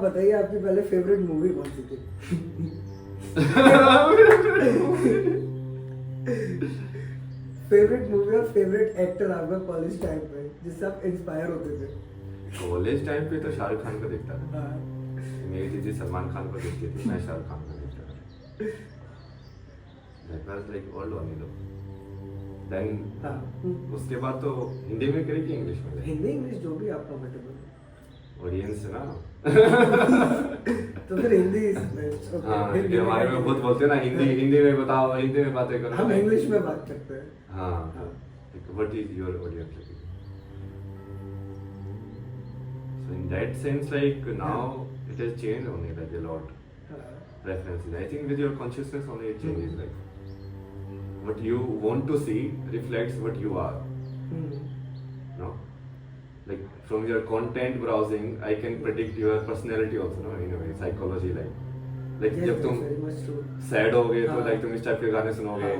बताइए आपकी पहले फेवरेट मूवी कौन सी थी? फेवरेट मूवी और फेवरेट एक्टर आपका कॉलेज टाइम पे जिससे आप इंस्पायर होते थे? कॉलेज टाइम पे तो शाहरुख खान को देखता था। हाँ। मेरी दीदी सलमान खान को देखती थी, मैं शाहरुख खान को देखता था। That was like old only though. Then हाँ। उसके बाद तो हिंदी में करी कि इंग्लिश में? हिंदी इंग्लिश जो भी आप कंफर्टेबल। ऑडियंस है ना। तो फिर हिंदी हाँ, क्योंकि हमारे में बहुत बोलते हैं ना हिंदी में बताओ, हिंदी में बातें करो। हम इंग्लिश में बात करते हैं। हाँ, what is your audience like? So in that sense, like now it has changed only like a lot. Preferences. I think with your consciousness only it changes. Like what you want to see reflects what you are. No, like from your content browsing, I can predict your personality also. No, in a way, psychology like जब तुम sad होगे तो like तुम इस type के गाने सुनोगे,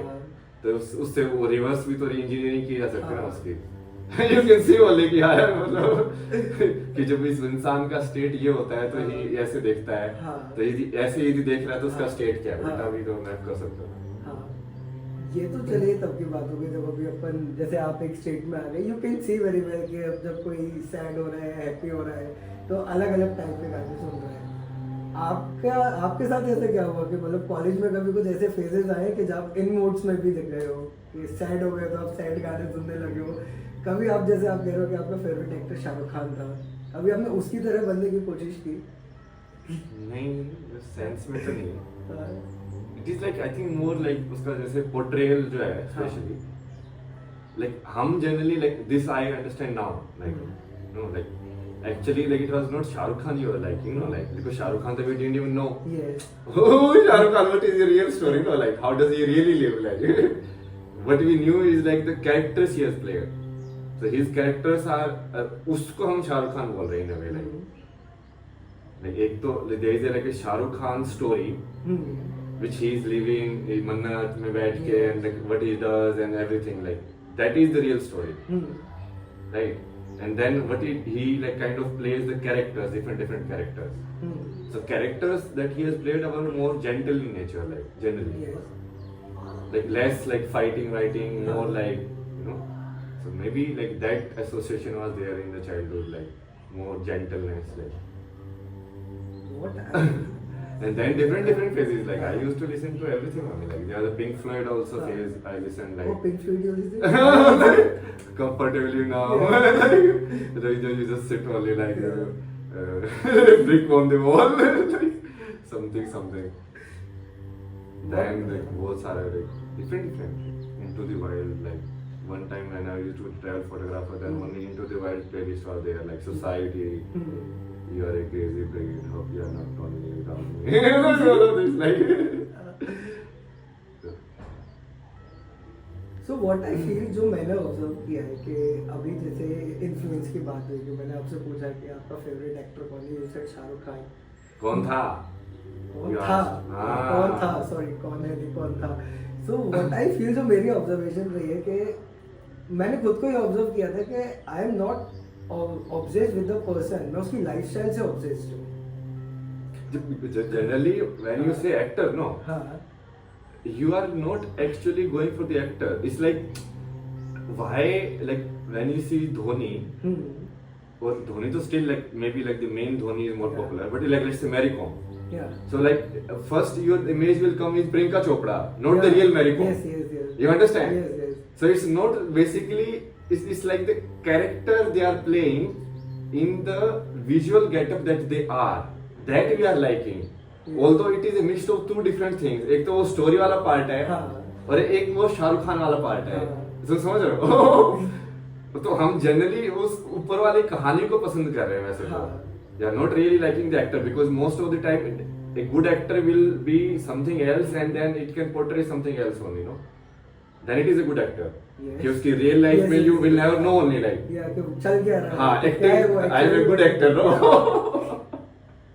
तो उससे वो रिवर्स भी तो इंजीनियरिंग की जा सकती है ना उसकी। You can see only कि यार मतलब कि जब इस इंसान का स्टेट ये होता है तो ये ऐसे देखता है, तो यदि ऐसे यदि देख रहा है तो उसका स्टेट क्या है, बेटा भी तो मैप कर सकते हो। ये तो चलिए तब की बात हो गई जब अभी अपन जैसे आप एक स्टेट में आ गए, you can see very well कि अब जब कोई सैड हो रहा है, हैप्पी हो रहा है, तो अलग अलग टाइप के गाने सुन रहे हैं। आपके साथ ऐसे क्या हुआ कि मतलब कॉलेज में कभी कुछ ऐसे फेजेस आए कि जब आप इन मोड्स में भी दिख गए हो कि सैड हो गए तो आप सैड गाने सुनने लगे हो? कभी आप जैसे आप कह रहे हो कि आपका फेवरेट एक्टर शाहरुख खान था, कभी आपने उसकी तरह बनने की कोशिश की? नहीं, सेंस में तो नहीं। It is like I think more like उसका जैसे पोर्ट्रेयल जो है स्पेशली लाइक हम generally like this I understand now like know like actually like it was not Shahrukh Khan you were liking, no, like because Shahrukh Khan we didn't even know. Yes. Oh, Shahrukh Khan, what is the real story? No, like how does he really live? Like what we knew is like the characters he has played. So his characters are उसको हम शाहरुख खान बोल रहे हैं in a way like एक तो there is like a Shahrukh Khan story which he is living मन्नत में बैठ के and like what he does and everything like that is the real story, right? And then what he like kind of plays the characters, different characters. So characters that he has played are more gentle in nature, like generally, like less like fighting, more like you know. So maybe like that association was there in the childhood, like more gentleness, like. What? And then different phases. Like I used to listen to everything. I mean, like there was a Pink Floyd also phase. I listened like. Oh, Pink Floyd you listen? Comfortably now. You just sit only like brick on the wall, like something. Then like both are like different into the wild. Like one time when I used to travel photographer, then only into the wild playlist was there like Society. You are a crazy breed. Hope you are not only around me. It's like. So what I feel जो मैंने observe किया है कि अभी जैसे influence की बात हुई कि मैंने आपसे पूछा कि आपका फेवरेट एक्टर कौन है, यू सेड शाहरुख खान। कौन था? कौन था सॉरी कौन है नहीं कौन था। सो व्हाट आई फील जो मेरी ऑब्जर्वेशन रही है कि मैंने खुद को ये ऑब्जर्व किया था कि I am not obsessed with the person, मैं उसकी लाइफस्टाइल से ऑब्सेस्ड हूँ। Generally, when you say actor, no, you are not actually going for the actor. It's like why, like when you see Dhoni, or Dhoni to still like maybe like the main Dhoni is more popular, but like let's say Mary Kom. Yeah. So like first your image will come is Priyanka Chopra, not the real Mary Kom. Yes. You understand? Yes. So it's not basically it's like the character they are playing in the visual getup that they are. That we are liking. Although it is a mix of two different things. एक तो वो story वाला part है और एक वो शाहरुख खान वाला part है। तो समझ रहे हो? तो हम जनरली उस ऊपर वाली कहानी को पसंद कर रहे हैं वैसे तो। We are not really liking the actor because most of the time a good actor will be something else and then it can portray something else only, no? then it is a good actor. Yes. कि उसकी real life Yes, में yes, you will yes. never know only like या कि चल क्या रहा है हाँ क्या है वो acting I am a good actor no.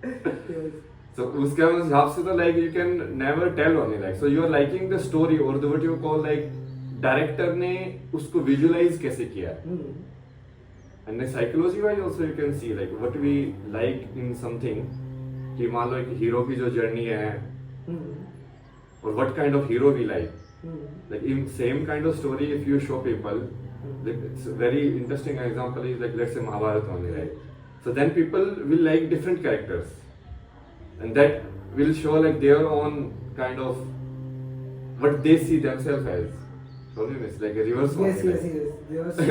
Yes. So उसके हिसाब से तो like you can never tell only like so you are liking the story or the what you call like director ने उसको visualize कैसे किया and then psychology wise also you can see like what we like in something कि मान लो एक hero की जो journey है or what kind of hero we like in same kind of story if you show people like it's a very interesting example is like let's say Mahabharata only right so then people will like different characters and that will show like their own kind of what they see themselves as. So it's like a reverse one. Yes, yes, yes. They are so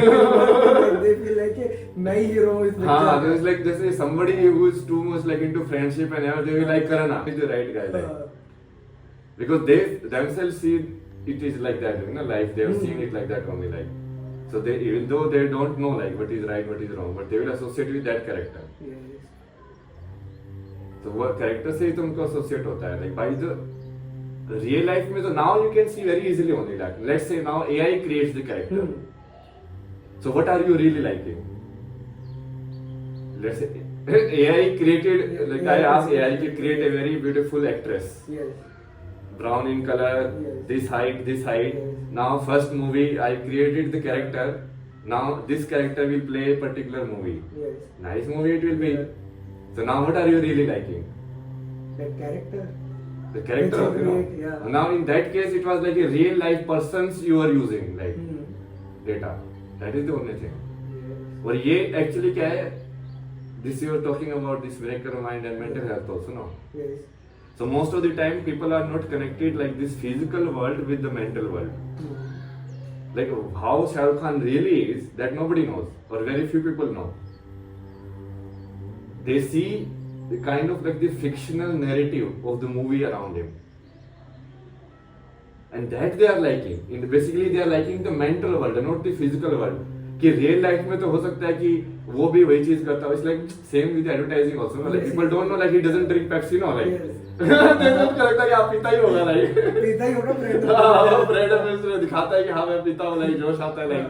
they feel like मैं hero हूँ इस picture हाँ, का. there's like there's somebody who is too much like into friendship and ever they will like Karana. He's the right guy like because they themselves see it is like that you know life they have seen it like that only like so they even though they don't know like what is right what is wrong but they will associate with that character. Yes. तो वो character से ही तुमको associate होता है like by the real life में तो now you can see very easily only like let's say now AI creates the character so what are you really liking let's say AI created like I ask AI to create a very beautiful actress Yes. brown in color Yes. this height Yes. now first movie I created the character now this character will play a particular movie Yes. nice movie it will be Yeah. so now what are you really liking That character. the character Which you know create, yeah. now in that case it was like a real life persons you are using like data that is the only thing Yes. और ये actually क्या है this you are talking about this breaker mind and mental health also no Yes. so most of the time people are not connected like this physical world with the mental world like how Shah Rukh Khan really is that nobody knows or very few people know they see the kind of like the fictional narrative of the movie around him and that they are liking in basically they are liking the mental world and not the physical world कि real life में तो हो सकता है कि वो भी वही चीज करता है like same with advertising also like people don't know like he doesn't drink Pepsi know like they don't लगता है कि आप पीता ही होगा लाइक पीता ही होगा ब्रेड. हां ब्रेड में दिखाता है कि हां मैं पीता हूं लाइक जोश आता है like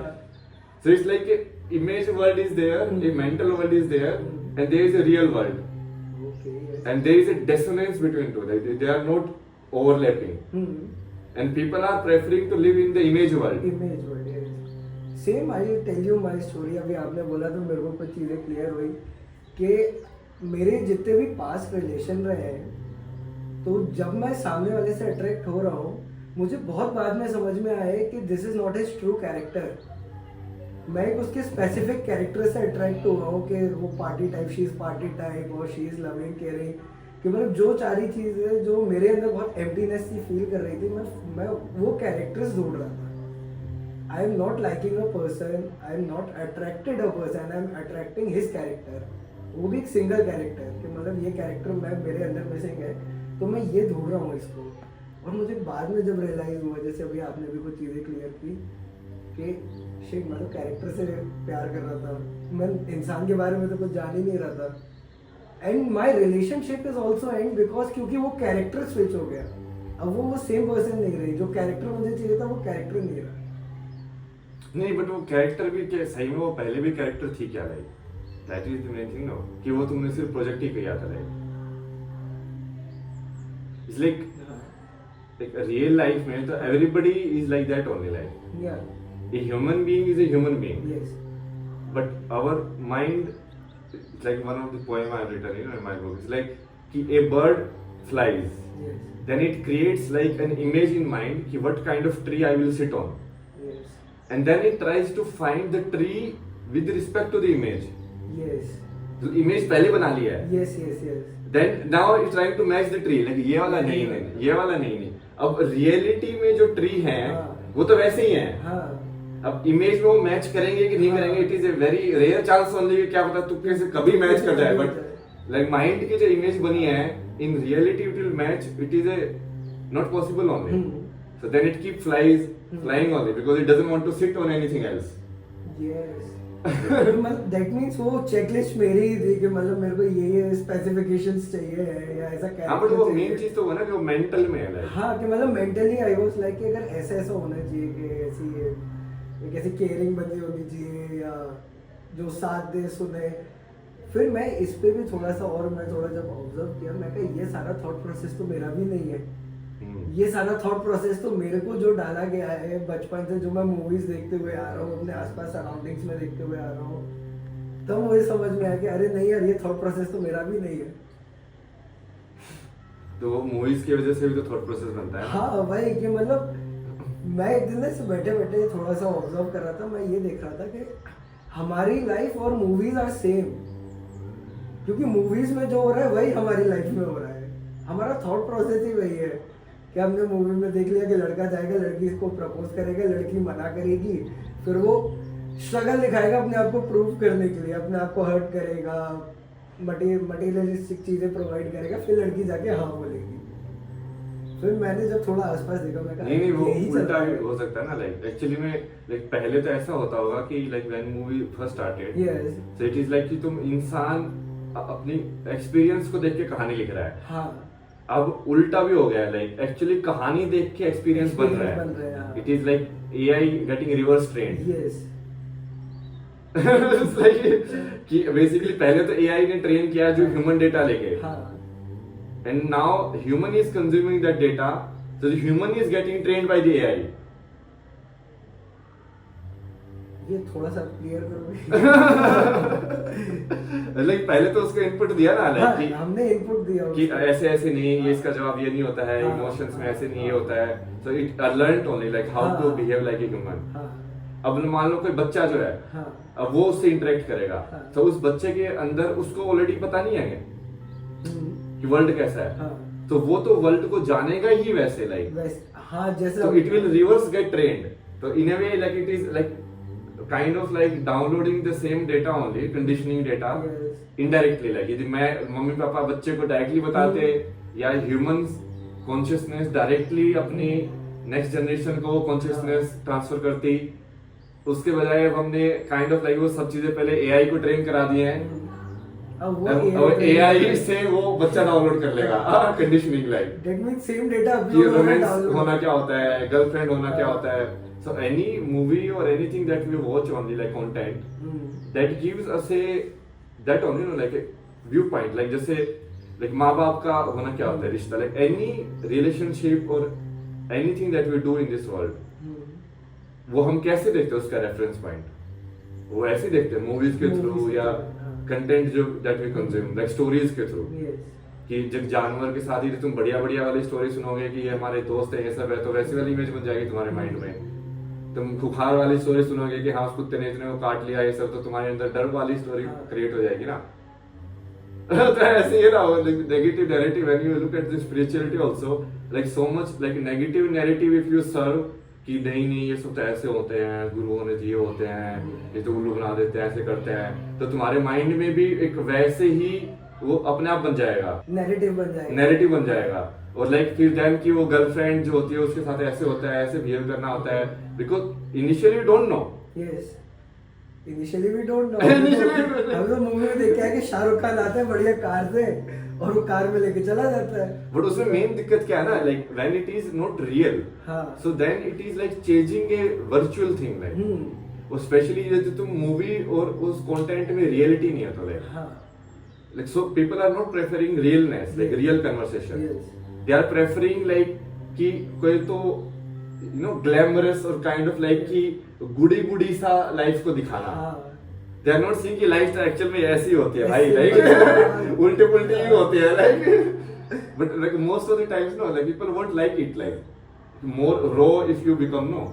so it's like image world is there a mental world is there and there is a real world Okay. Yes. and there is a dissonance between two like they are not overlapping and people are preferring to live in the image world Image world. Yes. Same. I will tell you my story. अभी आपने बोला तो मेरे को कुछ चीजें clear हुई कि मेरे जितने भी पास्ट रिलेशन रहे हैं तो जब मैं सामने वाले से अट्रैक्ट हो रहा हूँ मुझे बहुत बाद में समझ में आया कि this is not his true character. मैं एक उसके स्पेसिफिक कैरेक्टर से अट्रैक्ट हुआ हूँ कि वो party type she is party type और शी इज लविंग केयरिंग कि मतलब जो सारी चीज़ें जो मेरे अंदर बहुत एम्प्टीनेस सी फील कर रही थी मैं वो कैरेक्टर्स ढूंढ रहा था. आई am not liking a person I am not attracted a person I am attracting his character. वो भी एक सिंगल कैरेक्टर कि मतलब ये कैरेक्टर मेरे अंदर मिसिंग है तो मैं ये ढूंढ रहा हूँ इसको. और मुझे बाद में जब रियलाइज हुआ जैसे अभी आपने भी कुछ चीज़ें क्लियर की कि शिट मैं तो कैरेक्टर से प्यार कर रहा था मैं इंसान के बारे में तो कुछ जान ही नहीं रहा था. And my relationship is also and because क्योंकि वो कैरेक्टर स्विच हो गया. अब वो सेम पर्सन नहीं रही जो कैरेक्टर मुझे चाहिए था वो कैरेक्टर नहीं रहा. नहीं बट वो कैरेक्टर भी क्या सही में वो पहले भी कैरेक्टर थी क्या like that is the main thing no कि वो तुमने सिर्फ प्रोजेक्ट ही किया था like it's like real life में तो everybody is like that only like या a human being is a human being yes but our mind it's like one of the poem I have written in my book it's like कि a bird flies yes then it creates like an image in mind कि what kind of tree I will sit on yes and then it tries to find the tree with respect to the image yes तो image पहले बना लिया है yes yes yes then now it's trying to match the tree like ये वाला नहीं नहीं ये वाला नहीं नहीं अब रियलिटी में जो ट्री है हाँ. वो तो वैसे ही है हाँ अब इमेज में वो मैच करेंगे कि नहीं करेंगे it is a very rare chance only क्या पता तुक्के से कभी मैच कर जाए बट लाइक माइंड की जो इमेज बनी है in reality it will match it is a not possible only so then it keep flying only because it doesn't want to sit on anything else yes मतलब that means वो checklist मेरी ही थी कि मतलब मेरे को ये स्पेसिफिकेशंस चाहिए है या ऐसा हाँ बट वो कैरेक्टर मेन चाहिए। चीज तो वो ना कि वो मेंटल में है लाइक। हाँ कि मतलब मेंटली आई वाज लाइक कि अगर ऐसा ऐसा होना चाहिए कि ऐसी एक ऐसी केयरिंग बंदी होनी चाहिए या जो साथ दे सुने। फिर मैं इस पे भी थोड़ा सा और मैं थोड़ा जब ऑब्जर्व किया मैं कहा ये सारा थॉट प्रोसेस तो मेरा भी नहीं है। ये सारा थॉट प्रोसेस तो मेरे को जो डाला गया है बचपन से जो मैं मूवीज देखते हुए आ रहा हूँ अपने आसपास सराउंडिंग्स में देखते हुए आ रहा हूँ तब मुझे समझ में आया कि अरे नहीं यार ये थॉट प्रोसेस तो मेरा भी नहीं है। तो वो मूवीज की वजह से भी तो थॉट प्रोसेस बनता है ना। हाँ भाई कि मतलब मैं एक दिन ऐसे बैठे बैठे थोड़ा सा ऑब्जर्व कर रहा था मैं ये देख रहा था कि हमारी लाइफ और मूवीज आर सेम। क्योंकि मूवीज में जो हो रहा है वही हमारी लाइफ में हो रहा है। हमारा थॉट प्रोसेस ही वही है कि हमने मूवी में देख लिया कि लड़का जाएगा लड़की को प्रपोज करेगा लड़की मना करेगी फिर वो स्ट्रगल दिखाएगा अपने आप को प्रूव करने के लिए अपने आप को हर्ट करेगा मटेरियलिस्टिक चीजें प्रोवाइड करेगा फिर लड़की जाके हाँ बोलेगी। फिर मैंने जब थोड़ा आसपास देखा मैं कहा नहीं वो यही चल उल्टा रहा भी है। हो सकता है ना लाइक एक्चुअली में लाइक पहले तो ऐसा होता होगा कि like when movie first started Yes. So it is like कि तुम इंसान अपनी एक्सपीरियंस को देख के कहानी लिख रहा है। हाँ अब उल्टा भी हो गया है लाइक एक्चुअली कहानी देख के एक्सपीरियंस बन रहा बन रहा है, है। हाँ। It is like AI getting reverse trend. Yes कि बेसिकली पहले तो एआई ने ट्रेन किया जो ह्यूमन डेटा लेके हाँ and now human is consuming that data so the human is getting trained by the AI. ये थोड़ा सा क्लियर करोगे। लाइक पहले तो उसको इनपुट दिया ना हाँ, लाइक कि हमने इनपुट दिया कि उसको। ऐसे ऐसे नहीं ये इसका जवाब ये नहीं होता है हाँ, इमोशंस में हाँ, ऐसे नहीं ये हाँ। होता है so it learned only like how to हाँ। Behave like a human. हाँ अब मान लो कोई बच्चा जो है हाँ अब वो उससे इंटरेक्ट करेगा हाँ। तो उस बच्चे के अंदर उसको ऑलरेडी पता नहीं है हम्म, कि वर्ल्ड कैसा है हाँ तो वो तो वर्ल्ड को जानेगा ही वैसे लाइक हाँ जैसे so it will reverse get trained so in a way like it is like kind of like downloading the same data only conditioning data Yes. indirectly like यदि मैं मम्मी पापा बच्चे को directly बताते या humans consciousness directly अपनी next generation को consciousness transfer करती उसके बजाय अब हमने काइंड ऑफ लाइक वो सब चीजें पहले एआई को ट्रेन करा दिए हैं अब एआई से वो बच्चा डाउनलोड कर लेगा conditioning like That means same data कि upload होगा, रोमांस download होना क्या होता है गर्लफ्रेंड होना क्या हाँ। होता है सो एनी मूवी और anything that we watch only like content hmm, that gives us a that only no like a viewpoint like जैसे लाइक माँ बाप का होना क्या होता है रिश्ता लाइक एनी रिलेशनशिप और anything that we do in this world hmm, वो हम कैसे देखते हैं उसका रेफरेंस पॉइंट वो ऐसे देखते हैं मूवीज के थ्रू Movies के या through, हाँ। कंटेंट जो that we consume like stories के थ्रू yes, कि जब जानवर के साथ ही तुम बढ़िया बढ़िया वाली स्टोरी सुनोगे कि ये हमारे दोस्त है ये सब है तो वैसी वाली इमेज बन जाएगी तुम्हारे माइंड में। तुम खुखार वाली स्टोरी सुनोगे कि हाँ उस कुत्ते ने इतने को काट लिया ये सब तो तुम्हारे अंदर डर वाली स्टोरी हाँ। क्रिएट हो जाएगी ना। तो ऐसे ही ना negative narrative when you look at the spirituality also like so much like negative narrative if you serve कि नहीं नहीं ये सब तो ऐसे होते हैं गुरुओं ने ये होते हैं ये तो उल्लू बना देते हैं ऐसे करते हैं तो तुम्हारे माइंड में भी एक वैसे ही वो अपने आप बन जाएगा narrative बन जाएगा। नैरेटिव बन जाएगा और लाइक फिर देन की वो गर्लफ्रेंड जो होती है उसके साथ ऐसे होता है ऐसे बिहेव करना होता है because initially you don't know. Yes. Initially we don't know। Initially we don't know। हम तो मूवी में देखा है कि शाहरुख खान आता है बढ़िया कार से और वो कार में लेके चला जाता है। बट उसमें मेन दिक्कत क्या है ना like when it is not real हाँ। So then it is like changing a virtual thing like hmm, और स्पेशली यदि तुम मूवी और उस कंटेंट में रियलिटी नहीं है तो हाँ like so people are not preferring realness like Yes. real conversation Yes. they are preferring like कि कोई तो you know glamorous और kind of like कि गुडी गुडी सा लाइफ को दिखाना हाँ they are not seeing कि लाइफ तो एक्चुअल में ऐसी होती है भाई ऐसी like होती है। उल्टे पुल्टे ही होती है like but like most of the times no like people won't like it like more raw if you become no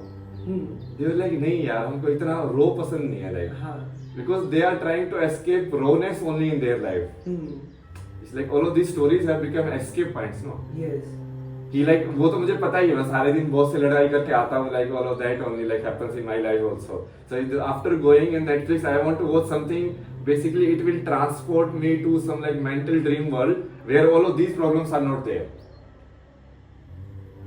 hmm, they are like नहीं यार हमको इतना रो पसंद नहीं है like हाँ because they are trying to escape rawness only in their life. Hmm, It's like all of these stories have become escape points, no? yes, कि like वो तो मुझे पता ही है मैं सारे दिन बहुत से लड़ाई करके आता हूँ like all of that only like happens in my life also. So after going in Netflix I want to watch something basically it will transport me to some like mental dream world where all of these problems are not there.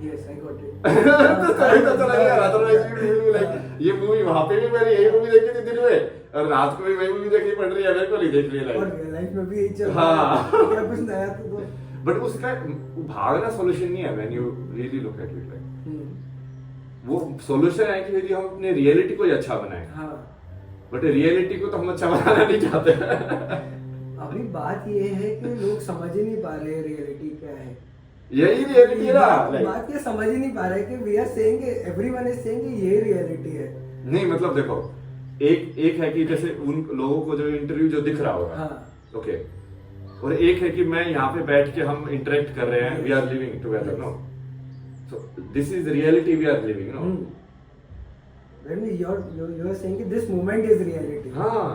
Yes, I got it. तो तभी तो चला गया, otherwise you will be like, ये movie वहां पे भी मैंने यही मूवी देखी थी दिन में और रात को भी वही मूवी देखनी पड़ रही है, मेरे को नहीं देख रही और लाइफ। लाइफ में भी यही चल रहा हाँ। है, क्या कुछ नया तो दो। बट उसका भागना सॉल्यूशन नहीं है when you really look at it like. वो सॉल्यूशन है कि यदि हम अपने रियलिटी को ही अच्छा बनाएं, हाँ। बट रियलिटी को तो हम अच्छा बनाना नहीं चाहते। अभी बात ये है कि लोग समझ ही नहीं पा रहे रियलिटी क्या है। यही रियलिटी है ना like, बात ये समझ ही नहीं पा रहे कि we are saying, everyone is saying ये रियलिटी है। नहीं मतलब देखो, एक है कि जैसे उन लोगों को जो इंटरव्यू जो दिख रहा होगा, हाँ। ओके, और एक है कि मैं यहाँ पे बैठ के हम इंटरेक्ट कर रहे हैं, we are living together, no, so this is reality we are living, no. When you are saying कि this moment is reality। हाँ,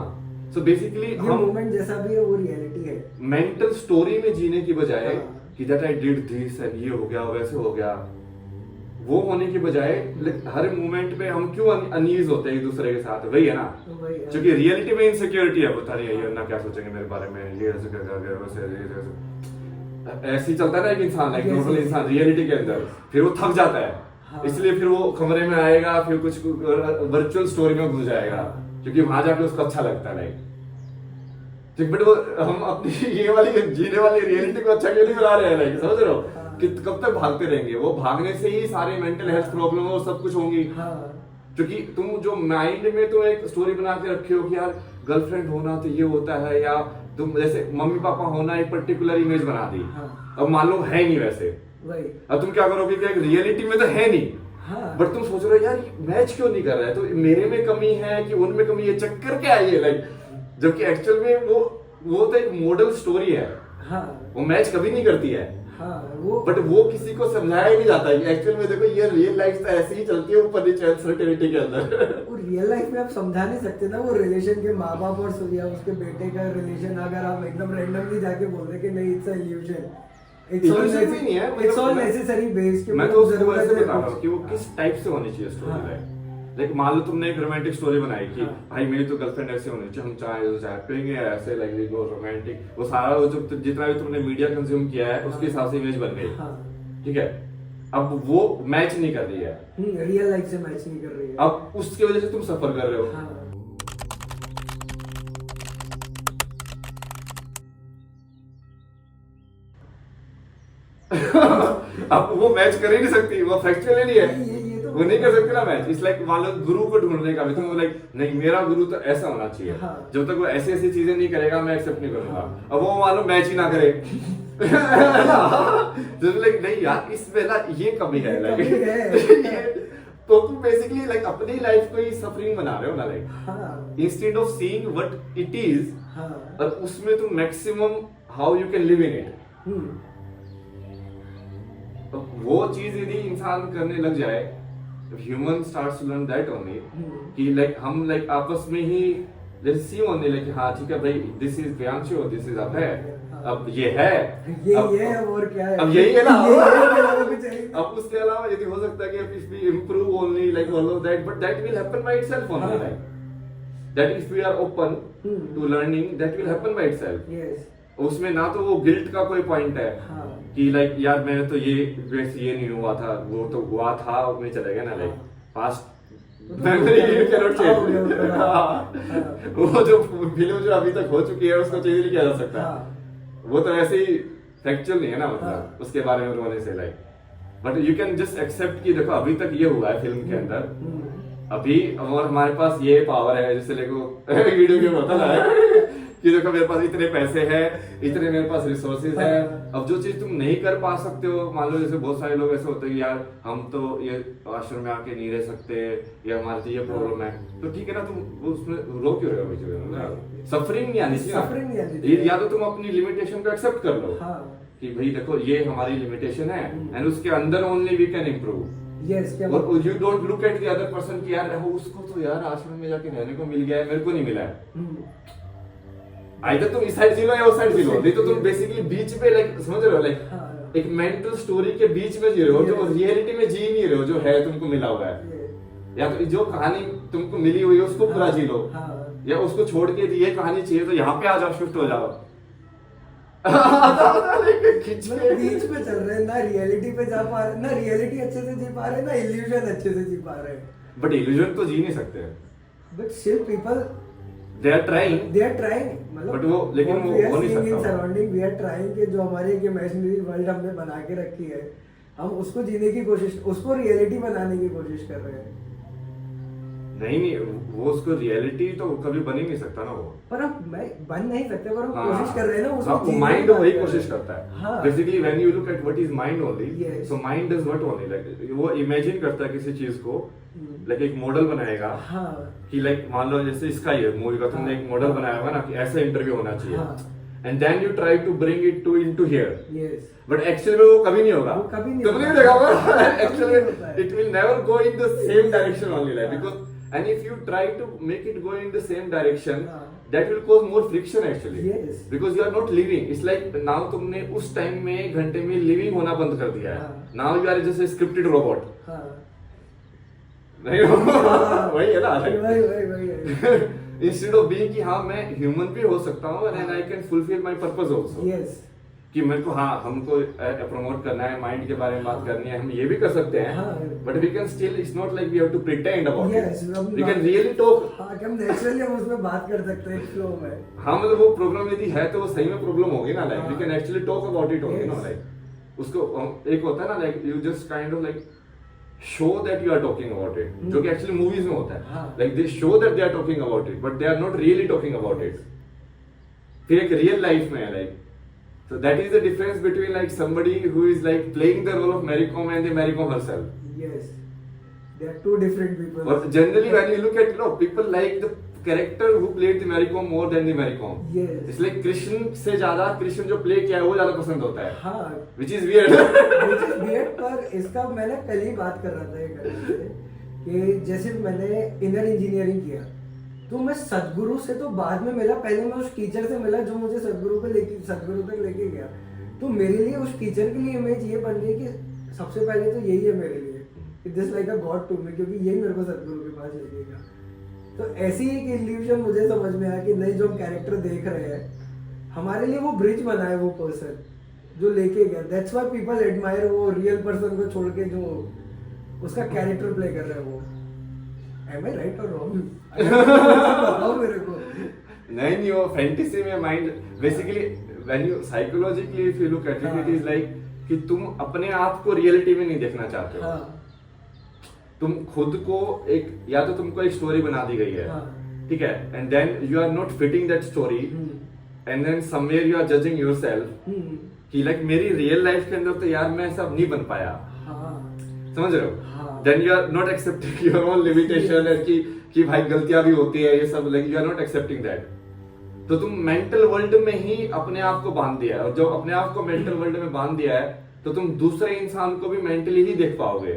सो बेसिकली ये हम मोमेंट जैसा भी है वो रियलिटी है। मेंटल स्टोरी में जीने की बजाय हाँ। कि that I did this and ये हो गया वैसे हो गया, वो होने की बजाय हर मोमेंट पे हम क्यों अनईज होते हैं एक दूसरे के साथ, वही है ना। वही है। क्योंकि रियलिटी में इनसिक्योरिटी है, बता रही है ये ना क्या सोचेंगे मेरे बारे में, ये ऐसे कर गया वैसे ऐसे ही चलता है ना एक इंसान, लाइक नॉर्मल इंसान रियलिटी के अंदर, फिर वो थक जाता है। हाँ। इसलिए फिर वो कमरे में आएगा, फिर कुछ वर्चुअल स्टोरी में घुस जाएगा, क्योंकि वहां जाके उसको अच्छा लगता है लाइक। बट वो हम अपनी ये वाली जीने वाली रियलिटी को अच्छा क्यों नहीं बना रहे हैं लाइक, समझ रहे हो कि कब तक भागते रहेंगे। वो भागने से ही सारे मेंटल हेल्थ प्रॉब्लम वो सब कुछ होंगी। क्योंकि तुम जो माइंड में तुम एक स्टोरी बना के रखे हो कि यार गर्लफ्रेंड होना तो ये होता है, या तुम जैसे मम्मी पापा होना एक पर्टिकुलर इमेज बना दी, अब मान लो है नहीं वैसे, अब तुम क्या करोगे कि रियलिटी में तो है नहीं, बट तुम सोच रहे हो यार मैच क्यों नहीं कर रहा है, तो मेरे में कमी है कि उनमें कमी है, चक्कर क्या है ये लाइक। जबकि एक्चुअल में वो तो एक मॉडल स्टोरी है, वो मैच कभी नहीं करती है। बट वो किसी को समझाया ही नहीं जाता है कि एक्चुअल में देखो ये रियल लाइफ तो ऐसे ही चलती है ऊपर नीचे अनसर्टेनिटी के अंदर। वो रियल लाइफ में आप समझा नहीं सकते ना वो रिलेशन के माँ बाप और या उसके बेटे का रिलेशन, अगर आप एकदम रैंडमली जाके बोल रहे कि नहीं it's a illusion, it's all necessary base. मैं तो उसको ऐसे बता रहा हूँ कि वो किस टाइप से होनी चाहिए स्टोरी लाइक मान लो तुमने एक रोमांटिक स्टोरी बनाई कि भाई मेरी तो गर्लफ्रेंड ऐसे होनी चाहिए, हम चाय पियेंगे ऐसे लाइक वी गो रोमांटिक, वो सारा वो जो जितना भी तुमने मीडिया कंज्यूम किया है उसके हिसाब से इमेज बन गई, ठीक है। अब वो मैच नहीं कर रही है, रियल लाइफ से मैच नहीं कर रही है, अब उसकी वजह से तुम सफर कर रहे हो। अब वो मैच कर ही नहीं सकती, वो फैक्चुअल नहीं है, वो नहीं कर सकते ना मैच। इट्स लाइक मान लो गुरु को ढूंढने का भी, तुम लाइक नहीं मेरा गुरु तो ऐसा होना चाहिए, जब तक वो ऐसी ऐसी चीजें नहीं करेगा मैं एक्सेप्ट नहीं करूंगा। अब वो मान लो मैच ही ना करे तो लाइक नहीं यार इसमें ना ये कमी है लाइक तो तुम बेसिकली लाइक अपनी लाइफ को ही सफरिंग बना रहे हो ना like, instead of seeing what it is, और उसमें तुम maximum how you can live in it. तो वो चीज यदि इंसान करने लग जाए, human starts to learn that only कि लाइक हम लाइक आपस में ही जैसे सी ओनली लाइक हाँ ठीक है भाई this is Priyanshu, this is Abhay, अब ये है और क्या है, अब यही है ना। ये अब उसके अलावा यदि हो सकता है कि if we improve only like all of that, but that will happen by itself only like that if we are open to learning that will happen by itself. उसमें ना तो वो गिल्ट का कोई पॉइंट है कि लाइक यार मैंने तो ये वैसे ये नहीं हुआ था, वो तो हुआ था उसमें चले गया ना like past memory you cannot change. वो जो फिल्म जो अभी तक हो चुकी है उसको चेंज नहीं किया जा सकता, वो तो ऐसे ही फैक्चुअल नहीं है ना, मतलब उसके बारे में रोने से like. But you can just accept कि देखो अभी तक ये हुआ है फिल्म के अंदर, अभी और हमारे पास ये पावर है, जैसे देखो वीडियो गेम होता है कि देखो मेरे पास इतने पैसे हैं, इतने मेरे पास रिसोर्सेज हैं। अब जो चीज तुम नहीं कर पा सकते हो, मान लो जैसे बहुत सारे लोग ऐसे होते हैं कि यार हम तो ये आश्रम में आके नहीं रह सकते, या हमारे तो ये प्रॉब्लम है, तो ठीक है ना तुम उसमें रो क्यों रहे हो, सफरिंग नहीं आनी चाहिए। या तो तुम अपनी लिमिटेशन को एक्सेप्ट कर लो कि भाई देखो ये हमारी लिमिटेशन है एंड उसके अंदर only we can improve. You don't look at the other person कि यार उसको तो यार आश्रम में जाके रहने को मिल गया है, मेरे को नहीं मिला है। आइदर तुम इस साइड जी लो या उस साइड जी लो, नहीं तो तुम बेसिकली बीच पे लाइक समझ रहे हो लाइक एक मेंटल स्टोरी के बीच में जी रहे हो, जो रियलिटी में जी नहीं रहे हो, जो है तुमको मिला हुआ है। या तो जो कहानी तुमको मिली हुई है उसको पूरा जी लो, या उसको छोड़ के ये कहानी चाहिए तो यहाँ पे आ जाओ, शिफ्ट हो जाओ। खींच मतलब के बीच में चल रहे हैं, ना रियलिटी पे जा पा रहे, ना रियलिटी अच्छे से जी पा रहे, ना इल्यूजन अच्छे से जी पा रहे। बट इल्यूजन तो जी नहीं सकते, but still people they are trying. मतलब But वो- लेकिन वो हो नहीं सकता। सराउंडिंग वी आर ट्राइंग कि जो हमारी एक इमेजिनरी वर्ल्ड हमने बना के रखी है, हम उसको जीने की कोशिश, उसको रियलिटी बनाने की कोशिश कर रहे हैं। नहीं, वो उसको रियलिटी तो कभी बन ही नहीं सकता ना वो। पर हम मैं बन नहीं सकते, पर हम हाँ, कोशिश कर रहे हैं ना उसको हाँ, जीने माइंड की बात वही कर रहे कोशिश हैं। करता है। हाँ basically when you look at what is mind only, Yes. So mind does what only, like वो इमेजिन करता है किसी चीज को, हम्म। लाइक एक मॉडल बनाएगा हाँ कि लाइक मान लो जैसे इसका ये मूवी का तुमने हाँ, एक मॉडल हाँ, बनाया होगा ना कि ऐसा इंटरव्यू होना चाहिए, हाँ। And then you try to bring it to into here, yes but actually में वो कभी नहीं होगा, वो कभी नहीं कभी नहीं होगा। होगा कभी एक्चुअली नहीं होता है। It will never go in the same direction only, like हाँ। Because and if you try to make it go in the same direction, हाँ। that will cause more friction actually, Yes. because you are not living. It's like now तुमने उस time में घंटे में living होना बंद कर दिया है, हाँ। now you are just a scripted robot. हाँ नहीं हाँ। वही है ना, वही instead of being कि हाँ मैं human भी हो सकता हूँ and I can fulfill my purpose also. Yes कि मेरे को हाँ हमको प्रमोट करना है, माइंड के बारे में बात करनी है, हम ये भी कर सकते हैं, हाँ। But we can still, it's not like we have to pretend about Yes, इट, वी कैन रियली टॉक। हाँ कि हम नेचुरली हम उसमें बात कर सकते हैं फ्लो में। हाँ मतलब वो प्रॉब्लम यदि है तो वो सही में प्रॉब्लम होगी ना, like we can actually talk about it only, no Yes. Like उसको एक होता है ना like you just kind of like show that you are talking about it, जो कि एक्चुअली मूवीज में होता है, हाँ। Like they show that they are talking about it but they are not really talking about it. फिर एक real life में है like, so that is the difference between like somebody who is like playing the role of Mary Kom and the Mary Kom herself. Yes, they are two different people. Or generally when you look at, you know, people like the character who played the Mary Kom more than the Mary Kom. Yes. It's like Krishna से ज्यादा कृष्ण जो play किया है वो ज्यादा पसंद होता है, हाँ which is weird. which is weird, पर इसका मैंने कल ही बात कर रहा था ये करने से कि जैसे मैंने इनर इंजीनियरिंग किया तो मैं सदगुरु से तो बाद में मिला, पहले मैं उस टीचर से मिला जो मुझे सदगुरु तक लेके गया। तो मेरे लिए उस टीचर के लिए इमेज ये बन गई कि सबसे पहले तो यही है मेरे लिए, this like a god to me, क्योंकि यही मेरे को सदगुरु के पास लेके गया। तो ऐसी एक इल्यूजन मुझे समझ में आया कि नहीं, जो हम कैरेक्टर देख रहे हैं हमारे लिए वो ब्रिज बना है वो पर्सन जो लेके गया। दैट्स व्हाई पीपल एडमायर वो रियल पर्सन को छोड़ के जो उसका कैरेक्टर प्ले कर रहा है वो। Am I right or wrong? बताओ मेरे को। नहीं वो फैंटेसी में mind basically when you psychologically if you look at it, it is like कि तुम अपने आप को रियलिटी में नहीं देखना चाहते हो, तुम खुद को एक, या तो तुमको एक स्टोरी बना दी गई है, ठीक है, and then you are not fitting that story and then somewhere you are judging yourself कि लाइक मेरी रियल लाइफ के अंदर तो यार मैं ऐसा नहीं बन पाया, समझ रहे हो, then you are not accepting your own limitation कि भाई गलतियां भी होती है ये सब, like you are not accepting that. तो तुम मेंटल वर्ल्ड में ही अपने आप को बांध दिया है, और जब अपने आप को मेंटल वर्ल्ड में बांध दिया है तो तुम दूसरे इंसान को भी मेंटली ही देख पाओगे।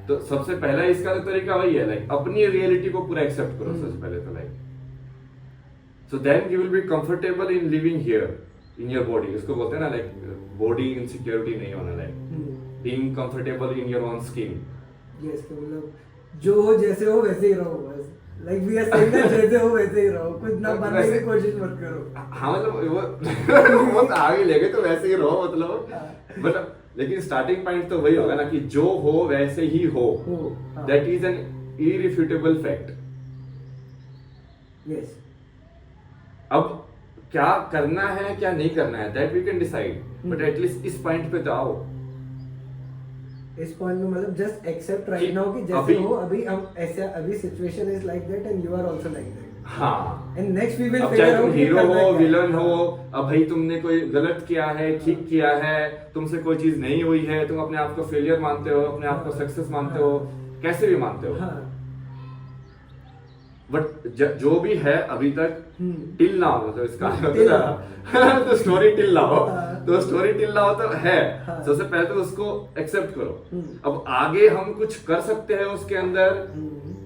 तो सबसे पहला इसका तो तरीका वही है, लाइक अपनी रियलिटी को पूरा एक्सेप्ट करो सबसे पहले तो, like so then you will be comfortable in living here in your body. इसको बोलते हैं ना लाइक बॉडी इनसिक्योरिटी नहीं होना, like being comfortable in your own skin. Yes, मतलब जो हो जैसे हो वैसे ही रहो, बस like we are saying that जैसे हो वैसे ही रहो, कुछ ना बनने की कोशिश मत करो। हाँ मतलब वो तो आगे ले गए तो वैसे ही रहो मतलब, लेकिन स्टार्टिंग पॉइंट तो वही होगा ना कि जो हो वैसे ही हो, that is an irrefutable fact. Yes, अब क्या करना है क्या नहीं करना है that we can decide, but at least इस पॉइंट पे तो आओ। इस पॉइंट में मतलब जस्ट एक्सेप्ट राइट नाउ कि जैसे अभी- हो अभी हम ऐसा, अभी situation is like that and you are also like that, हाँ, एंड नेक्स्ट वी विल अब फिगर चाहे तुम आउट हीरो हो विलन हो, अब भाई तुमने कोई गलत किया है ठीक किया है, तुमसे कोई चीज नहीं हुई है, तुम अपने आप को फेलियर मानते हो, अपने आप को सक्सेस मानते हो, कैसे भी मानते हो, बट जो भी है अभी तक टिल नाउ, मतलब इसका तो स्टोरी टिल नाउ, तो स्टोरी टिल नाउ तो है, सबसे पहले तो उसको एक्सेप्ट करो। अब आगे हम कुछ कर सकते हैं उसके अंदर,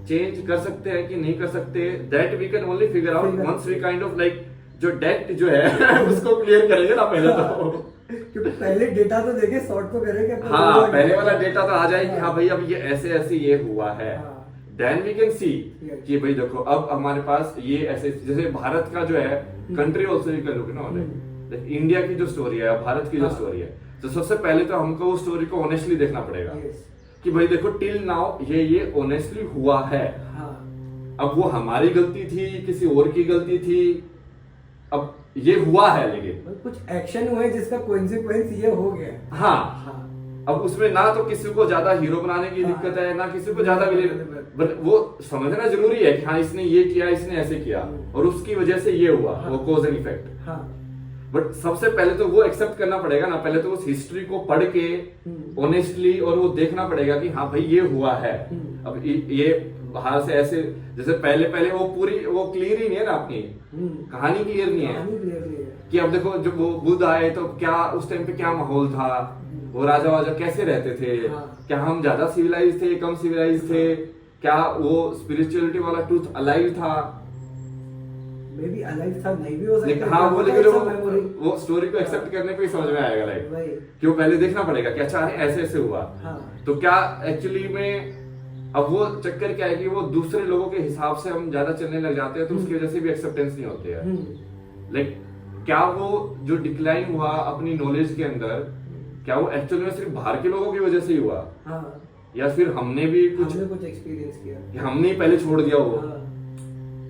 चेंज कर सकते हैं कि नहीं कर सकते, that we can only figure out once we kind of like जो डेट जो है उसको क्लियर करेंगे ना पहले तो, क्योंकि पहले डेटा तो देखे, सॉर्ट तो करेंगे। हाँ पहले वाला डेटा तो आ जाए कि हाँ भाई अब ये ऐसे ऐसे ये हुआ है, देन वी कैन सी कि भाई देखो अब हमारे पास ये ऐसे, जैसे भारत का जो है country also you can look no, India की जो स्टोरी है, भारत की जो हाँ। स्टोरी है, तो सबसे पहले तो हमको वो स्टोरी को ऑनेस्टली देखना पड़ेगा Yes. कि भाई देखो टिल नाउ ये ऑनेस्टली हुआ है। हाँ अब वो हमारी गलती थी, किसी और की गलती थी, अब ये हुआ है, लेकिन मतलब कुछ एक्शन हुए जिसका कोइंसिक्वेंस ये हो गया। हाँ, हाँ अब उसमें ना तो किसी को ज्यादा हीरो बनाने की हाँ। दिक्कत है, ना किसी को ज्यादा विलेन, बट वो समझना जरूरी है कि हाँ इसने ये किया, इसने ऐसे किया और उसकी वजह से ये हुआ, हाँ। वो कॉज एंड इफेक्ट। हाँ बट सबसे पहले तो वो एक्सेप्ट करना पड़ेगा ना, पहले तो उस हिस्ट्री को पढ़ के ऑनेस्टली और वो देखना पड़ेगा कि हाँ भाई ये हुआ है। अब ये बाहर से ऐसे जैसे पहले वो पूरी वो क्लियर ही नहीं है ना, अपनी कहानी क्लियर नहीं है कहानी clear नहीं है। कि अब देखो जब वो बुद्ध आए तो क्या उस टाइम पे क्या माहौल था, वो राजा वाजा कैसे रहते थे, हाँ। क्या हम ज्यादा सिविलाइज थे, कम सिविलाइज थे, क्या वो स्पिरिचुअलिटी वाला ट्रूथ अलाइव था, मे बी अलाइव था, नहीं भी हो सकता। लेकिन हाँ वो होता लेकिन है सब memory। वो स्टोरी को एक्सेप्ट करने पे ही समझ में आएगा, लाइक वही। कि वो पहले देखना पड़ेगा कि अच्छा ऐसे ऐसे हुआ। हाँ। तो क्या एक्चुअली में अब वो चक्कर क्या है कि वो दूसरे लोगों के हिसाब से हम ज्यादा चलने लग जाते हैं, तो उसकी वजह से भी एक्सेप्टेंस नहीं होती है। लाइक क्या वो जो डिक्लाइन हुआ अपनी नॉलेज के अंदर, क्या वो एक्चुअली में सिर्फ बाहर के लोगों की वजह से ही हुआ, हाँ या फिर हमने भी कुछ एक्सपीरियंस किया कि हमने ही पहले छोड़ दिया वो। हाँ।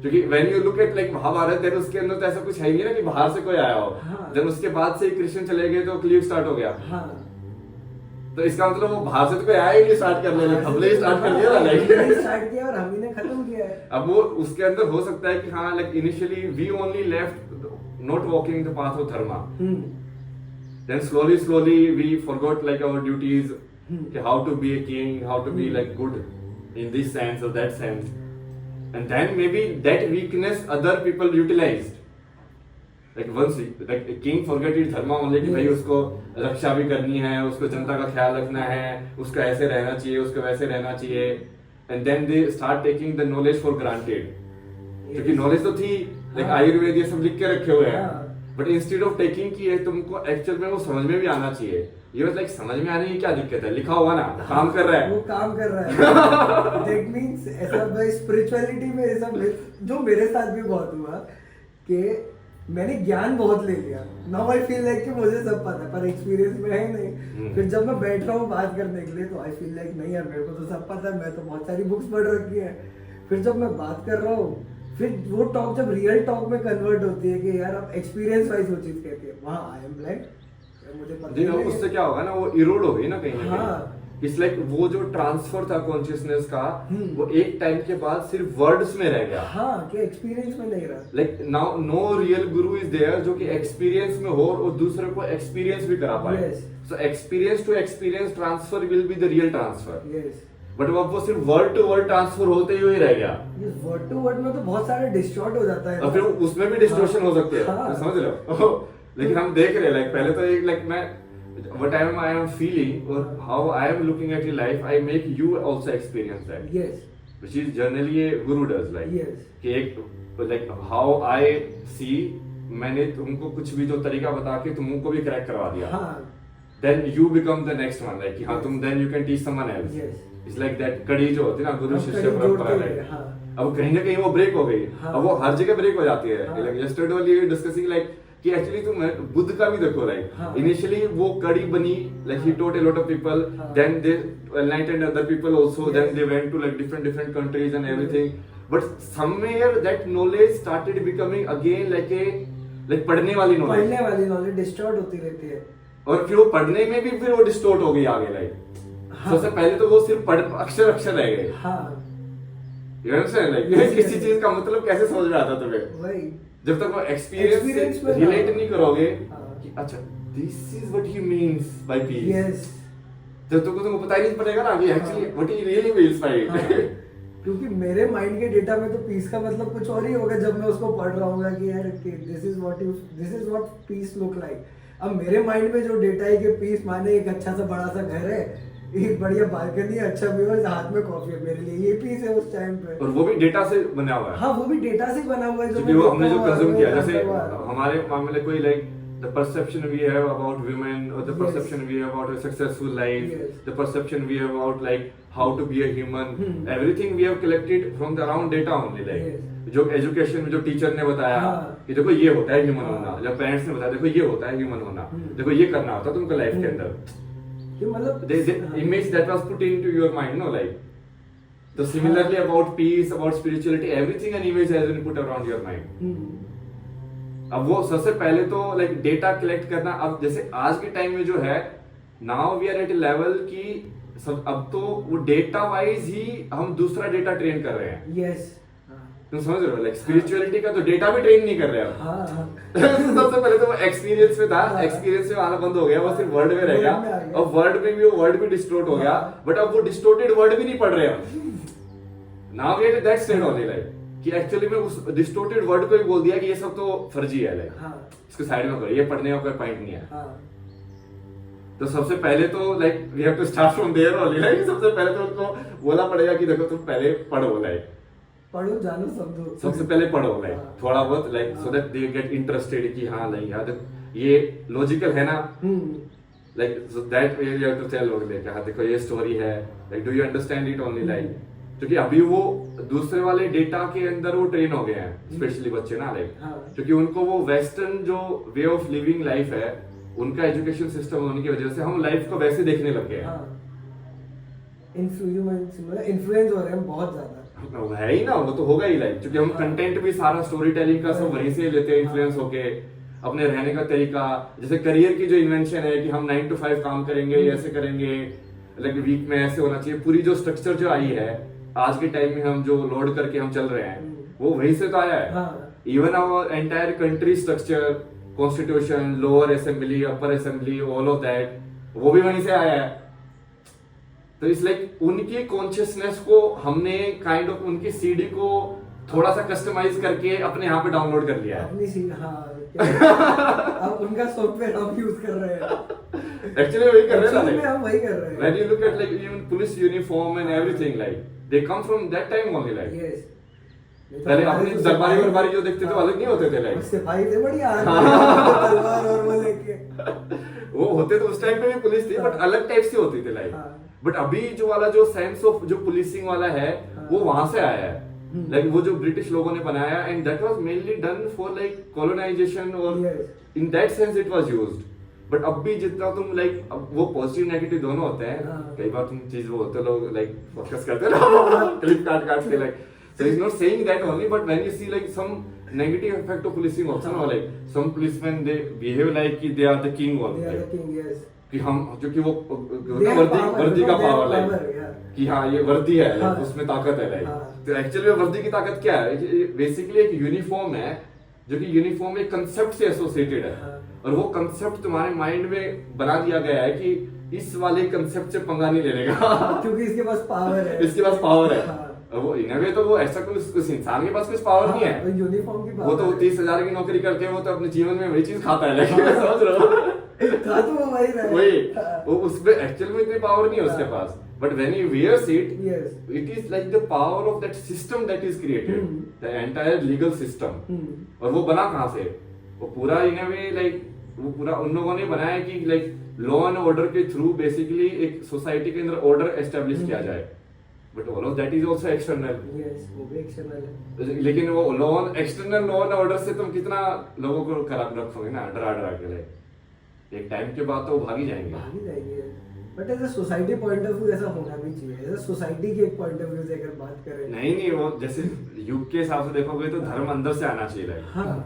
क्योंकि when you look at like Mahabharata, then उसके अंदर तो ऐसा कुछ है ही नहीं ना कि बाहर से कोई आया हो। हाँ। देन उसके बाद से कृष्ण चले गए तो कलयुग स्टार्ट हो गया। हाँ तो इसका मतलब वो बाहर से तो कोई आया ही नहीं स्टार्ट करने में, हमने ही स्टार्ट कर दिया ना, हमने लाइक स्टार्ट किया और हम ही ने खत्म किया है। अब वो उसके अंदर हो सकता है कि हाँ like initially we only left not walking the path of dharma, then slowly we forgot like our duties, कि how to be a king, how to be like good in this sense or that sense, and then maybe that weakness other people utilized, like once like a king forget his dharma only कि भाई उसको रक्षा भी करनी है, उसको जनता का ख्याल रखना है, उसका ऐसे रहना चाहिए, उसको वैसे रहना चाहिए, and then they start taking the knowledge for granted, क्योंकि नॉलेज तो थी, लाइक आयुर्वेद ये सब लिख के रखे हुए हैं, बट इंस्टेड ऑफ टेकिंग की है तुमको एक्चुअल में वो समझ में भी आना चाहिए। ये लाइक समझ में आने की क्या दिक्कत है, लिखा हुआ ना, काम कर रहा है, वो काम कर रहा है। दैट मींस ऐसा भाई स्पिरिचुअलिटी में ऐसा जो मेरे साथ भी बहुत हुआ कि मैंने ज्ञान बहुत ले लिया, नाउ आई फील लाइक कि मुझे सब पता है पर एक्सपीरियंस में है नहीं। फिर जब मैं बैठ रहा हूँ बात करने के लिए तो आई फील लाइक नहीं यार मेरे को तो सब पता है, मैं तो बहुत सारी बुक्स पढ़ रखी है। फिर जब मैं बात कर रहा हूँ, फिर वो टॉक जब रियल टॉक में कन्वर्ट होती है कि यार अब एक्सपीरियंस वाइज वो चीज कहती है, वहाँ आई एम लाइक मुझे पता देखो नहीं है। उससे क्या होगा ना, वो इरोड हो गई ना कहीं ना हाँ। कहीं। इट्स लाइक वो जो ट्रांसफर था कॉन्शियसनेस का, वो एक टाइम के बाद सिर्फ वर्ड्स में रह गया। हाँ कि एक्सपीरियंस में नहीं रहा। Like now no real Guru is there जो कि एक्सपीरियंस में हो और दूसरे को एक्सपीरियंस भी करा पाए। Yes. So experience to experience transfer will be the real transfer, yes but वो सिर्फ वर्ड टू वर्ड ट्रांसफर होते ही रह गया। ये वर्ड टू वर्ड में तो बहुत सारा डिस्टॉर्ट हो जाता है। और फिर उसमें भी डिस्टोर्शन हो सकते हैं, हाँ। समझ रहे हो। लेकिन हम देख रहे हैं लाइक पहले तो एक लाइक मैं what I am feeling or how I am looking at your life, I make you also experience that, yes which is generally a guru does, like Yes. कि एक like how I see, मैंने तुमको कुछ भी जो तरीका बता के तुमको भी करेक्ट करवा दिया, हाँ then you become the next one, like कि हाँ तुम then you can teach someone else. Yes. It's like that कड़ी जो होती है ना गुरु हम शिष्य कड़ी परंपरा जोड़ते है। हैं, हाँ। अब कहीं ना कहीं वो ब्रेक हो गई। हाँ। अब वो हर जगह ब्रेक हो जाती है। हाँ। like yesterday only we were discussing like कि एक्चुअली तुम बुद्ध का भी देखो, लाइक हाँ। इनिशियली वो कड़ी बनी, like he taught a lot of people, हाँ। Then they enlightened other people also, Yes. Then they went to like different countries and everything, but somewhere that knowledge started becoming again like a like पढ़ने वाली knowledge, पढ़ने वाली knowledge distort होती रहती है। और फिर वो पढ़ने में भी फिर वो डिस्टोर्ट हो गई आगे, लाइक हाँ। सबसे पहले तो वो सिर्फ पढ़ अक्षर अक्षर रह गए। हाँ You understand? Like, Yes, किसी yes. चीज का मतलब कैसे समझ में आता तुम्हें, वही जब तक वो Experience एक्सपीरियंस में रिलेट ना। नहीं करोगे हाँ। कि अच्छा this is what he means by peace, yes जब तक तुमको पता ही नहीं पड़ेगा ना कि actually what he really means by हाँ। इट। क्योंकि मेरे माइंड के डेटा में तो पीस का मतलब कुछ और ही होगा जब मैं उसको पढ़ रहा हूँ कि यार this is what peace look like. अब मेरे माइंड में जो डेटा है कि पीस माने एक अच्छा सा बड़ा सा घर है, एक बढ़िया बालकनी है, अच्छा व्यू है, हाथ में कॉफी है, मेरे लिए ये पीस है उस टाइम पे। और वो भी डेटा से बना हुआ है। हाँ वो भी डेटा से बना हुआ है क्योंकि वो हमने जो कंज्यूम किया, जैसे मैं हमारे मामले कोई like the perception we have about women, or the Yes. perception we have about a successful life, Yes. the perception we have about like how to be a human, Hmm. everything we have collected from the around data only, like Yes. जो education में जो teacher ने बताया हाँ. कि देखो ये होता है ह्यूमन हाँ. होना, जब पेरेंट्स ने बताया देखो ये होता है ह्यूमन होना, देखो ये करना होता है तुमको लाइफ के अंदर, कि मतलब the image that was put into your mind, no, like so similarly about peace, about spirituality, everything an image has been put around your mind. अब वो सबसे पहले तो लाइक डेटा कलेक्ट करना, अब जैसे आज के टाइम में जो है now we are at a level की सब, अब तो वो डेटा वाइज ही हम दूसरा डेटा ट्रेन कर रहे हैं. यस तुम समझ रहे हो, लाइक स्पिरिचुअलिटी का तो डेटा भी ट्रेन नहीं कर रहे अब. हाँ सबसे पहले तो वो एक्सपीरियंस में था, हाँ. एक्सपीरियंस में आना बंद हो गया, वो सिर्फ वर्ड में रह गया, वर्ड में आ गया. और वर्ड में भी वो वर्ड भी डिस्टोर्ट हो गया, हाँ. बट अब वो डिस्टोर्टेड वर्ड भी नहीं पढ़ रहे हम. Now we are at that state only, like कि एक्चुअली में उस डिस्टोर्टेड वर्ड को ही बोल दिया कि ये सब तो फर्जी है, लाइक हाँ इसको साइड में करो, ये पढ़ने का कोई पॉइंट नहीं है. हाँ तो सबसे पहले तो like we have to start from there only, like सबसे पहले तो उनको बोलना पड़ेगा कि देखो तुम पहले पढ़ो, लाइक पढ़ो जानो समझो, सबसे पहले पढ़ो, लाइक हाँ. थोड़ा बहुत, like so that they get interested कि हाँ लाइक यार ये लॉजिकल है ना, like so that way you have to tell लोग लाइक हाँ देखो ये स्टोरी है, like do you understand it only, like क्योंकि अभी वो दूसरे वाले डेटा के अंदर वो ट्रेन हो गए हैं, स्पेशली बच्चे ना, लाइक हाँ. क्योंकि उनको वो वेस्टर्न जो वे ऑफ लिविंग लाइफ है, उनका एजुकेशन सिस्टम होने की वजह से हम लाइफ को वैसे देखने लग गए हैं. इन्फ्लुएंस हो रहे हैं बहुत ज्यादा, वो है ही ना, वो तो होगा ही, लाइक क्योंकि हम कंटेंट भी सारा स्टोरी टेलिंग का सब वहीं से लेते हैं, इन्फ्लुएंस होके. अपने रहने का तरीका, जैसे करियर की जो इन्वेंशन है कि हम 9 to 5 काम करेंगे, ऐसे करेंगे, लाइक वीक में ऐसे होना चाहिए, पूरी जो स्ट्रक्चर जो आई है आज के टाइम में हम जो लोड करके हम चल रहे हैं, वो वहीं से तो आया है. Even our entire country structure, constitution, lower assembly, upper assembly, all of that, वो भी वहीं से आया है. तो इस लाइक उनकी कॉन्शियसनेस को हमने काइंड ऑफ उनकी सीडी को थोड़ा सा कस्टमाइज करके अपने यहाँ पे डाउनलोड कर लिया है. अपनी सीट, अब उनका सॉफ्टवेयर हम यूज कर रहे हैं, एक्चुअली वही कर रहे हैं, Actually हम वही कर रहे हैं. when you look at like even police uniform and everything, like they come from that time only, like Yes. पहले अपने दरबारी वरबारी जो देखते थे वो अलग नहीं होते थे, लाइक सिपाही थे बढ़िया, तलवार और वो लेके, वो होते तो उस टाइम पे भी पुलिस थी, बट अलग टाइप से होती थी, लाइक हाँ. बट अभी जो वाला जो सेंस ऑफ जो पुलिसिंग वाला है वो वहां से आया है, लाइक वो जो ब्रिटिश लोगों ने बनाया, and that was mainly done for like colonisation, और in that sense it was used. But अब भी जितना तुम लाइक वो पॉजिटिव नेगेटिव दोनों होते हैं, हाँ. कई बार तुम चीज वो होते लोग लाइक फोकस करते हैं ना क्लिप काट के, like so he's not saying that only, but when you see like some negative effect of policing also, no, like some policemen they behave like they are the king only, they are the like, king, yes. कि हम जो कि वो They have वर्दी power, वर्दी का they have power, power, like yeah. कि हाँ ये वर्दी है, हाँ. उसमें ताकत है, लाइक हाँ. तो एक्चुअली वर्दी की ताकत क्या है, बेसिकली एक यूनिफॉर्म है, जो कि यूनिफॉर्म एक कंसेप्ट से एसोसिएटेड है, हाँ. और वो कंसेप्ट तुम्हारे माइंड में बना दिया गया है कि इस वाले कंसेप्ट से पंगा नहीं लेने का क्योंकि इसके पास पावर है, इसके पास पावर है. हाँ. वो इनवे तो वो ऐसा कुछ इंसान के पास कुछ पावर नहीं है, यूनिफॉर्म की वो तो power है. 30,000 की नौकरी करके वो तो अपने जीवन में वही चीज खाता है, लेकिन समझ रहे हो था तो वो वही रहे. वही हाँ. वो उसमें एक्चुअल में इतनी पावर नहीं है उसके पास, but when he wears it, Yes. It is like the power of that system that is created, the entire legal system. और वो बना कहाँ से, वो पूरा इन अ वे लाइक वो पूरा उन लोगों ने बनाया कि लाइक लॉ एंड ऑर्डर के थ्रू बेसिकली एक सोसाइटी के अंदर ऑर्डर एस्टेब्लिश किया जाए, but all of that is also external. Yes, वो भी एक्सटर्नल है. लेकिन वो law external law and order से तुम कितना लोगों को खराब रखोगे ना, डरा के, लाइक एक टाइम के बाद तो वो भाग ही जाएंगे. भागी जाएगी, but as a society point of view ऐसा होना भी चाहिए. एज अ सोसाइटी के एक पॉइंट ऑफ व्यू से अगर बात करें, नहीं वो जैसे युग के हिसाब से देखोगे तो धर्म अंदर से आना चाहिए, लाइक हाँ.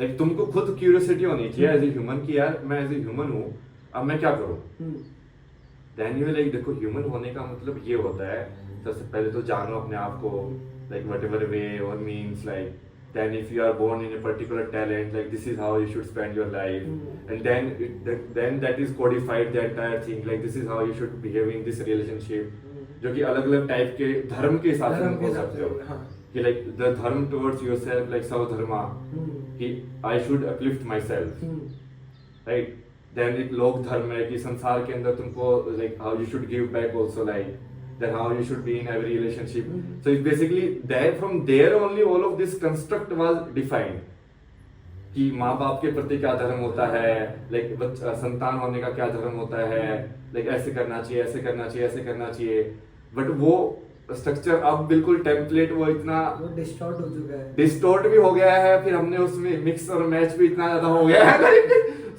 लाइक तुमको खुद क्यूरियोसिटी होनी चाहिए एज ए ह्यूमन की यार मैं एज ए ह्यूमन हूँ, अब मैं क्या करूँ. देन यू लाइक देखो ह्यूमन होने का मतलब ये होता है सबसे पहले तो जानो अपने आप को, लाइक व्हाटएवर वे और means, like then if you are born in a particular talent, like this is how you should spend your life, and then that is codified the entire thing, like this is how you should behave in this relationship, जो कि अलग अलग type के धर्म के हिसाब से तुम हो सकते हो, हाँ. कि like the dharma towards yourself, like सर्व धर्मा, कि I should uplift myself, right. Then एक लोक धर्म है कि संसार के अंदर तुमको like how you should give back also, like then how you should be in every relationship. So it's basically there, from there only all of this construct was defined. कि माँ बाप के प्रति क्या धर्म होता है, लाइक संतान होने का क्या धर्म होता है, लाइक ऐसे करना चाहिए, ऐसे करना चाहिए, ऐसे करना चाहिए। बट वो स्ट्रक्चर अब बिल्कुल टेम्पलेट वो इतना वो डिस्टॉर्ट हो चुका है। डिस्टोर्ट भी हो गया है, फिर हमने उसमें मिक्स और मैच भी इतना ज्यादा हो गया है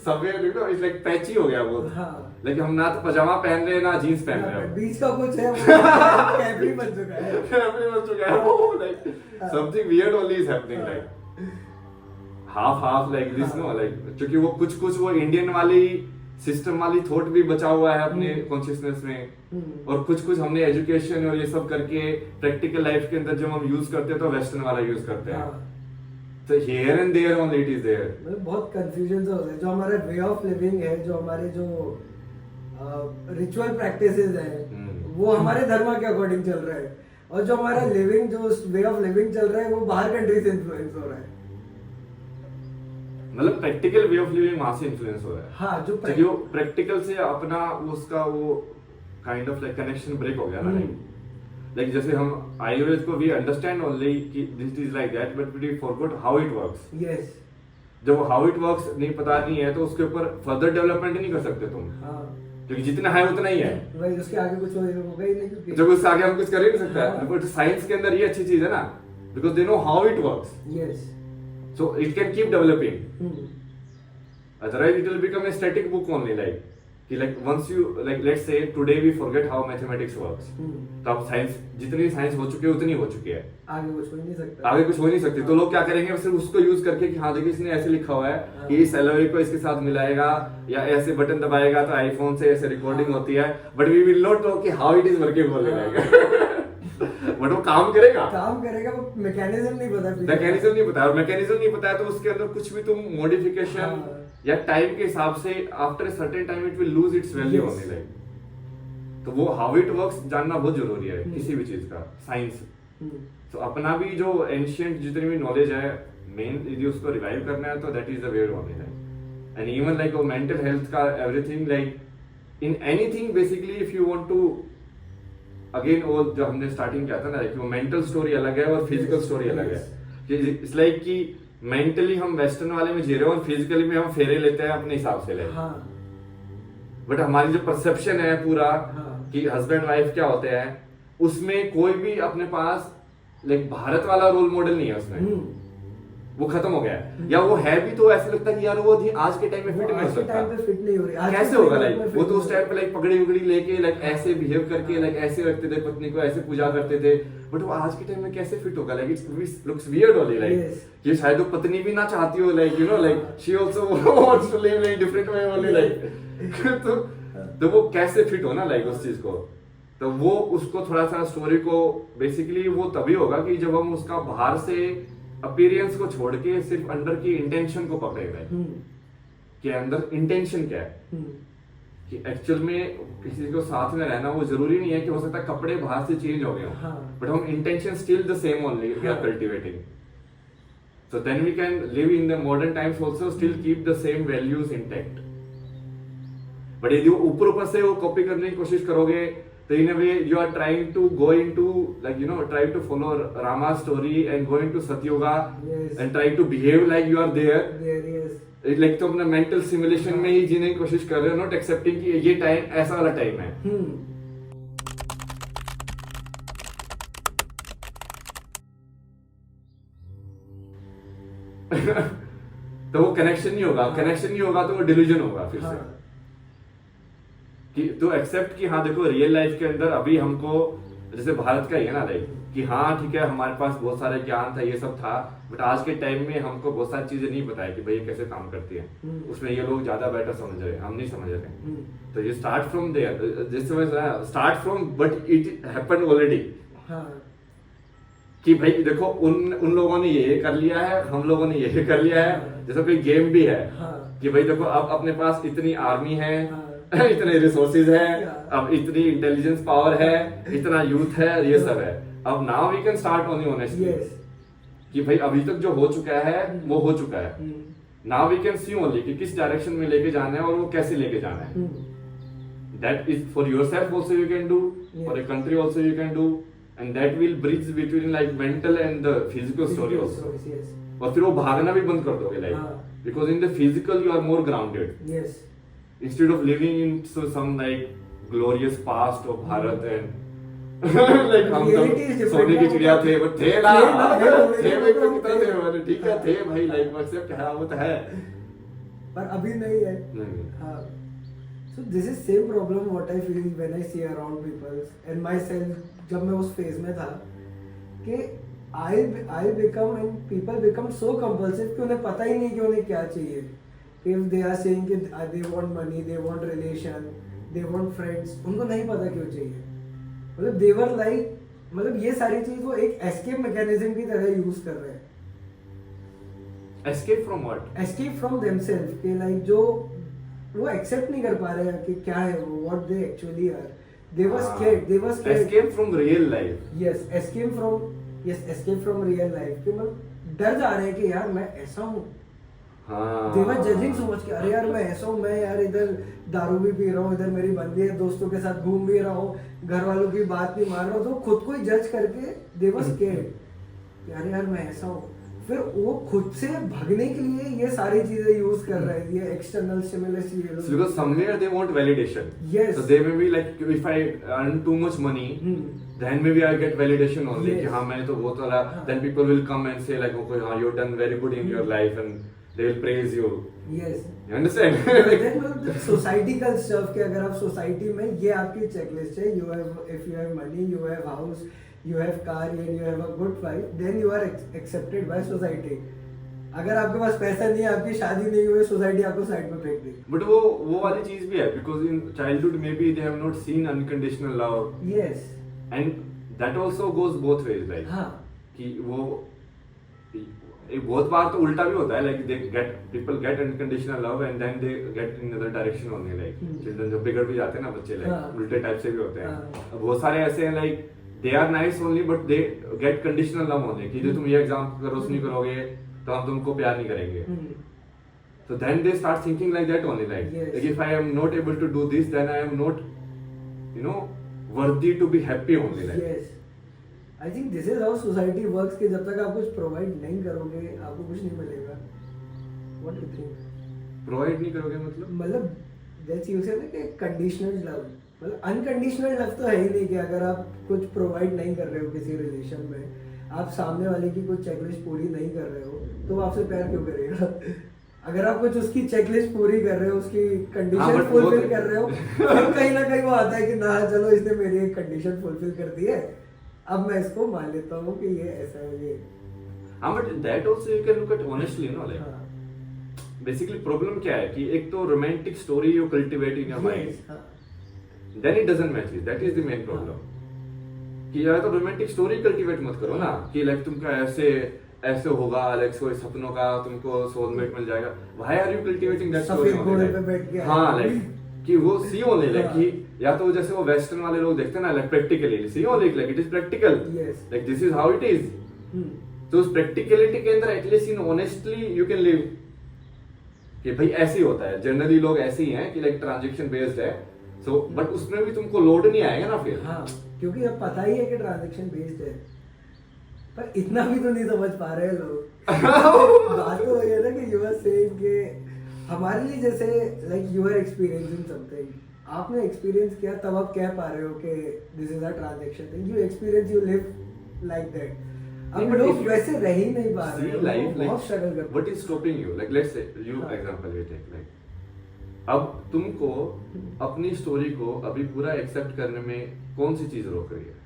सब इट्स लाइक पैची हो गया वो। हाँ। लेकिन हम ना तो पजामा पहन रहे हैं ना जीन्स पहन रहे हैं, बीच का कुछ है, वो कैपरी बन चुका है। कैपरी बन चुका है वो, like something weird only is happening, like half like this no, like क्योंकि वो कुछ वो इंडियन वाली सिस्टम वाली थॉट भी बचा हुआ है अपने कॉन्शियसनेस में, और कुछ हमने एजुकेशन और ये सब करके प्रैक्टिकल लाइफ के अंदर जब हम यूज करते हैं तो वेस्टर्न वाला यूज करते हैं। तो here and there only it is there, मतलब बहुत कंफ्यूजन हो रहा है। जो हमारा वे ऑफ लिविंग है, जो हमारे जो रिचुअल प्रैक्टिसेस हैं, वो हमारे धर्म के अकॉर्डिंग चल रहा है, और जो हमारा लिविंग, जो वे ऑफ लिविंग चल रहा है, वो बाहर कंट्री से इन्फ्लुएंस हो रहा है। मतलब प्रैक्टिकल वे ऑफ लिविंग वहां से इन्फ्लुएंस हो रहा है। हाँ, जो क्योंकि वो प्रैक्टिकल से अपना उसका वो kind of like connection break हो गया ना, लाइक जैसे हम आयुर्वेद को वी अंडरस्टैंड ओनली कि this is like that, but we forgot how it works. Yes, जब हाउ इट वर्क्स नहीं पता नहीं है तो उसके ऊपर फर्दर डेवलपमेंट नहीं कर सकते तुम। हाँ, क्योंकि जितना है उतना ही है, भाई उसके आगे कुछ होगा ही नहीं, क्योंकि जब उससे आगे हम कुछ कर ही नहीं सकते। हाँ। बट साइंस के अंदर ये अच्छी चीज है ना, because they know how it works, yes, so it can keep developing. Otherwise, it will become a static book only, like once you let's say today we forget how mathematics works, तो अब science जितनी science हो चुकी है उतनी हो चुकी है, आगे कुछ हो ही नहीं सकता, आगे कुछ हो नहीं सकती। तो लोग क्या करेंगे, सिर्फ उसको यूज करके कि हाँ देखिए इसने ऐसे लिखा हुआ है कि इस एलोई को इसके साथ मिलाएगा या ऐसे बटन दबाएगा तो आईफोन से ऐसे रिकॉर्डिंग होती है, but we will not know कि हाउ इट इज वर्किंग बोलेगा। बट वो काम करेगा, वो मैकेनिज्म नहीं पता, मैकेनिज्म नहीं पता, और मैकेनिज्म नहीं पता है तो उसके अंदर कुछ भी तुम मॉडिफिकेशन या टाइम के हिसाब से after a certain time it will lose its value होने लाइक। तो वो हाउ इट वर्क्स जानना बहुत जरूरी है किसी भी चीज का, साइंस। तो अपना भी जो एंशिएंट जितनी भी नॉलेज है, मेन यदि उसको रिवाइव करना है तो that is the way only, like and even like वो मेंटल हेल्थ का everything, like in anything basically if you want to again, वो जो हमने स्टार्टिंग किया था ना कि वो मेंटल स्टोरी अलग है और फिजिकल स्टोरी अलग है। इट्स लाइक कि मेंटली हम वेस्टर्न वाले में जी रहे हैं और फिजिकली में हम फेरे लेते हैं अपने हिसाब से, लाइक बट हमारी जो परसेप्शन है पूरा कि हस्बैंड वाइफ क्या होते हैं, उसमें कोई भी अपने पास लाइक भारत वाला रोल मॉडल नहीं है उसमें, वो खत्म हो गया है। या वो है भी तो ऐसा लगता है कि यार वो आज के टाइम में फिट नहीं हो सकता, नहीं हो रही, कैसे होगा, लाइक वो तो उस टाइम पे लाइक पगड़ी उगड़ी लेके लाइक ऐसे बिहेव करके लाइक ऐसे रखते थे पत्नी को, ऐसे पूजा करते थे, बट वो आज के टाइम में कैसे फिट होगा, like it's looks weird only, like ये शायद वो पत्नी भी ना चाहती हो, like you know like she also wants to live in different way only, like तो वो कैसे फिट हो ना लाइक उस चीज को। तो वो उसको थोड़ा सा स्टोरी को बेसिकली वो तभी होगा कि जब हम उसका बाहर से अपीयरेंस को छोड़ के सिर्फ अंदर की इंटेंशन को पकड़ेगा कि अंदर इंटेंशन क्या है, कि एक्चुअल में किसी को साथ में रहना वो जरूरी नहीं है कि हो सकता है कपड़े बाहर से चेंज हो गए हो, बट हम intention still the same only we are cultivating, so then we can live in the modern times also still keep the same values intact. But यदि ऊपर से वो कॉपी करने की कोशिश करोगे तो in a way you are trying to go into like you know try to follow Rama's story and go into Satyuga, and try to behave like you are there, like तुम अपना mental simulation में ही जीने की कोशिश कर रहे हो, not accepting कि ये टाइम ऐसा वाला टाइम है। तो वो कनेक्शन नहीं होगा, कनेक्शन नहीं होगा तो वो डिल्यूजन होगा फिर से कि तो एक्सेप्ट कि हाँ देखो रियल लाइफ के अंदर अभी हमको जैसे भारत का ही है ना लाइक कि हाँ ठीक है हमारे पास बहुत सारे ज्ञान था, ये सब था, बट आज के टाइम में हमको बहुत सारी चीजें नहीं पता है कि भाई ये कैसे काम करती है, उसमें ये लोग ज्यादा बेटर समझ रहे हैं, हम नहीं समझ रहे। तो ये स्टार्ट फ्रॉम देयर, जैसे start from but it happened already, कि भाई देखो उन लोगों ने ये कर लिया है, हम लोगों ने ये कर लिया है। जैसे कोई गेम भी है कि भाई देखो अब अपने पास इतनी आर्मी है, इतने रिसोर्सेज है, अब इतनी इंटेलिजेंस पावर है, इतना यूथ है, ये सब है। अब now we can start only honestly कि भाई अभी तक जो हो चुका है वो हो चुका है, now we can see only कि किस डायरेक्शन में लेके जाना है और वो कैसे लेके जाना है। That is for yourself also you can do, for a country also you can do, and that will bridge between like mental and the physical story also, और फिर वो भागना भी बंद कर दोगे like, because in the physical you are more grounded yes instead of living in some like glorious past of Bharat and like हम Reality is तो different सोने की ना, चिड़िया थे, but थे ना, थे थे, भाई थे, कितना थे मतलब ठीक है हाँ। थे भाई लाइक एक्सेप्ट है वो तो है पर अभी नहीं है। नहीं हाँ, so this is same problem what I feel when I see around people and myself जब मैं उस फेज में था कि I become and people become so compulsive कि उन्हें पता ही नहीं कि उन्हें क्या चाहिए। If they are saying कि they want money, they want relation, they want friends, उनको नहीं पता क्यों चाहिए। मतलब they were like, मतलब ये सारी चीज वो एक escape mechanism की तरह यूज कर रहे हैं। escape from what escape from themselves कि like जो वो एक्सेप्ट नहीं कर पा रहे हैं कि क्या है वो what they actually are they were scared escape from real life yes escape from real life कि मतलब डर जा रहे हैं कि यार मैं ऐसा हूँ हाँ they were judging so much कि अरे यार मैं ऐसा हूँ, मैं यार इधर दारू भी पी रहा हूँ, इधर मेरी बंदी है, दोस्तों के साथ घूम भी रहा हूँ, घर वालों की बात नहीं मान रहा हूँ, तो खुद को ही जज करके they were scared कि अरे यार मैं ऐसा हूँ। फिर वो खुद से भागने के लिए ये सारी चीजें यूज कर रहे हैं, ये एक्सटर्नल स्टिमुलस ये लोग। So because somewhere they want validation. Yes. So they may be like, if I earn too much money, then maybe I get validation only. Yes. कि हाँ मैंने तो बहुत वाला. हाँ. Then people will come and say like, okay, हाँ you've done very good in your life, and they will praise you. Yes. You understand? Then मतलब society का स्टफ कि अगर आप सोसाइटी में ये आपकी चेकलिस्ट है, you have if you have money, you have house, you have car and you have a good wife, then you are accepted by society. अगर आपके पास पैसा नहीं है, आपकी शादी नहीं हुई, सोसाइटी आपको साइड में फेंक देगी। But वो वाली चीज भी है, because in childhood maybe they have not seen unconditional love. Yes. And that also goes both ways, like हाँ. कि वो एक बहुत बार तो उल्टा भी होता है, like they get people get unconditional love and then they get in other direction only, like children जो बिगड़ भी जाते हैं ना बच्चे, like हाँ. उल्टे टाइप से भी होते हैं। हाँ. अब बहुत सारे ऐसे हैं like they are nice only but they get conditional love only, कि जो तुम ये एग्जाम करो नहीं करोगे तो हम तुमको प्यार नहीं करेंगे। So then they start thinking like that only, like, Yes. like if I am not able to do this, then I am not, you know, worthy to be happy only, like. Yes. I think this is how society works कि जब तक आप कुछ provide नहीं करोगे आपको कुछ नहीं मिलेगा। What do you think? Provide नहीं करोगे मतलब? मतलब जैसे यूज करते हैं कि कंडीशनल लव, मतलब अनकंडीशनल लव तो है ही नहीं कि अगर आप कुछ प्रोवाइड नहीं कर रहे हो किसी रिलेशन में, आप सामने वाले की कुछ चेकलिस्ट पूरी नहीं कर रहे हो तो वो आपसे प्यार क्यों करेगा? अगर आप कुछ उसकी चेकलिस्ट पूरी कर रहे हो, उसकी कंडीशन but फुलफिल वो- कर रहे हो, फिर कहीं ना कहीं वो आता है कि ना चलो इसने मेरी एक कंडीशन फुलफिल कर दी है, अब मैं इसको मान लेता हूँ कि ये ऐसा है ये। हाँ, but that also you can look at honestly, you know, like. हाँ. Basically problem क्या है कि एक तो romantic story you cultivate in your mind, Yes, हाँ. then it doesn't match it. That is the main problem. कि यार तो रोमांटिक स्टोरी कल्टीवेट मत करो ना कि लाइक तुमको ऐसे ऐसे होगा, लाइक कोई सपनों का तुमको सोलमेट मिल जाएगा। Why are you cultivating that story? सफेद घोड़े पे बैठ के हाँ, लाइक कि वो सी ओनली लाइक कि या तो जैसे वो वेस्टर्न वाले लोग देखते हैं ना, like practically see only like it is practical, Yes. Like this is how it is. तो उस प्रैक्टिकलिटी के अंदर at least in honestly you can live कि भाई ऐसे ही होता है, जनरली लोग ऐसे ही हैं कि लाइक ट्रांजैक्शन बेस्ड है। सो बट उसमें भी तुमको लोड नहीं आएगा ना फिर। हाँ, क्योंकि अब पता ही है कि ट्रांजैक्शन बेस्ड है, पर इतना भी तो नहीं समझ पा रहे हैं लोग। बात तो ये ना कि यू आर सेइंग कि हमारे लिए जैसे like you are experiencing something, आपने एक्सपीरियंस किया तब आप कह पा रहे हो कि this is a transaction thing, you experience, you live like that. अब but लोग if you वैसे रह ही नहीं पा रहे see हैं, life, लोग like, बहुत स्ट्रगल करते हैं। what is stopping you? Like let's say you हाँ. example we take, like अब तुमको अपनी स्टोरी को अभी पूरा एक्सेप्ट करने में कौन सी चीज रोक रही है?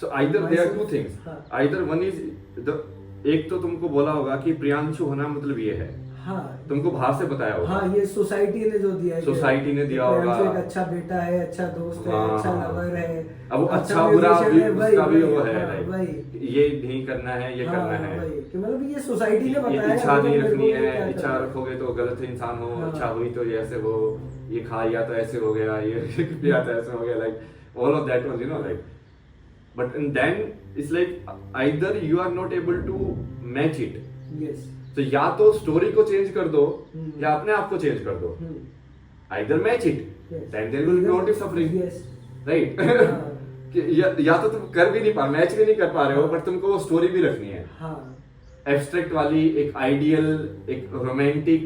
So either there are two Myself. things. हाँ. Either one is the एक तो तुमको बोला होगा कि प्रियांशु होना मतलब ये है, हाँ, तुमको बाहर से बताया होगा। हाँ, ये सोसाइटी ने जो दिया है, सोसाइटी ने दिया प्रियांशु होगा। एक अच्छा बेटा है, अच्छा दोस्त है, हाँ, अच्छा हाँ। लवर है, अब वो अच्छा बुरा musician भी है, उसका भी वो वही, है, हाँ, like, वही। ये नहीं करना है, ये करना है, वही, कि मतलब ये सोसाइटी ने ये बताया इच्छा है, नहीं तो मेरे रखनी को ये क्या है, इच्छा करना है। रखोगे तो गलत इंसान हो, हाँ. इच्छा हुई तो ये ऐसे हो, ये खा लिया तो ऐसे हो गया, ये पिया तो ऐसे हो गया, like all of that was, you know, like, but and then it's like either you are not able to match it, Yes. तो या तो स्टोरी को चेंज कर दो हम्म. या अपने आप को चेंज कर दो, हम्म. either match it, Yes. then there will be no suffering, Yes. right? हाँ. कि या तो तुम कर भी नहीं पा, मैच भी नहीं कर पा रहे हो, बट तुमको वो स्टोरी भी रखनी है। हाँ, एब्स्ट्रैक्ट वाली एक आइडियल, एक रोमांटिक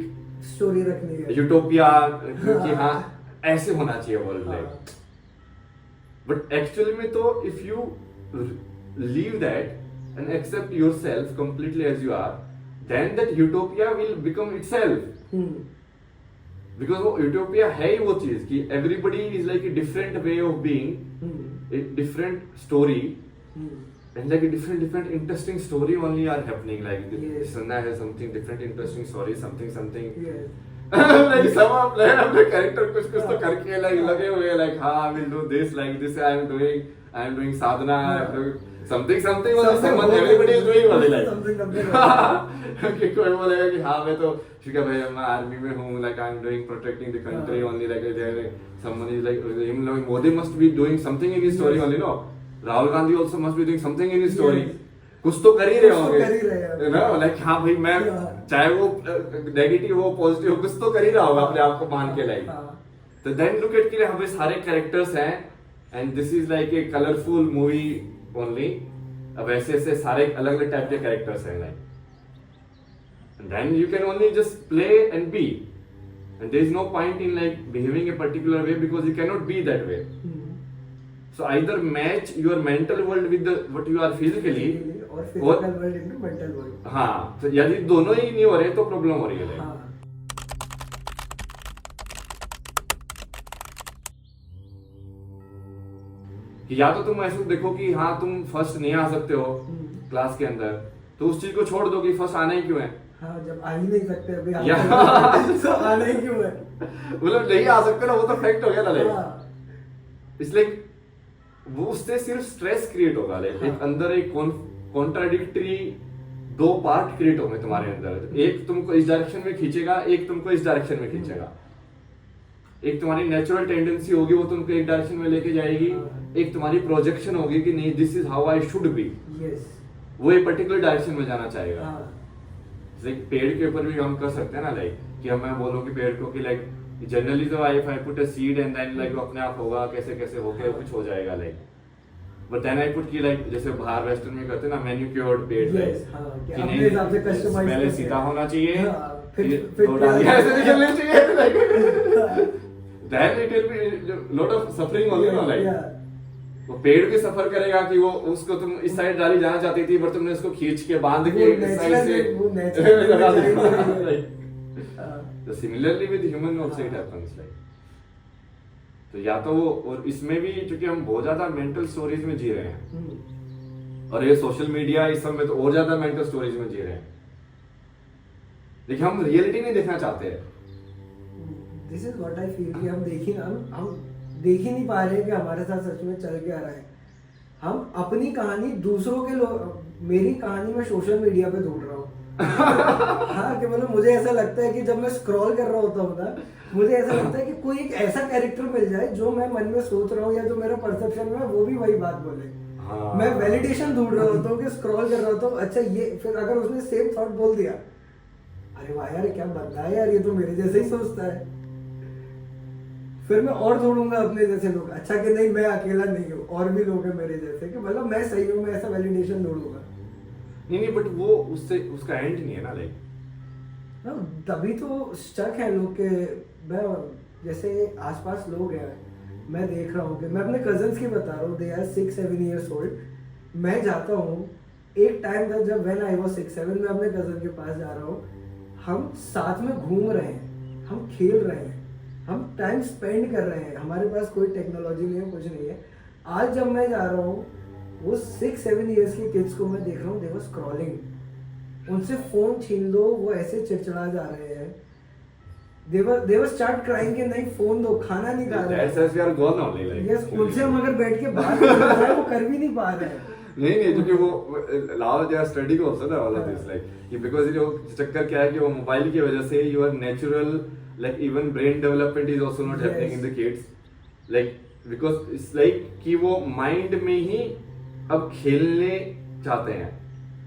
स्टोरी रखनी है। यूटोपिया कि हाँ ऐसे होना चाहिए वर्ल्ड लाइक। बट एक्चुअली में तो if you leave that and accept yourself completely as you are, then that utopia will become itself. Because वो यूटोपिया है ही वो चीज कि everybody is like a different way of being, a different story, and like a different interesting story only are happening, like Yes. Sanna has something different interesting story, something Yes. like some of अपने character कुछ तो करके like लगे हुए like हाँ I will do this like this I am doing sadhana, I am doing something मतलब someone everybody is doing only like कि कोई बोलेगा कि हाँ मैं तो ठीक है भाई मैं आर्मी में हूँ, like I am doing protecting the country only, like there someone is like him like Modi must be doing something in his story only, no, Rahul Gandhi also must be doing something in his story, कुछ तो कर ही रहे होंगे ना, like हाँ भाई मैं चाहे वो नेगेटिव हो पॉजिटिव हो कुछ तो कर ही रहा होगा अपने आप को मान के, लाइक तो देन लुक एट कि हमें सारे कैरेक्टर्स हैं and this is like A colourful movie only. अब ऐसे ऐसे सारे अलग अलग टाइप के कैरेक्टर्स हैं like, then you can only just play and be and there is no point in like behaving a particular way because you can not be that way. So either match your mental world with the what you are physically or physical world into mental world. हाँ, तो यदि दोनों ही नहीं हो रहे तो problem हो रही है। हाँ. कि या तो तुम ऐसे देखो कि हाँ तुम फर्स्ट नहीं आ सकते हो क्लास के अंदर, तो उस चीज को छोड़ दो कि फर्स्ट आना ही क्यों है। हाँ, जब आ ही नहीं सकते अभी तो आना ही क्यों है, मतलब नहीं आ सकते ना, वो तो फैक्ट हो गया ना लाइक, इसलिए वो उससे सिर्फ स्ट्रेस क्रिएट होगा, लाइक एक अंदर एक कॉन्ट्राडिक्टरी दो पार्ट क्रिएट होंगे तुम्हारे अंदर, एक तुमको इस डायरेक्शन में खींचेगा, एक तुमको इस डायरेक्शन में खींचेगा, एक तुम्हारी नेचुरल टेंडेंसी होगी वो तुमको एक डायरेक्शन में लेके जाएगी, एक तुम्हारी प्रोजेक्शन होगी कि नहीं this is how I should be, वो एक पर्टिकुलर डायरेक्शन में जाना चाहेगा। लाइक पेड़ के ऊपर भी हम कर सकते हैं ना, लाइक कि हम मैं बोलूं कि पेड़ को कि लाइक जनरली तो I put a seed and then like वो अपने आप होगा कैसे कैसे होके कुछ हो जाएगा, like but then I put की लाइक जैसे बाहर वेस्टर्न में करते हैं ना मैनिक्योर्ड पेड़, लाइक कि नहीं पहले सीधा होना चाहिए फिर ऐसे निकलने चाहिए, like then it will be lot of suffering only, no like वो पेड़ भी सफर करेगा कि वो उसको तुम इस साइड डाली जाना चाहती थी बट तुमने उसको खींच के बांध के इस साइड से तो similarly with human also it happens, like तो या तो वो, और इसमें भी क्योंकि हम बहुत ज्यादा मेंटल स्टोरीज में जी रहे हैं और ये सोशल मीडिया इस सब में तो और ज्यादा मेंटल स्टोरीज में जी रहे हैं, देखिए हम रियलिटी नहीं देखना चाहते हैं। This is what I feel कि हम देख ही नहीं पा रहे हैं कि हमारे साथ सच में चल क्या रहा है। हम अपनी कहानी दूसरों के मेरी कहानी में सोशल मीडिया पे ढूंढ रहा हूँ हाँ, कि मतलब मुझे ऐसा लगता है कि जब मैं स्क्रॉल कर रहा होता हूँ ना, मुझे ऐसा लगता है कि कोई एक ऐसा कैरेक्टर मिल जाए जो मैं मन में सोच रहा हूँ या जो मेरा परसेप्शन में वो भी वही बात बोले। हाँ। मैं वैलिडेशन ढूंढ रहा होता हूँ कि स्क्रॉल कर रहा होता हूँ, अच्छा ये फिर अगर उसने सेम थॉट बोल दिया, अरे वाह यार क्या बंदा है यार, ये तो मेरे जैसे ही सोचता है, फिर मैं और ढूंढूंगा अपने जैसे लोग, अच्छा कि नहीं मैं अकेला नहीं हूँ और भी लोग हैं मेरे जैसे, कि मतलब मैं सही हूँ, मैं ऐसा वैलिडेशन ढूंढूंगा। नहीं बट वो उससे उसका एंड नहीं है ना, लाइक तभी तो स्टक है लोग के। मैं जैसे आसपास लोग हैं, मैं देख रहा हूँ कि मैं अपने कजन्स की बता रहा हूँ, दे आर 6-7 years old, मैं जाता हूँ, एक टाइम था जब व्हेन आई वाज 6-7 मैं अपने कजन के पास जा रहा हूँ, हम साथ में घूम रहे हैं, हम खेल रहे हैं, हम टाइम स्पेंड कर रहे हैं, हमारे पास कोई टेक्नोलॉजी नहीं है, कुछ नहीं है। आज जब मैं जा रहा हूँ, वो 6-7 years के किड्स को मैं देख रहा हूँ, दे वर स्क्रॉलिंग, उनसे फोन छीन लो, वो ऐसे चिड़चिड़ा जा रहे हैं, they were start crying कि नहीं फोन दो, खाना नहीं खा रहे। That's as we are gone only, like yes, उनसे हम अगर बैठ के बात करना चाहे वो कर भी नहीं पा रहे हैं। नहीं क्योंकि वो now they are studying also ना ऑल ऑफ दिस, लाइक कि बिकॉज़ ये चक्कर क्या है कि वो मोबाइल की वजह से your natural like even brain development is also not happening in the kids, like because it's like कि वो माइंड में ही अब खेलने चाहते हैं,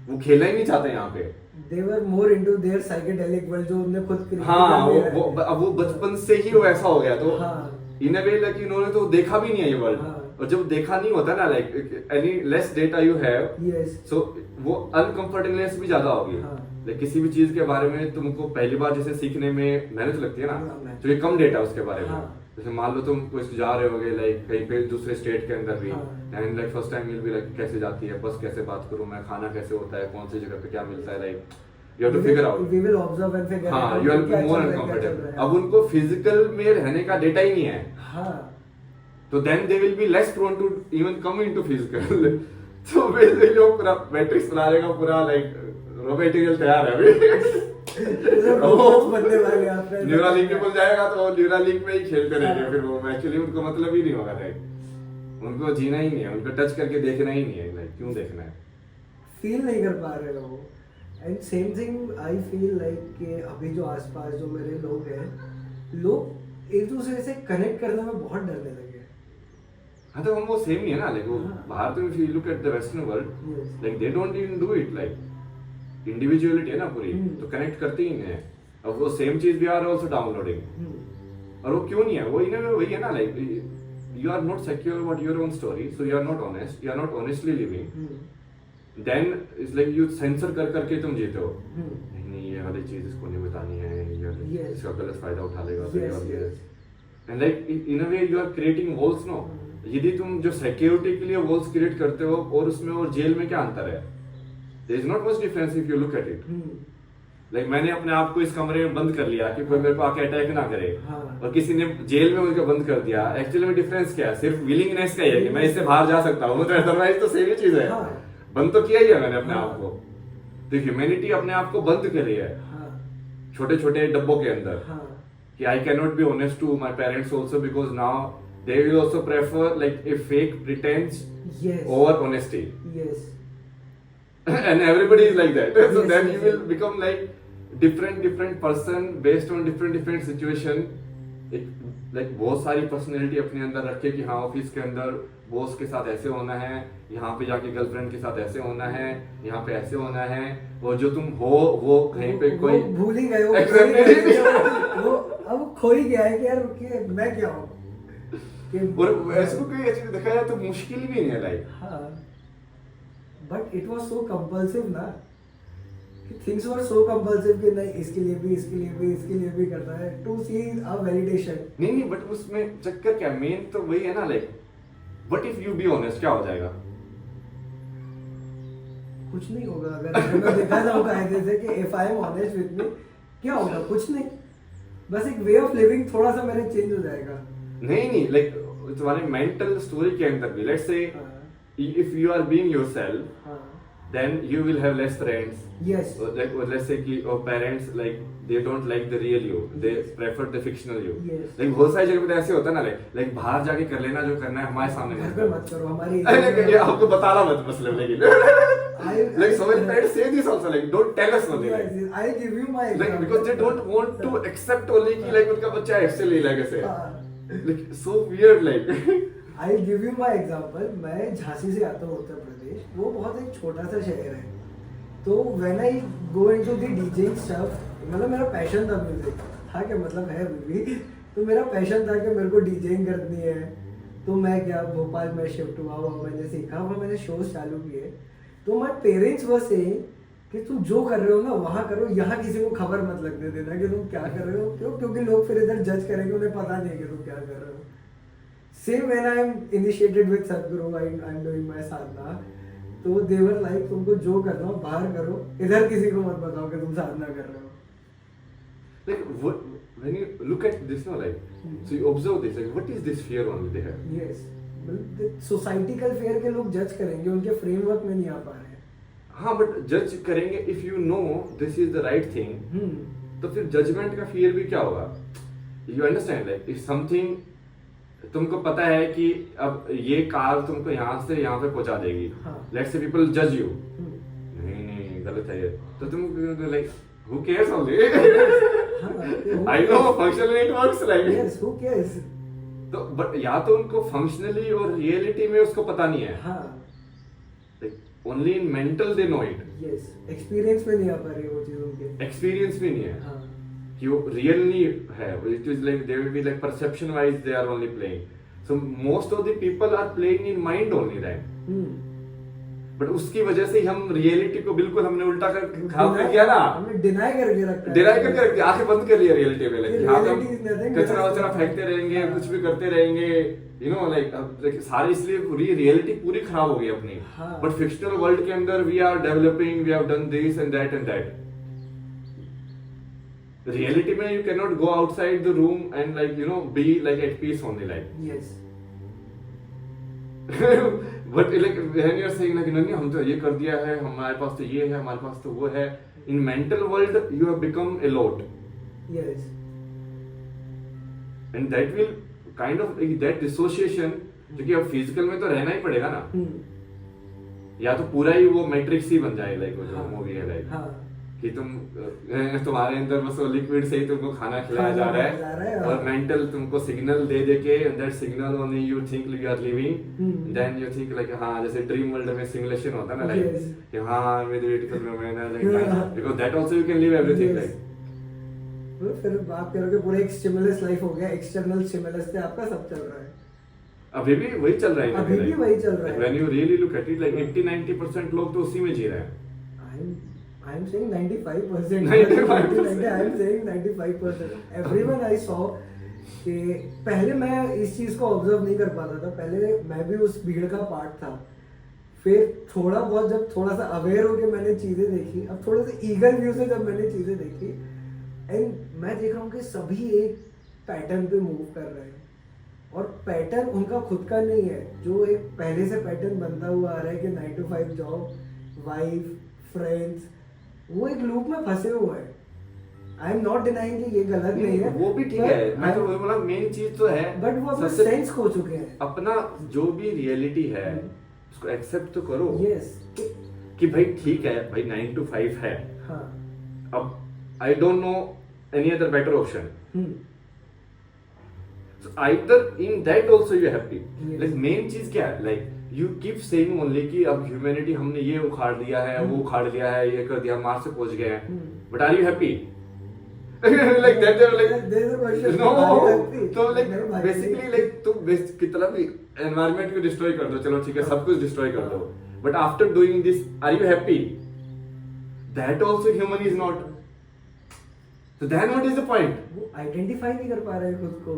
वो खेलना ही नहीं चाहते यहाँ पे। They were more into their psychedelic world जो उन्होंने खुद क्रिएट हाँ, वो बचपन से ही वो ऐसा हो गया, तो हाँ, इन अ वे लाइक इन्होंने तो देखा भी नहीं है ये वर्ल्ड, हाँ, और जब देखा नहीं होता ना, like any less data you have, yes so वो अनकंफर्टेबनेस भी ज्यादा होगी। हाँ। लाइक किसी भी चीज के बारे में तुमको पहली बार जैसे सीखने में मेहनत लगती है हाँ, ना, मेहनत। तो ये कम डेटा उसके बारे में। हाँ। जैसे मान लो तुम कुछ जा रहे होगे लाइक कहीं पे दूसरे स्टेट के अंदर भी, हाँ। And like first time will be like कैसे जाती है बस, कैसे बात करूं मैं, खाना कैसे होता है, कौन सी जगह पे क्या मिलता है, like you have to figure out. We will observe and figure हाँ, यू आर मोर अनकंफर्टेबल। अब उनको फिजिकल में रहने का डेटा ही नहीं है, हाँ तो then they will be less prone to even come into physical. तो बेसिकली वो पूरा मैट्रिक्स बनाने का पूरा लाइक रॉ मटेरियल तैयार है अभी। बनने वाले आप न्यूरालिंक में जाएगा तो न्यूरालिंक में ही खेलते रहेंगे फिर वो, एक्चुअली उनको मतलब ही नहीं होगा, लाइक उनको जीना ही नहीं है, उनको टच करके देखना ही नहीं है, लाइक क्यों देखना है, फील नहीं कर पा रहे हो। And same thing I feel like कि अभी जो आसपास जो मेरे लोग हैं, लोग एक दूसरे से कनेक्ट करने में बहुत डरने लगे हैं। हाँ तो हम वो सेम नहीं है ना, लाइक वो हाँ। बाहर तो if you look at the western world, Yes. Like they don't even do it, like individuality है ना पूरी, तो कनेक्ट करते ही नहीं है। अब वो सेम चीज भी आर आल्सो डाउनलोडिंग, और वो क्यों नहीं है, वो इन वही है ना, like you are not secure about your own story, so you are not honest, you are not honestly living, then it's like you censor कर करके तुम जीते हो। नहीं ये वाली चीज इसको नहीं बतानी है, ये Yes. इसका गलत फायदा उठा लेगा, Yes. And like in a way you are creating walls no. यदि तुम जो सिक्योरिटी के लिए वॉल्स क्रिएट करते हो और उसमें और जेल में क्या अंतर है, there is not much difference if you look at it. Like मैंने अपने आप को इस कमरे में बंद कर लिया कि कोई मेरे को आके अटैक ना करे, हाँ। और किसी ने जेल में मुझे बंद कर दिया, एक्चुअली में डिफरेंस क्या है, सिर्फ विलिंगनेस का ही है कि मैं इससे बाहर जा सकता हूँ, तो अदरवाइज तो सेम ही चीज है। हाँ। बंद तो किया ही है मैंने अपने हाँ। आप को, तो ह्यूमैनिटी अपने आप को बंद कर रही है हाँ छोटे छोटे डब्बों के अंदर, हाँ कि I can not be honest to my parents also, because now they will also prefer like a fake pretence yes over honesty. yes And everybody is like that. So Yes, then yes, you will yes. become like different person based on different situation. एक like बहुत सारी personality अपने अंदर रखे कि हाँ office के अंदर बॉस के साथ ऐसे होना है, यहाँ पे जाके गर्लफ्रेंड के साथ ऐसे होना है, यहाँ पे ऐसे होना है, और जो तुम हो वो कहीं पे कोई वो भूल ही गए, वो Exactly. खो ही गए, वो अब खो ही गया है कि यार कि मैं क्या हूँ कि और ऐसे कोई ऐसे देखा जाए तो मुश्किल भी नहीं है लाइक। हाँ but it was so compulsive ना, कि थिंग्स वर सो कंपल्सिव कि नहीं इसके लिए भी इसके लिए भी इसके लिए भी करना है टू सी अ वैलिडेशन। नहीं बट उसमें चक्कर क्या, मेन तो वही है ना, like what if you be honest, क्या हो जाएगा? कुछ नहीं होगा अगर मैं देखा जाऊंगा ऐसे से कि if I am honest with me, क्या होगा? कुछ नहीं, बस एक वे ऑफ लिविंग थोड़ा सा मेरे चेंज हो जाएगा। नहीं लाइक तुम्हारे मेंटल स्टोरी के अंदर भी, let's say if you are being yourself, then you will have less friends. Yes. Like let's say कि parents like they don't like the real you, they prefer the fictional you. Yes. Like बहुत सारी जगह पे तो ऐसे होता है ना, like बाहर जाके कर लेना जो करना है, हमारे सामने घर मत पे करो। मत करो हमारी ये आपको बताना मत मतलब, लेकिन like so many parents say this also, like don't tell us nothing, like Yes, I'll give you my like because they don't want to accept only कि like उनका बच्चा actually like ऐसे like so weird like I give you my example. मैं झांसी से आता हूँ, उत्तर प्रदेश। वो बहुत एक छोटा सा शहर है, तो when I go into the DJing stuff, मतलब मेरा पैशन था म्यूजिक था, क्या मतलब है अभी भी, तो मेरा पैशन था कि मेरे को डीजेइंग करनी है। तो मैं क्या भोपाल में शिफ्ट हुआ, वहाँ मैंने सीखा, वहाँ मैंने शोज चालू किए। तो माई पेरेंट्स वर सेइंग कि तुम जो कर रहे हो ना वहाँ करो, यहाँ किसी को खबर मत लगने देना कि तुम क्या कर रहे हो। क्यों? क्योंकि लोग फिर इधर जज करेंगे, उन्हें पता नहीं है कि तुम क्या कर रहे हो। Same when I am initiated with Sadhguru, I'm doing my sadhana, तो they were like तुमको जो करना हो बाहर करो, इधर किसी को मत बताओ कि तुम साधना कर रहे हो। Like what, when you look at this now, like so you observe this, like what is this fear only they have? Yes, societal fair के लोग जज करेंगे, उनके फ्रेमवर्क में नहीं आ पा रहे हैं। हाँ बट जज करेंगे if you know this is the right thing, तो फिर जजमेंट का फियर भी क्या होगा? You understand, like if something तुमको पता है कि अब ये कार तुमको यहाँ से यहाँ पे पहुंचा देगी, लेट्स से पीपल जज यू, नहीं गलत है ये, तो तुम like who cares only, I know functionally it works like, yes who cares. तो बट या तो उनको फंक्शनली और रियलिटी में उसको पता नहीं है, हाँ like only in mental they know it. Yes, experience में नहीं आ पा रही वो चीज उनके, एक्सपीरियंस भी नहीं है, हाँ कि वो रियल नहीं है, it is like they will be like perception wise they are only playing. So most of the people are playing in mind only then. But उसकी वजह से ही हम रियलिटी को बिल्कुल हमने उल्टा कर खराब कर दिया ना, हमने डिनाई करके रखा है, डिनाई करके रख दिया, आंखें बंद कर लिया रियलिटी में। लाइक यहाँ हम Reality is nothing कचरा but- वचरा फेंकते रहेंगे, हाँ। कुछ भी करते रहेंगे, यू नो लाइक सारी, इसलिए पूरी रियलिटी पूरी खराब हो गई अपनी। हाँ। बट फिक्शनल वर्ल्ड के अंदर we are developing, we have done this and that. Reality में you can not go outside the room and like you know be like at peace only like. Yes but like when you are saying like नहीं हम तो ये कर दिया है, हमारे पास तो ये है, हमारे पास तो वो है, इन mental world you have become a lot yes and that will kind of that dissociation, जो कि अब फिजिकल में तो रहना ही पड़ेगा ना, या तो पूरा ही वो मैट्रिक्स ही बन जाए लाइक वो जो मूवी है लाइक हाँ कि तुम्हारे अंदर बस वो लिक्विड से ही तुमको खाना खिलाया जा रहा है और मेंटल तुमको सिग्नल दे दे के that signal only you think you are living, then you think like हाँ जैसे ड्रीम वर्ल्ड में सिमुलेशन होता है ना लाइक Yes. कि हाँ मेरी ब्यूटीफुल वुमेन है like, because that also you can live everything Yes. Like. तो फिर बात करोगे पूरा एक स्टिमुलस लाइफ हो गया, एक्सटर्नल स्टिमुलस से आपका सब चल रहा है। अभी भी वही चल रहा है, अभी भी वही चल रहा है। When you really look at it like 80-90% लोग तो उसी में जी रहे हैं। I am saying 95%. 95%. I am saying 95%. Everyone I saw कि पहले मैं इस चीज को ऑब्जर्व नहीं कर पाता था, पहले मैं भी उस भीड़ का पार्ट था। फिर थोड़ा बहुत जब थोड़ा सा अवेयर होके मैंने चीजें देखी, अब थोड़ा सा ईगल व्यू से जब मैंने चीजें देखी, एंड मैं देख रहा हूँ कि सभी एक पैटर्न पे मूव कर रहे हैं, और पैटर्न उनका खुद का नहीं है, जो एक पहले से पैटर्न बनता हुआ आ रहा है कि 9 to 5 जॉब, वाइफ, फ्रेंड्स, वो एक लूप में फंसे हुए हैं। आई एम नॉट डिनाइंग कि ये गलत नहीं है, वो भी ठीक है, मैं तो वही बोला मेन चीज तो है, बट वो अपना सबसे सेंस खो चुके हैं। अपना जो भी रियलिटी है उसको एक्सेप्ट तो करो यस कि भाई ठीक है भाई 9 to 5 है, हाँ अब I don't know any other better option, hmm so either in that also you happy। Yes. like main चीज क्या है, like you keep saying only कि अब ह्यूमैनिटी हमने ये उखाड़ दिया है, वो उखाड़ दिया है, ये कर दिया, मार्स से पहुंच गए हैं, but are you happy? like that they're like There is a question, no, are you happy? तो like नहीं भाई, basically like तुम कितना भी एनवायरनमेंट को डिस्ट्रॉय कर दो, चलो ठीक है सब कुछ डिस्ट्रॉय कर दो, but after doing this are you happy? That also human is not, so then what is the point? वो आइडेंटिफाई नहीं कर पा रहे हैं खुद को।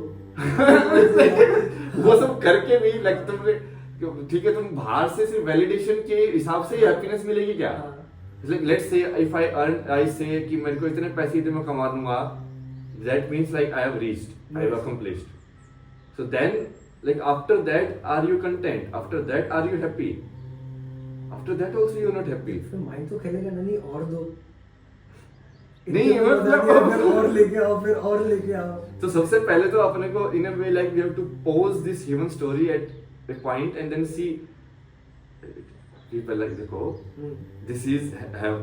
वो सब करके भी लाइक तुमने ठीक है, तुम बाहर से सिर्फ वैलिडेशन के हिसाब से ही हैप्पीनेस मिलेगी क्या? Like let's say if I earn, I say कि मेरे को इतने पैसे तो मैं कमा दूंगा, that means like I have reached, I have accomplished, so then like after that are you content, after that are you happy, after that also you are not happy. फिर माइंड तो खेलेगा ना, नहीं और दो, नहीं, इतने मतलब- बता दिया, फिर और लेके आओ, फिर और लेके आओ। तो सबसे पहले तो अपने को in a way like we have to pose this human story at a point and then see people like देखो this is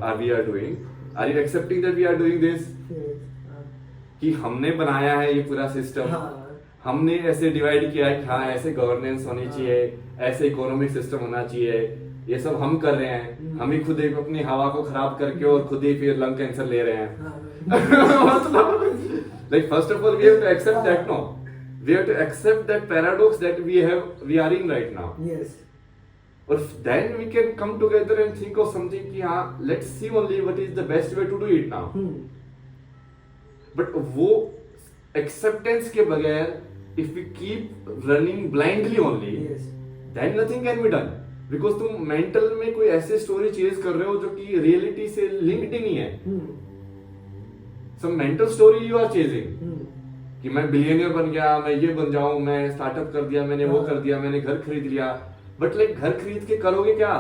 are we are doing, are you accepting that we are doing this, कि हमने बनाया है ये पूरा system, हाँ। हमने ऐसे डिवाइड किया है कि हाँ ऐसे गवर्नेंस होनी चाहिए, ऐसे इकोनॉमिक सिस्टम होना चाहिए, ये सब हम कर रहे हैं, हम ही खुद एक अपनी हवा को खराब करके और खुद ही फिर लंग कैंसर ले रहे हैं। मतलब like first of all we have to accept that, no, we have to accept that paradox that we are in right now, Yes. or then we can come together and think of something कि हाँ let's see only what is the best way to do it now, but वो acceptance के बगैर if we keep running blindly only, Yes. then nothing can be done, because तुम mental में कोई ऐसे story chase कर रहे हो जो कि रियलिटी से लिंक्ड ही नहीं है, some mental story you are chasing, कि मैं बिलियनियर बन गया, मैं ये बन जाऊं, मैं स्टार्टअप कर दिया, मैंने वो कर दिया, मैंने घर खरीद लिया, बट लाइक घर खरीद के करोगे क्या?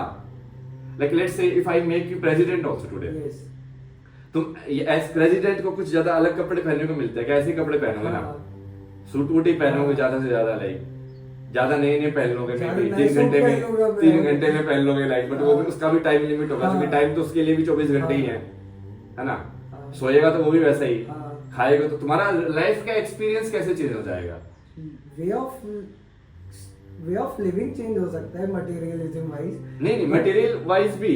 Like let's say if I make you president also today, तुम एज प्रेसिडेंट को कुछ ज्यादा अलग कपड़े पहनने को मिलते हैं क्या? ऐसे कपड़े पहनोगे ना, सूट वूट ही पहनोगे ज्यादा से ज्यादा, लाइक ज्यादा नए पहन लोगे, मे बी 3 घंटे में पहन लोगे लाइक, बट वो भी उसका भी टाइम लिमिट होगा, क्योंकि टाइम तो उसके लिए भी 24 घंटे ही है ना, सोएगा तो वो भी वैसा ही, खाएगा तो तुम्हारा लाइफ का एक्सपीरियंस कैसे चेंज हो जाएगा? वे ऑफ लिविंग चेंज हो सकता है मटेरियलिज्म वाइज, नहीं मटेरियल वाइज भी,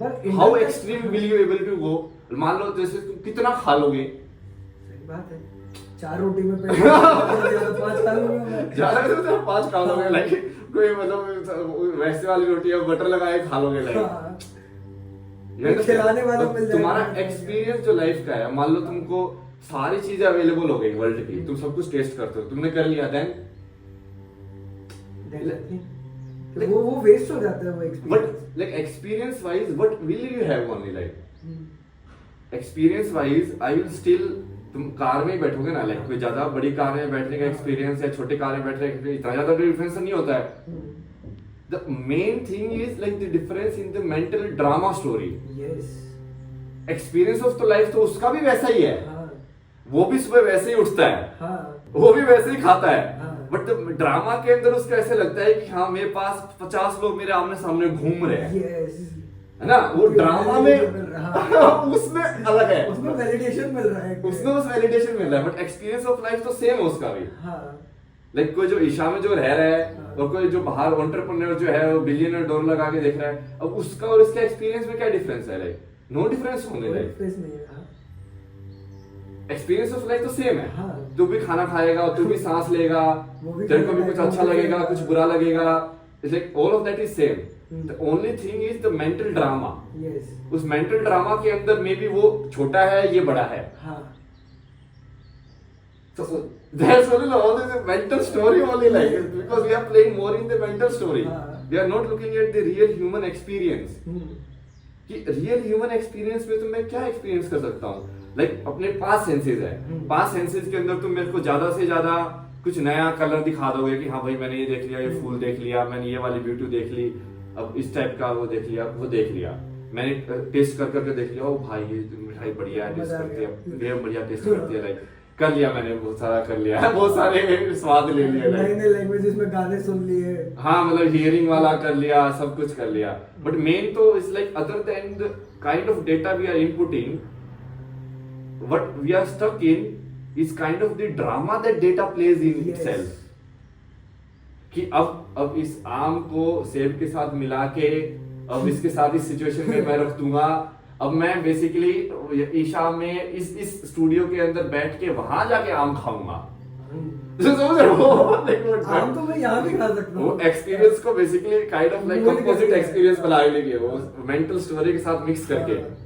but how extreme will you able to go? मान लो जैसे तुम कितना खा लोगे, सही बात है, 4 रोटी में पेट भर 5 खा लूंगा मैं। ज्यादा से 5 खा लोगे लाइक कोई मतलब वैसे वाली रोटी है बटर लगाए खा लोगे लाइक हाँ। खिलाने वाला मिल जाएगा। तुम्हारा एक्सपीरियंस जो लाइफ का है, मान लो तुमको सारी चीजें अवेलेबल हो गई वर्ल्ड की, तुम सब कुछ टेस्ट करते हो, तुमने कर लिया, देन वो वेस्ट हो जाता है वो but experience. Like experience wise what will you have only like experience wise I will still, तुम कार में ही बैठोगे ना, लाइक कोई ज्यादा बड़ी कार में बैठने का एक्सपीरियंस या छोटे कार में बैठने का इतना ज्यादा डिफरेंस नहीं होता है। The main thing is like the difference in the mental drama story. Yes. Experience of the life तो उसका भी वैसा ही है। हाँ। वो भी सुबह वैसे ही उठता है। हाँ। वो भी वैसे ही खाता है। हाँ। बट ड्रामा के अंदर उसका ऐसे लगता है कि हाँ मेरे पास 50 लोग मेरे आमने सामने घूम रहे हैं। Yes. है ना, वो ड्रामा में उसमें अलग है, उसमें वैलिडेशन मिल रहा है, उसमें उस वैलिडेशन मिल रहा है। बट एक्सपीरियंस ऑफ लाइफ तो सेम है उसका भी। हाँ। लाइक कोई जो ईशा में जो रह रहा है और कोई जो बाहर एंटरप्रेन्योर जो है वो बिलियनर डोर लगा के देख रहा है, अब उसका और इसका एक्सपीरियंस में क्या डिफरेंस है? लाइक नो डिफरेंस होंगे। लाइक डिफरेंस नहीं है। हाँ। एक्सपीरियंस ऑफ लाइफ तो सेम है। हाँ। तू भी खाना खाएगा, तू भी सांस लेगा, तेरे को भी कुछ अच्छा लगेगा, कुछ बुरा लगेगा, it's like all of that is same. The only thing is the mental drama. Yes. उस मेंटल ड्रामा के अंदर मे बी वो छोटा है, ये बड़ा है। हाँ। So that's only all this mental story only, like because we are playing more in the mental story. We are not looking at the real human experience. कि रियल ह्यूमन एक्सपीरियंस में तो मैं क्या एक्सपीरियंस कर सकता हूँ? Like अपने 5 senses है, 5 सेंसेस के अंदर तुम मेरे को ज्यादा से ज्यादा कुछ नया कलर दिखा दोगे कि हाँ भाई मैंने ये देख लिया, ये फूल देख लिया, मैंने ये वाली ब्यूटी देख ली, अब इस टाइप का वो देख लिया, वो देख लिया, मैंने टेस्ट कर करके देख लिया, ओ भाई ये मिठाई बढ़िया है, टेस्ट करती है, ये बढ़िया टेस्ट करती है, लाइक कर लिया मैंने, बहुत सारा कर लिया, बहुत सारे स्वाद ले लिए, नए नए लैंग्वेजेस में गाने सुन लिए। हाँ मतलब हियरिंग वाला कर लिया, सब कुछ कर लिया। बट मेन तो is like other than the kind of data we are inputting, what we are stuck in is kind of the drama that data plays in itself. कि अब इस आम को सेब के साथ मिला के अब इसके साथ इस सिचुएशन में मैं रख दूंगा, अब मैं बेसिकली ईशा में इस स्टूडियो के अंदर बैठ के वहां जाके आम खाऊंगा। समझ रहे हो? आम तो मैं यहाँ भी खा सकता हूँ। वो एक्सपीरियंस को basically kind of like composite experience बनाने के वो मेंटल स्टोरी के साथ मिक्स करके।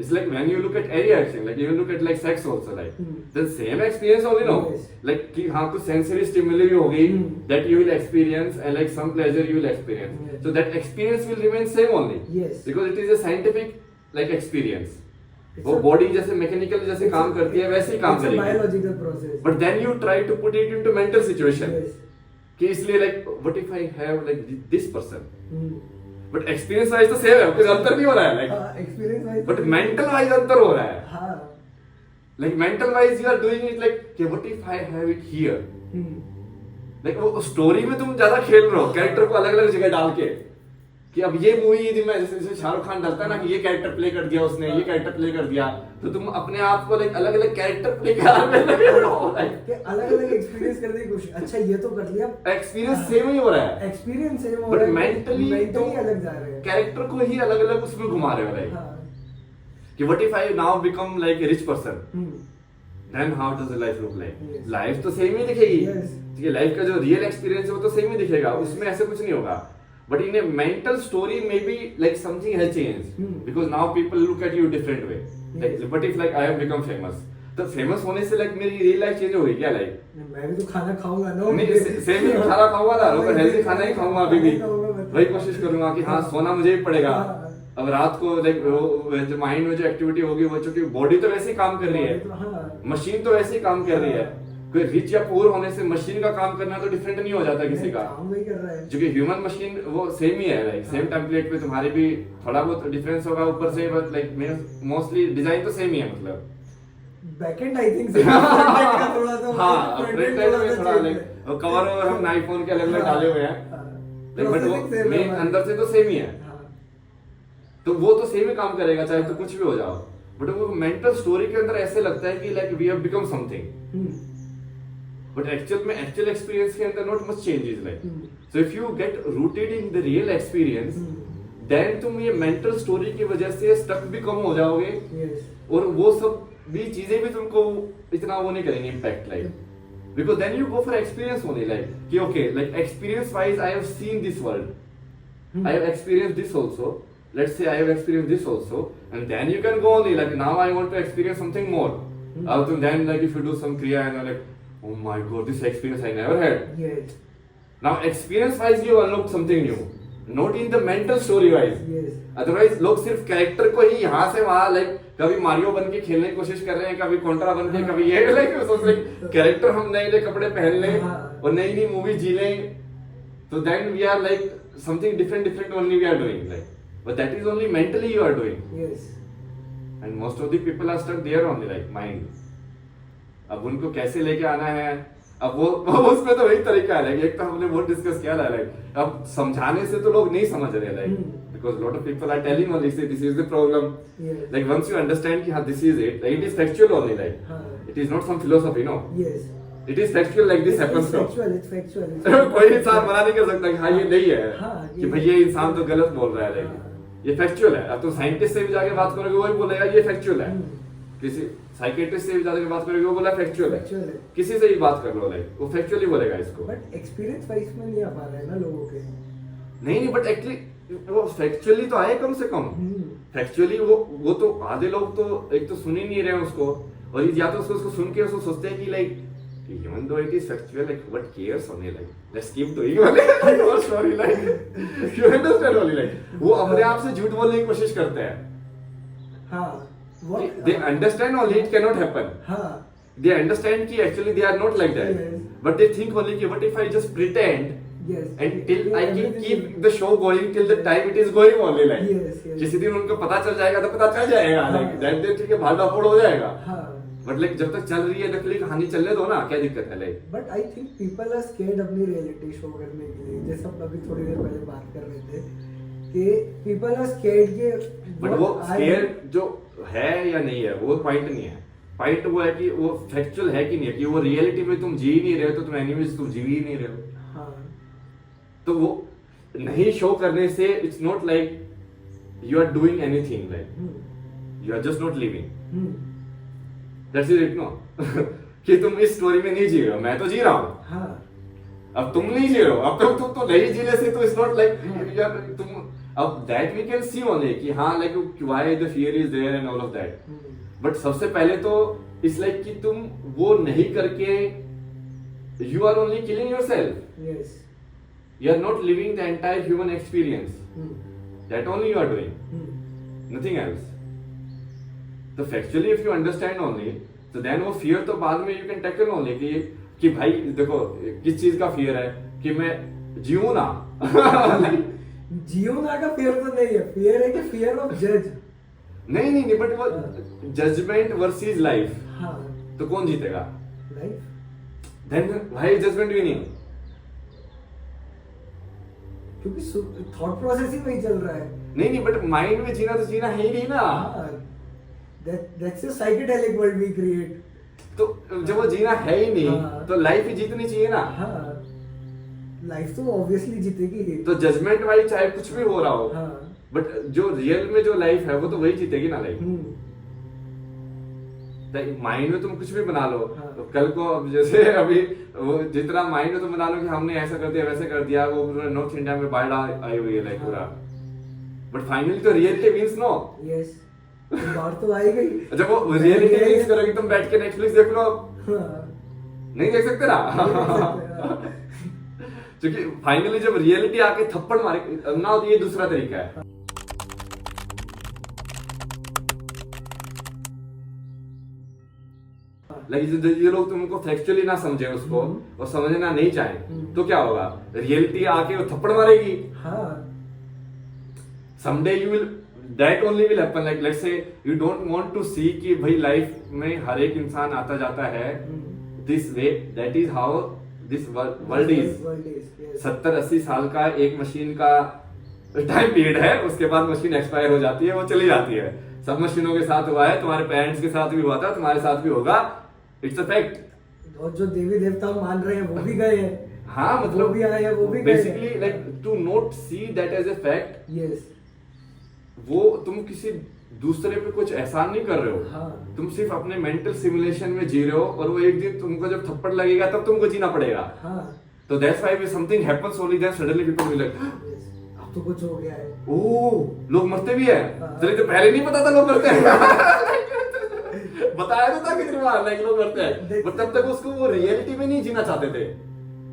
It's like when you look at any action, like you look at like sex also, like the same experience only, no? Yes. Like कि हाँ कुछ sensory stimuli भी होगी that you will experience and like some pleasure you will experience. Yes. So that experience will remain same only. Yes. Because it is a scientific like experience. It's वो a- body जैसे mechanical जैसे काम करती है वैसे ही काम It's a करेगी। biological process. But then you try to put it into mental situation. Yes. कि इसलिए like what if I have like this person? Hmm. But experience wise तो सेम है, कुछ अंतर नहीं हो रहा है लाइक। हाँ, experience wise- but mental wise अंतर हो रहा है। हाँ। Like mental wise you are doing it like कि what if I have it here. Like वो स्टोरी में तुम ज्यादा खेल रहे हो, कैरेक्टर को अलग अलग जगह डाल के कि अब ये मूवी में जैसे शाहरुख खान डालता है ना कि ये कैरेक्टर प्ले कर दिया उसने, ये कैरेक्टर प्ले कर दिया, तो तुम अपने आप को लाइक अलग अलग कैरेक्टर प्ले करने लगे हो। अलग अलग एक्सपीरियंस करने की कोशिश। अच्छा ये तो कर लिया, एक्सपीरियंस सेम ही हो रहा है, एक्सपीरियंस सेम हो बट रहा है, मेंटली मेंटली अलग जा रहे हैं। कैरेक्टर को ही अलग अलग उसमें घुमा रहे हो। लाइक हाँ। कि what if I now become like a rich person, hmm. Then how does life look like? Yes. Life तो सेम ही दिखेगी। Yes. ठीक है, लाइफ का जो रियल एक्सपीरियंस है वो तो सेम ही दिखेगा, उसमें ऐसे कुछ नहीं होगा। But in A mental story may be like something has changed because now people look at you different way. Like but if like I have become famous, तो फेमस होने से लाइक मेरी रियल लाइफ चेंज हो गई क्या? Like मैं भी तो खाना खाऊंगा ना। नहीं सेम ही खाना खाऊंगा ना, रोज हेल्दी खाना ही खाऊंगा अभी भी, वही कोशिश करूंगा कि हाँ सोना मुझे भी पड़ेगा। अब रात को लाइक जो माइंड में जो एक्टिविटी होगी वो, चूंकि बॉडी तो वैसे ही काम कर रही है, मशीन तो वैसे ही काम कर रही है। कोई रिच या पुअर होने से मशीन का काम करना तो डिफरेंट नहीं हो जाता किसी का, काम वही कर रहा है। क्योंकि ह्यूमन मशीन वो सेम ही है, लाइक सेम टेम्पलेट पे तुम्हारे भी थोड़ा बहुत डिफरेंस होगा ऊपर से, बट लाइक मोस्टली डिजाइन तो सेम ही है। मतलब बैकएंड आई थिंक थोड़ा तो हाँ फ्रंट एंड में थोड़ा लाइक कवर और हम आईफोन के अलग अलग डाले हुए हैं, बट वो मेन अंदर से तो सेम ही है, तो वो तो सेम ही काम करेगा चाहे तो कुछ भी हो जाओ। बट वो मेंटल स्टोरी के अंदर ऐसे लगता है कि like we have become something, but actual experience के अंदर not much changes. Like so if you get rooted in the real experience, then तुम ये मेंटल स्टोरी की वजह से स्टक भी कम हो जाओगे, और वो सब भी चीजें भी तुमको इतना वो नहीं करेंगे impact like because then you go for experience only like कि okay like experience wise I have seen this world I have experience this also let's say I have experienced this also and then you can go only like now I want to experience something more then like if you do some kriya and you're like oh my god this experience I never had yes now experience wise you unlock something new not in the mental story wise yes otherwise लोग सिर्फ character को ही यहाँ से वहां like कभी Mario बन के खेलने की कोशिश कर रहे हैं कभी कॉन्ट्रा बन के कभी ये लाइक सोच रहे कैरेक्टर हम नए नए कपड़े पहन लें और नई नई मूवी जी लें तो then we are like something different only we are doing like but that is only mentally you are doing yes and most of the people are stuck there only like mind अब उनको कैसे लेके आना है अब वो उसमें तो वही तरीका है एक तो हमने बहुत डिस्कस किया लाइक अब समझाने से तो लोग नहीं समझ रहे like because lot of people are telling only say this is the problem like once you understand कि हाँ this is it it is factual only like it is not some philosophy no yes it is factual like this happens it's factual कोई इंसान मना नहीं कर सकता कि हाँ ये नहीं है हाँ, कि भाई ये इंसान तो गलत बोल रहा है लाइक ये फैक्चुअल है अब तो साइंटिस्ट से भी जाके बात करोगे वो भी बोलेगा ये फैक्चुअल है किसी साइकियाट्रिस्ट से भी जाके बात करोगे वो बोला फैक्चुअल है किसी से भी बात कर लो लाइक वो फैक्चुअली बोलेगा इसको बट एक्सपीरियंस वाइज में नहीं आ पा रहा है ना लोगों के नहीं बट एक्चुअली वो फैक्चुअली तो आए कम से कम फैक्चुअली वो तो आधे लोग तो एक तो सुन ही नहीं रहे उसको और या तो उसको सुन के उसको सोचते हैं कि like even though it is factual like what cares only like let's keep doing only no story like you understand only like वो अपने आप से झूठ बोलने की कोशिश करते हैं हाँ what they understand only it cannot happen हाँ they understand कि actually they are not like that yes. but they think only कि what if I just pretend yes and till I can keep the show going till the time it is going only like yes किसी दिन उनको पता चल जाएगा तो पता चल जाएगा like that day ठीक है भाड़ा फोड़ हो जाएगा हाँ बट लाइक जब तक चल रही है नकली कहानी चलने दो ना क्या दिक्कत है like but I think people are scared अपनी रियलिटी शो करने के लिए जैसे हम अभी थोड़ी देर पहले बात कर रहे थे कि पीपल आर स्केर्ड के बट वो स्केयर जो है या नहीं है वो पॉइंट नहीं है पॉइंट वो है कि वो फैक्चुअल है कि नहीं है कि वो रियलिटी में तुम जी नहीं रहे हो तो तुम एनिमेज तुम जी ही नहीं रहे हो हाँ तो वो नहीं शो करने से it's not like you are doing anything like you are just not living that's it no कि तुम इस स्टोरी में नहीं जी रहे हो मैं तो जी रहा हूँ हाँ अब तुम नहीं जी रहे हो अब तुम तो नहीं जीने से तो इट्स नॉट लाइक यार तुम अब that we can see only कि हाँ like why the fear is there and all of that but सबसे पहले तो इट्स लाइक कि तुम वो नहीं करके you are only killing yourself yes you are not living the entire human experience that only you are doing nothing else तो factually if you understand only तो देन वो फियर तो बाद में यू कैन टैकल ओनली कि भाई देखो किस चीज का फियर है कि मैं जीऊं ना जियो ना का फियर तो नहीं है फियर है कि फियर ऑफ जज नहीं बट वो जजमेंट वर्सेस लाइफ हाँ तो कौन जीतेगा लाइफ देन भाई जजमेंट भी नहीं क्योंकि थॉट प्रोसेस ही वही चल रहा है नहीं बट माइंड में जीना तो जीना है ही नहीं ना that's a psychedelic world we create तो जब वो जीना है ही नहीं हाँ। तो लाइफ ही जीतनी चाहिए ना हाँ लाइफ तो ऑब्वियसली जीतेगी ही तो जजमेंट वाइज चाहे कुछ भी हो रहा हो हाँ बट जो रियल में जो लाइफ है वो तो वही जीतेगी ना लाइफ माइंड में तुम कुछ भी बना लो हाँ। तो कल को अब जैसे अभी वो जितना माइंड में तुम बना लो कि हमने ऐसा कर दिया वैसे कर दिया वो नॉर्थ इंडिया में बाढ़ आई हुई है लाइक पूरा बट फाइनली तो रियलिटी विंस नो यस बाढ़ तो आई गई जब वो रियलिटी विंस करोगी तुम बैठ के नेटफ्लिक्स देख लो हाँ, नहीं देख सकते ना नहीं देख सकते, हाँ। क्योंकि फाइनली जब रियलिटी आके थप्पड़ मारे ना ये दूसरा तरीका है लाइक ये लोग तुमको फैक्चुअली ना समझे उसको और समझना नहीं चाहे तो क्या होगा रियलिटी आके वो थप्पड़ मारेगी हाँ someday you will that only will happen like let's say you don't want to see कि भाई लाइफ में हर एक इंसान आता जाता है this way that is how this world is 70-80 साल का एक मशीन का टाइम पीरियड है उसके बाद मशीन एक्सपायर हो जाती है वो चली जाती है सब मशीनों के साथ हुआ है तुम्हारे पेरेंट्स के साथ भी हुआ था तुम्हारे साथ भी होगा इट्स अ फैक्ट और जो देवी देवता मान रहे हैं वो भी गए हैं हाँ मतलब वो भी आए हैं वो भी गए basically like to not see that as a fact yes वो तुम किसी दूसरे पे कुछ एहसान नहीं कर रहे हो। हाँ। तुम सिर्फ अपने मेंटल सिमुलेशन में जी रहे हो, और वो एक दिन तुमको जब थप्पड़ लगेगा तब तुमको जीना पड़ेगा। हाँ। तो that's why when something happens only then suddenly people will like, अब तो कुछ हो गया है। ओह लोग मरते भी है। हाँ। चलिए, तो पहले नहीं पता था लोग मरते हैं। बताया तो था कितनी बार लाइक लोग मरते हैं, बट तब तक उसको वो रियलिटी में नहीं जीना चाहते थे।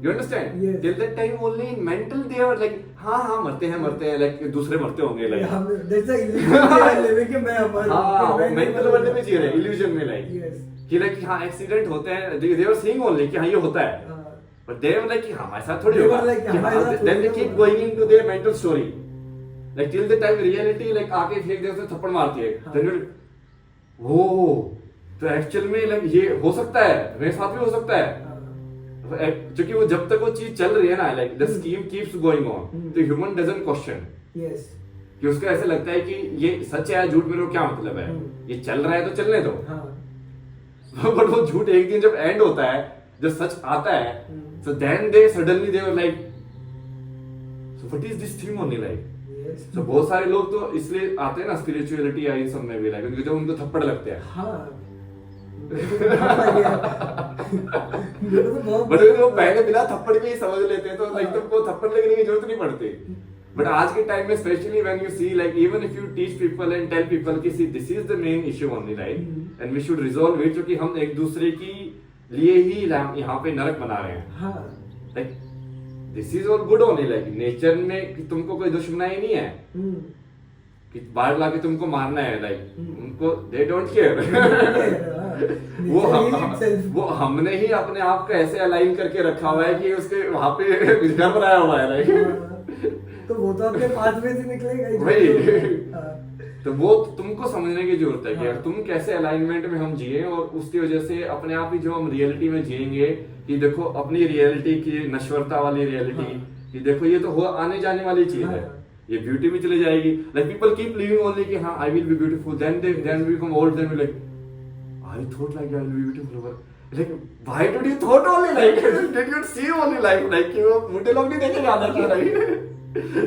You understand? Yes. Till that time only in mental they are like हाँ मरते हैं लाइक दूसरे मरते होंगे like. That's the illusion they are living कि मैं अमर हूँ, हाँ, कि मैं मेंटल नहीं वर्ल्ड में जी रहे हैं, इल्यूजन में लाइक Yes. कि लाइक हाँ एक्सीडेंट होते हैं, दे आर सीइंग ओनली कि हाँ ये होता है, हाँ। बट दे आर लाइक कि हाँ हमारे साथ थोड़ी They होगा, were like, कि हमारे हाँ साथ देन दे थोड़ी कीप होगा। Going into their mental story like till the time reality like आके फेंक दे उसे थप्पड़ मारती है, हाँ। देन विल ओ तो एक्चुअल में लाइक ये हो सकता है, मेरे साथ भी हो सकता है। हाँ। क्योंकि वो जब तक वो चीज चल रही है ना like the scheme keeps going on, तो ह्यूमन डजंट क्वेश्चन Yes. कि उसको ऐसे लगता है कि ये सच है झूठ, मेरे को क्या मतलब है, ये चल रहा है तो चलने दो। हाँ। बट वो झूठ एक दिन जब एंड होता है, जब सच आता है, so then they suddenly they were like, so what is this thing only like? Yes. So बहुत सारे लोग तो इसलिए आते हैं ना स्पिरिचुअलिटी या इन सब में भी लाइक, क्योंकि जब उनको थप्पड़ लगते हैं। हाँ। मेरे को तो बहुत आ गया। मेरे को तो बहुत बट वो पहले बिना थप्पड़ के ही समझ लेते हैं, तो लाइक तुमको थप्पड़ लगने की जरूरत नहीं पड़ती। बट आज के टाइम में specially when you see like even if you teach people and tell people कि see this is the main issue only right and we should resolve it, क्योंकि हम एक दूसरे की लिए ही यहाँ पे नरक बना रहे हैं। हाँ। Like this is all good only like nature में कि तुमको कोई दुश्मनाई नहीं है कि बाहर लाके तुमको मारना है, लाइक उनको दे डोंट केयर। वो हमने ही अपने आप को ऐसे अलाइन करके रखा हुआ है कि उसके वहां पे घर बनाया हुआ है राइट। तो वो तो अपने पास में से निकलेगा ही। वही। हाँ। तो वो तुमको समझने की जरूरत है कि हाँ। तुम कैसे अलाइनमेंट में हम जिए, और उसकी वजह से अपने आप ही जो हम रियलिटी में जिएंगे कि देखो अपनी रियलिटी की नश्वरता वाली रियलिटी कि देखो ये तो हो आने जाने वाली चीज है, ये ब्यूटी भी चली जाएगी। Like people keep living only कि हाँ I will be beautiful, then we become old, then we like I thought like I will be beautiful over. Like why did you thought only like did you see only like कि वो मोटे लोग नहीं देखेंगे आदर की like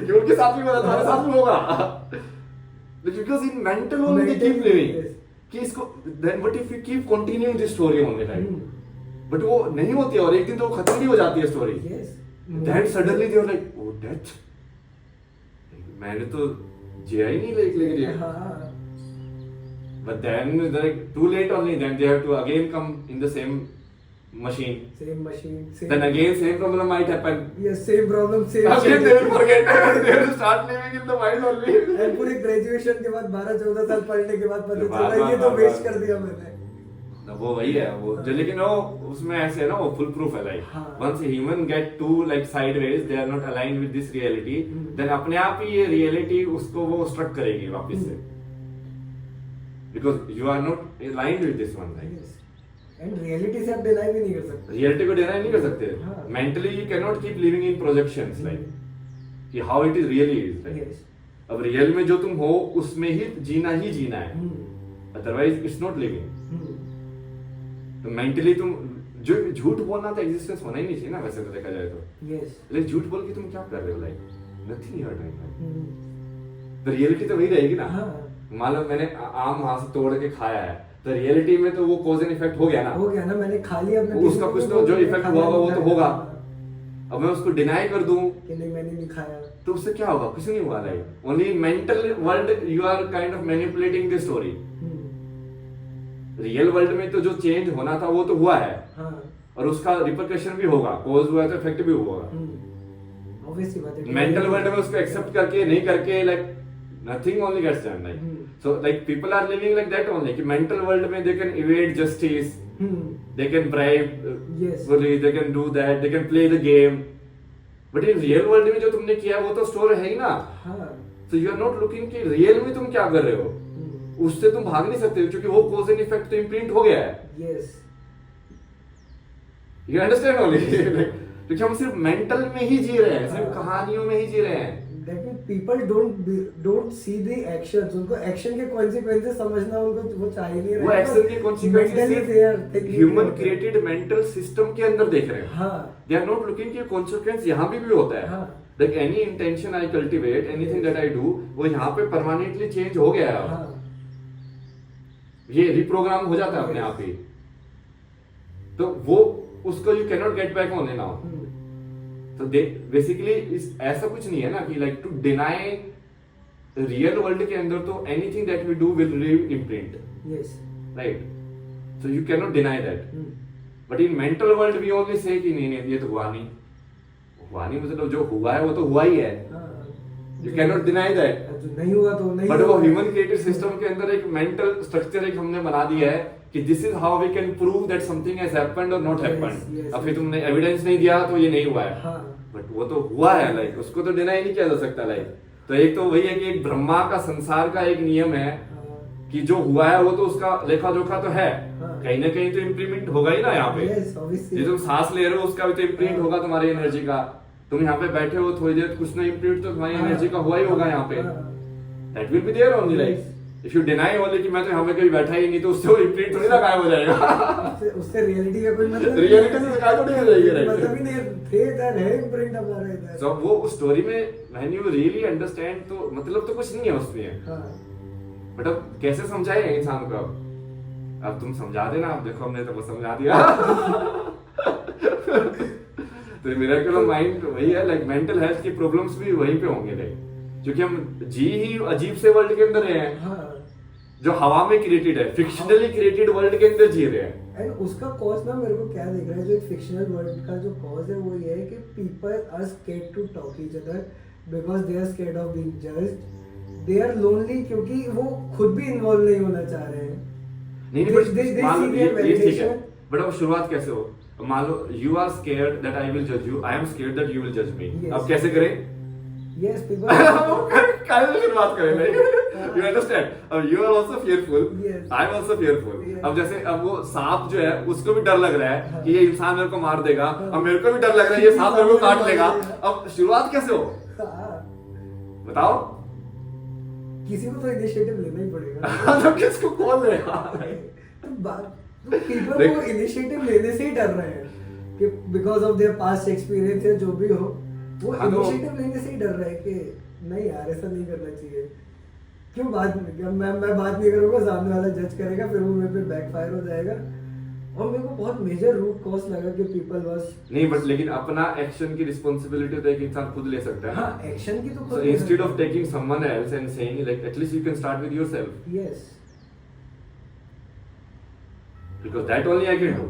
कि उनके साथ भी होगा तुम्हारे साथ भी होगा, because in mental only they keep living कि इसको then what if you keep continuing this story only like but वो नहीं होती है और एक दिन तो खत्म भी हो जाती है story. then suddenly they were like oh death, मैंने तो जिया ही नहीं लेकिन but then like too late only, then they have to again come in the same machine, then again same problem might happen, yes same problem same again they will forget they will start living in the mind only and पूरी graduation के बाद 12-14 साल पढ़ने के बाद पता बार- चला ये तो बार- वेस्ट बार- कर दिया मैंने। वो वही है वो जो, लेकिन वो उसमें ऐसे है ना वो फुल प्रूफ है like once human get to like sideways they are not aligned with this reality, देन अपने आप ही ये रियलिटी उसको वो स्ट्रक करेगी वापस से, because you are not aligned with this one like and reality से आप डिनाई भी नहीं कर सकते, रियलिटी को डिनाई नहीं कर सकते। हाँ। Mentally you can not keep living in projections like कि how it is really is like, अब रियल में जो तुम हो उसमें ही जीना है, अदरवाइज इट्स नॉट लिविंग। तो मेंटली तुम जो झूठ बोलना तो एग्जिस्टेंस होना ही नहीं चाहिए ना वैसे तो देखा जाए तो, लेकिन झूठ बोल के तुम क्या कर रहे हो like nothing you are doing, तो रियलिटी तो वही रहेगी ना। मान लो मैंने आम वहां से तोड़ के खाया है तो रियलिटी में तो वो कॉज एंड इफेक्ट हो गया ना, मैंने खा लिया अपने उसका कुछ तो जो इफेक्ट हुआ होगा वो तो होगा। अब मैं उसको डिनाई कर दूं कि नहीं मैंने नहीं खाया तो उससे क्या होगा, कुछ नहीं हुआ like only mental world you are kind of manipulating the story. Real world में तो जो चेंज होना था वो तो हुआ है, और उसका रिपरकशन भी होगा, कॉज हुआ है तो इफेक्ट भी होगा। मेंटल वर्ल्ड में उसको एक्सेप्ट करके नहीं करके like nothing only gets done like, so like people are living like that only कि मेंटल वर्ल्ड में they can evade justice, they can bribe, they can do that, they can play the game, but in real world में जो तुमने किया वो तो store है ही ना। so you are not looking कि रियल में तुम क्या कर रहे हो, उससे तुम भाग नहीं सकते क्योंकि वो कॉज एंड इफेक्ट तो इम्प्रिंट हो गया है। you understand only क्योंकि हम सिर्फ मेंटल में ही जी रहे हैं, सिर्फ कहानियों में ही जी रहे हैं। That means people don't see the actions, उनको एक्शन के consequences समझना उनको वो चाहिए नहीं, वो एक्शन के consequences human created mental system के अंदर देख रहे हैं। दे आर नॉट लुकिंग कि consequence यहाँ भी होता है। Like any intention I cultivate, anything that I do वो यहाँ पे परमानेंटली चेंज हो गया है। ये रिप्रोग्राम हो जाता है अपने आप ही। तो वो उसको you can not get back on now. तो बेसिकली ऐसा कुछ नहीं है ना कि like to deny real world के अंदर तो anything that we do will leave imprint, yes right? So you can not deny that. But in mental world we only say कि नहीं ये तो हुआ नहीं, मतलब जो हुआ है वो तो हुआ ही है, you can not deny that. जो नहीं हुआ तो नहीं। बट वो ह्यूमन क्रिएटेड सिस्टम के अंदर एक मेंटल स्ट्रक्चर एक हमने बना दिया है कि this is how we can prove that something has happened और नॉट हैपेंड। अब फिर तुमने एविडेंस नहीं दिया तो ये नहीं हुआ है, बट वो तो हुआ है, लाइक उसको तो डिनाई नहीं किया जा सकता। लाइक तो एक तो वही है कि एक ब्रह्मा का संसार का एक नियम है कि जो हुआ है वो तो उसका लेखा जोखा तो है, कहीं ना कहीं तो इम्प्लीमेंट होगा ही ना यहाँ पे। ये तुम सांस ले रहे हो उसका भी तो इम्प्रिंट होगा तुम्हारी एनर्जी का। तुम यहाँ पे बैठे हो थोड़ी देर कुछ ना इम्प्रिंट तो तुम्हारी एनर्जी का हुआ ही होगा यहाँ पे। That will be there only. Like if you deny only कि मैं तो यहाँ पे कभी बैठा ही नहीं, तो उससे वो इम्प्रिंट थोड़ी ना गायब हो जाएगा। उससे रियलिटी का कोई मतलब रियलिटी से गायब थोड़ी हो जाएगी, राइट? मतलब ही नहीं थे, इधर है इम्प्रिंट हमारा इधर। सो वो उस स्टोरी में व्हेन यू रियली अंडरस्टैंड तो मतलब तो कुछ नहीं है उसमें। बट अब कैसे समझाए इंसान को? अब तुम समझा देना, अब देखो हमने तो वो समझा दिया। तो मिरेकल माइंड वही है, लाइक मेंटल हेल्थ की प्रॉब्लम्स भी वहीं पे होंगे, लाइक क्योंकि हम जी ही अजीब से वर्ल्ड के अंदर रहे हैं, जो हवा में क्रिएटेड है, फिक्शनली क्रिएटेड वर्ल्ड के अंदर जी रहे हैं। एंड उसका कॉज ना मेरे को क्या दिख रहा है, जो एक फिक्शनल वर्ल्ड का जो कॉज है वो ये है कि people are scared to talk each other because they are scared of being judged. They are lonely क्योंकि वो खुद भी इन्वॉल्व नहीं होना चाह रहे हैं। नहीं ये ठीक है, बट अब शुरुआत कैसे हो? मान लो you are scared that I will जज you, I am scared that you will जज मी। अब कैसे करें? Yes, people. कैसे शुरुआत करें? You understand? अब you are also fearful. Yes. I am also fearful. Yes. अब जैसे अब वो सांप जो है उसको भी डर लग रहा है कि ये इंसान मेरे को मार देगा, अब मेरे को भी डर लग रहा है ये सांप मेरे को काट लेगा। अब शुरुआत कैसे हो? बताओ। किसी को तो इनिशिएटिव लेना ही पड़ेगा। तो किसको कौन लेगा? पीपल को इनिशिएटिव लेने से ही डर रहे हैं कि because of their past experience या जो भी हो, वो इनिशिएटिव लेने से ही डर रहे हैं कि नहीं यार ऐसा नहीं करना चाहिए। क्यों बात मैं बात नहीं करूंगा, सामने वाला जज करेगा, फिर वो मेरे पे बैकफायर हो जाएगा। और मेरे को बहुत मेजर रूट कॉज लगा कि पीपल वाज नहीं, बट लेकिन अपना एक्शन की रिस्पांसिबिलिटी तो एक इंसान खुद ले सकता है। हाँ, एक्शन की तो खुद। Instead of taking someone else and saying like at least you can start with yourself. Yes, because that only I can do.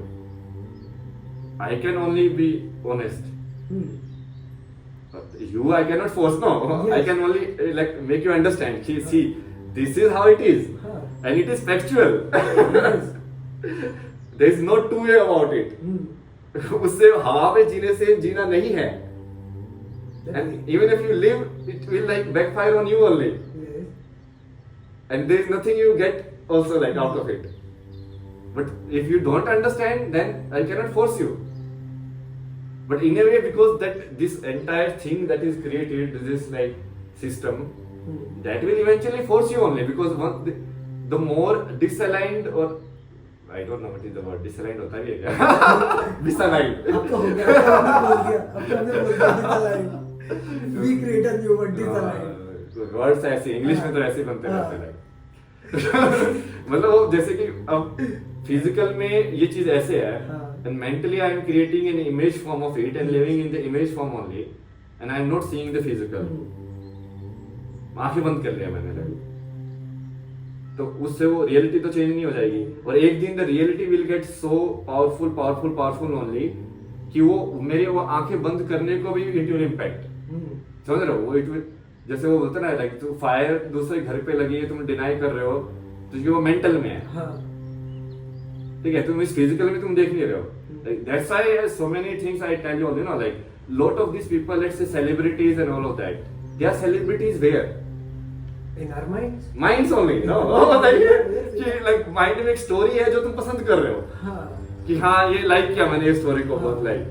I can only be honest. But you I cannot force, no. Yes. I can only like make you understand. See, this is how it is, and it is factual. There is no two way about it. उससे हवा में जीने से जीना नहीं है. And even if you live, it will like backfire on you only. Yes. And there is nothing you get also like out of it. But if you don't understand, then I cannot force you. But in a way, because that this entire thing that is created, this like system, that will eventually force you only. Because the more disaligned or I don't know what is the word, disaligned होता भी है क्या? Disaligned. अब तो हो गया, अब तो हमने बोल दिया disaligned. We create a new word, disaligned. Words ऐसे इंग्लिश में तो ऐसे बनते रहते हैं। मतलब वो जैसे कि अब फिजिकल में ये चीज ऐसे है, and mentally I am creating an image form of it and living in the image form only, and I am not seeing the physical. आंखें बंद कर लिया मैंने, तो उससे वो रियलिटी तो चेंज नहीं हो जाएगी। और एक दिन the reality will get so powerful only कि वो मेरे वो आंखें बंद करने को भी इट विल इम्पैक्ट। समझ रहे हो? वो इट विल, जैसे वो बोलते ना लाइक तो फायर दूसरे घर पे लगी है, तुम डिनाई कर रहे हो तो वो मेंटल में है। ठीक है, तुम इस फिजिकल में तुम देख नहीं रहे हो। That's why so many things I tell you, you know, like lot of these people, let's say celebrities and all of that, they are celebrities where in our minds only, no? like mind में एक story है जो तुम पसंद कर रहे हो कि हाँ ये लाइक किया मैंने इस स्टोरी को बहुत like,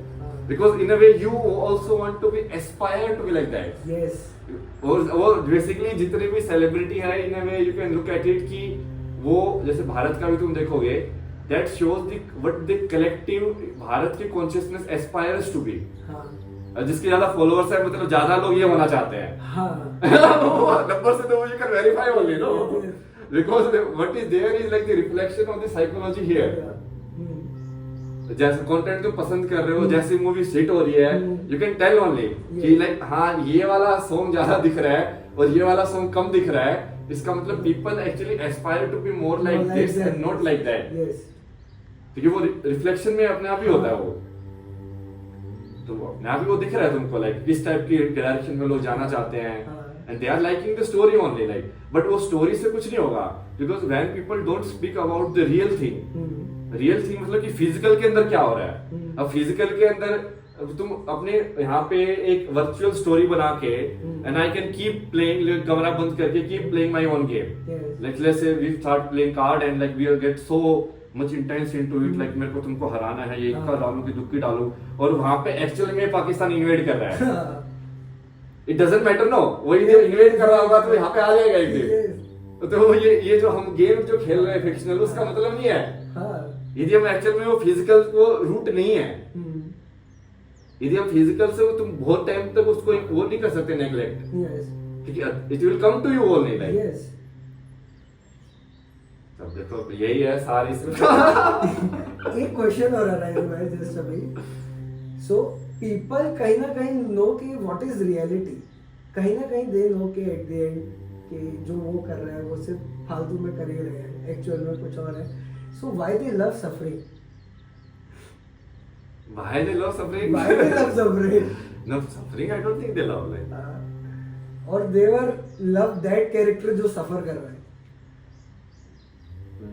because in a way you also want to be aspire to be like that. Yes. और बेसिकली जितने भी सेलिब्रिटी है in a way you can look at it कि वो जैसे भारत का भी तुम देखोगे, that shows the what the collective Bharat की कॉन्शियसनेस एस्पायर्स टू बी। जिसके ज्यादा फॉलोअर्स है मतलब ज्यादा लोग ये होना चाहते हैं। नंबर से तो you can verify only, no? because what is there is like the reflection of the psychology here. जैसे कंटेंट तुम पसंद कर रहे हो, जैसी मूवी हिट हो रही है, यू कैन टेल ओनली कि लाइक हाँ ये वाला सॉन्ग ज्यादा दिख रहा है और ये वाला सॉन्ग कम दिख रहा है, इसका मतलब people actually aspire to be more like this and not like that, क्योंकि वो रिफ्लेक्शन में अपने आप ही होता है वो, तो वो अपने आप ही वो दिख रहा है तुमको लाइक किस टाइप की डायरेक्शन में लोग जाना चाहते हैं, and they are liking the story only like, but वो स्टोरी से कुछ नहीं होगा, because when people don't speak about the real thing, real thing मतलब कि फिजिकल के अंदर क्या हो रहा है, अब फिजिकल के अंदर तुम अपने यहाँ पे एक वर्चुअल स्टोरी बना के and I can keep playing, कमरा बंद करके keep playing my own game, like let's say we start playing card and like we get so much intense into it, like मेरे को तुमको हराना है, ये इक्का डालूं कि दुक्की डालूं, और वहां पे एक्चुअली में पाकिस्तान इन्वेड कर रहा है, इट डजंट मैटर नो, वही जो इन्वेड कर रहा होगा तो यहाँ पे आ जाएगा एक दिन, तो ये जो हम गेम जो खेल रहे हैं फिक्शनल, उसका मतलब नहीं है, यदि हम एक्चुअल में वो फिजिकल वो रूट नहीं है, यदि हम फिजिकल से तुम बहुत टाइम तक उसको वो नहीं कर सकते नेग्लेक्ट, क्योंकि it will come to you only like, अब देखो यही है सारी एक क्वेश्चन और अराइज हुआ है जस्ट अभी, सो पीपल कहीं ना कहीं नो कि व्हाट इज रियलिटी, कहीं ना कहीं दे नो कि एट द एंड कि जो वो कर रहे हैं वो सिर्फ फालतू में कर ही रहे हैं, एक्चुअल में कुछ और है, so why they love suffering, why they love suffering? Why they love suffering? No, suffering I don't think they love like. और they were love that character जो सफर कर रहा है.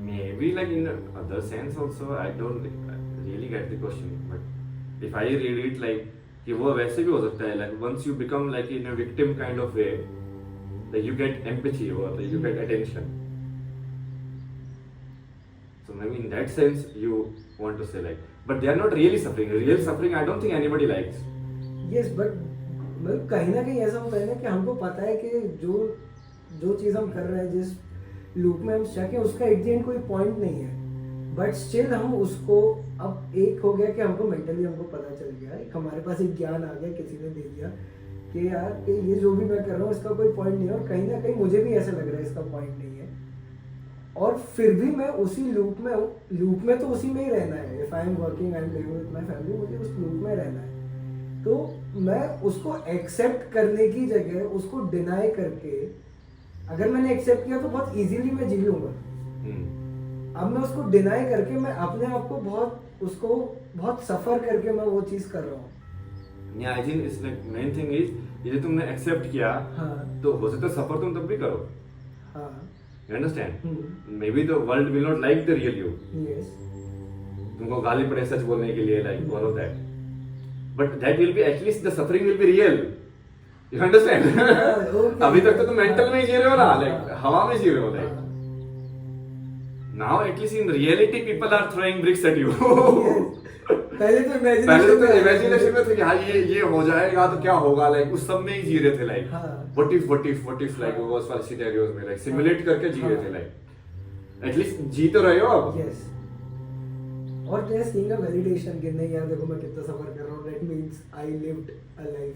Maybe like in other sense also I don't really get the question, but if I read it like कि वो वैसे भी हो सकता है, like once you become like in a victim kind of way, like you get empathy or like you get attention. So maybe in that sense you want to say like, but they are not really suffering. Real suffering I don't think anybody likes. Yes, but मतलब कहीं ना कहीं ऐसा होता है ना कि हमको पता है कि जो चीज़ हम कर रहे हैं, जिस लूप में हम स्टक हैं, उसका एट द एंड कोई पॉइंट नहीं है, बट स्टिल हम उसको, अब एक हो गया कि हमको मेंटली हमको पता चल गया, एक हमारे पास एक ज्ञान आ गया, किसी ने दे दिया कि यार कि ये जो भी मैं कर रहा हूँ इसका कोई पॉइंट नहीं है, और कहीं ना कहीं मुझे भी ऐसा लग रहा है इसका पॉइंट नहीं है, और फिर भी मैं उसी लूप में हूँ, लूप में तो उसी में ही रहना है, if I am working, I am living with my family, मुझे उस लूप में रहना है, तो मैं उसको एक्सेप्ट करने की जगह उसको डिनाई करके, अगर मैंने एक्सेप्ट किया तो बहुत इजीली मैं जी लूंगा, अब मैं उसको डिनाई करके मैं अपने आप को बहुत सफर करके मैं वो चीज कर रहा हूँ. Yeah, I think it's like main thing is ये तुमने एक्सेप्ट किया, तो हो सकता है सफर तुम तब भी करो. You understand? Maybe the world will not like the real you. Yes. तुमको गाली पड़े सच बोलने के लिए, like all of that. But that will be, at least the suffering will be real. You understand? Okay. अभी तक तो तुम मेंटल में ही जी रहे हो ना, like हवा में जी रहे हो, like. Now at least in reality people are throwing bricks at you. Yes. पहले तो इमेजिनेशन में थे कि हाँ ये हो जाएगा तो क्या होगा, लाइक उस सब में ही जी रहे थे, लाइक व्हाट इफ लाइक वो वाले सिनेरियोस में लाइक सिमुलेट करके जी रहे थे, लाइक एटलीस्ट जी तो रहे हो अब. यस, और they are seeing a validation कि नहीं यार देखो मैं कितना सफर कर रहा हूँ, that means I lived a life.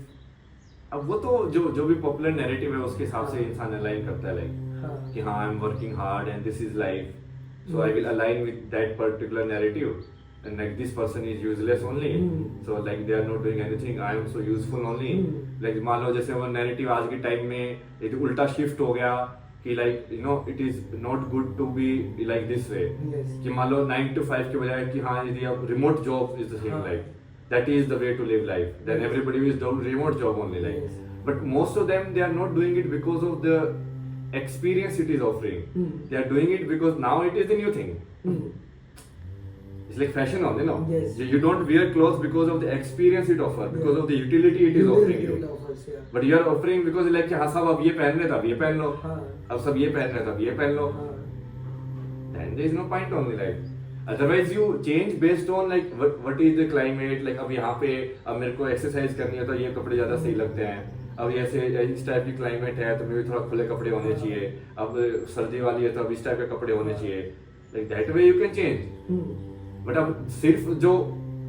अब वो तो जो भी पॉपुलर नैरेटिव है उसके हिसाब से इंसान अलाइन करता है, लाइक कि हाँ I am working hard and this is life, so I will align with that particular narrative. And like this person is useless only, so like they are not doing anything, I am so useful only. Like मान लो जैसे वो narrative आज के time में एक उल्टा shift हो गया कि like you know it is not good to be like this way. Yes. कि मान लो 9 to 5 के बजाय कि हाँ यदि अब remote job is the thing, like that is the way to live life. Then everybody is doing remote job only, like. Yes. But most of them they are not doing it because of the experience it is offering. They are doing it because now it is the new thing. It's like fashion only, no? Yes. You don't wear clothes because of the experience it offers, because of the utility it is offering you. But you are offering because like हाँ सब अब ये पहन रहे तब ये पहन लो, अब सब ये पहन रहे तब ये पहन लो. Then there is no point only, like. Otherwise you change based on like what is the climate, like अब यहाँ पे अब मेरे को एक्सरसाइज करनी है तो ये कपड़े ज्यादा सही लगते हैं. अब ऐसे इस टाइप की क्लाइमेट है तो मुझे थोड़ा खुले कपड़े होने चाहिए. अब सर्दी वाली है तो अब इस टाइप के कपड़े होने चाहिए. Like that way you can change. But अब सिर्फ जो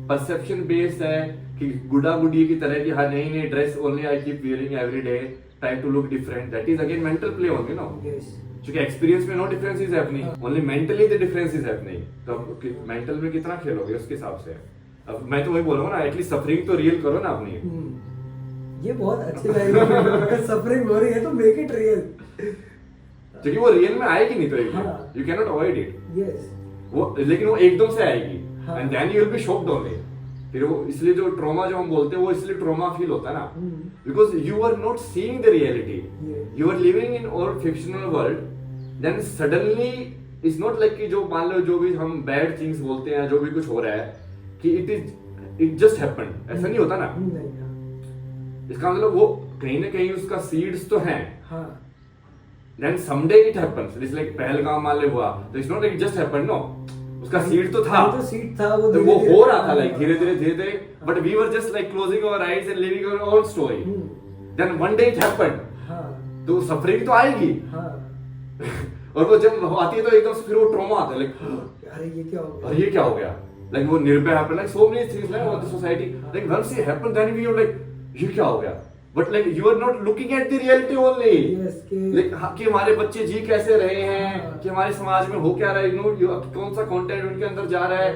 परसेप्शन बेस्ड है कि गुडा गुडी की तरह की हाँ नहीं dress only I keep wearing every day, try to look different. That is again mental play only, no? Yes. क्योंकि एक्सपीरियंस में no difference is happening, only mentally the difference is happening. तो अब मेंटल में कितना खेलोगे उसके हिसाब से. अब मैं तो वही बोल रहा हूँ ना, एटलीस्ट सफरिंग तो रियल करो ना अपनी. ये बहुत अच्छी लाइन है. सफरिंग हो रही है तो मेक इट रियल. क्योंकि वो रियल में आएगी नहीं तो एक, हाँ. You can not avoid it. Yes. वो लेकिन वो एकदम से आएगी हाँ. And then you will be shocked only. फिर वो इसलिए जो ट्रॉमा जो हम बोलते हैं वो इसलिए ट्रॉमा फील होता है ना, because you are not seeing the reality, you are living in और fictional world. Then suddenly it's not like कि जो मान लो जो भी हम बैड थिंग्स बोलते हैं, जो भी कुछ हो रहा है कि इट जस्ट हैपेंड, ऐसा नहीं होता ना. इसका मतलब वो कहीं ना कहीं उसका सीड्स तो हैं. Then someday it happens. It's like Pahalgam मान ले हुआ तो it's not like just happened, no. उसका सीड तो था, तो सीड था, वो तो वो हो रहा था लाइक धीरे धीरे, but we were just like closing our eyes and living our own story. Then one day it happened. तो सफरिंग तो आएगी. और वो जब आती है तो एकदम से फिर वो ट्रॉमा आता है, लाइक अरे ये क्या हो गया, अरे ये क्या हो गया. लाइक वो Nirbhaya happened, like so many things like in the society, like once it happened then we are like ये क्या हो गया. But like you are not looking at the reality only. Like कि हमारे बच्चे जी कैसे रहे हैं, कि हमारे समाज में हो क्या रहा है, यू नो कौन सा कंटेंट उनके अंदर जा रहा है.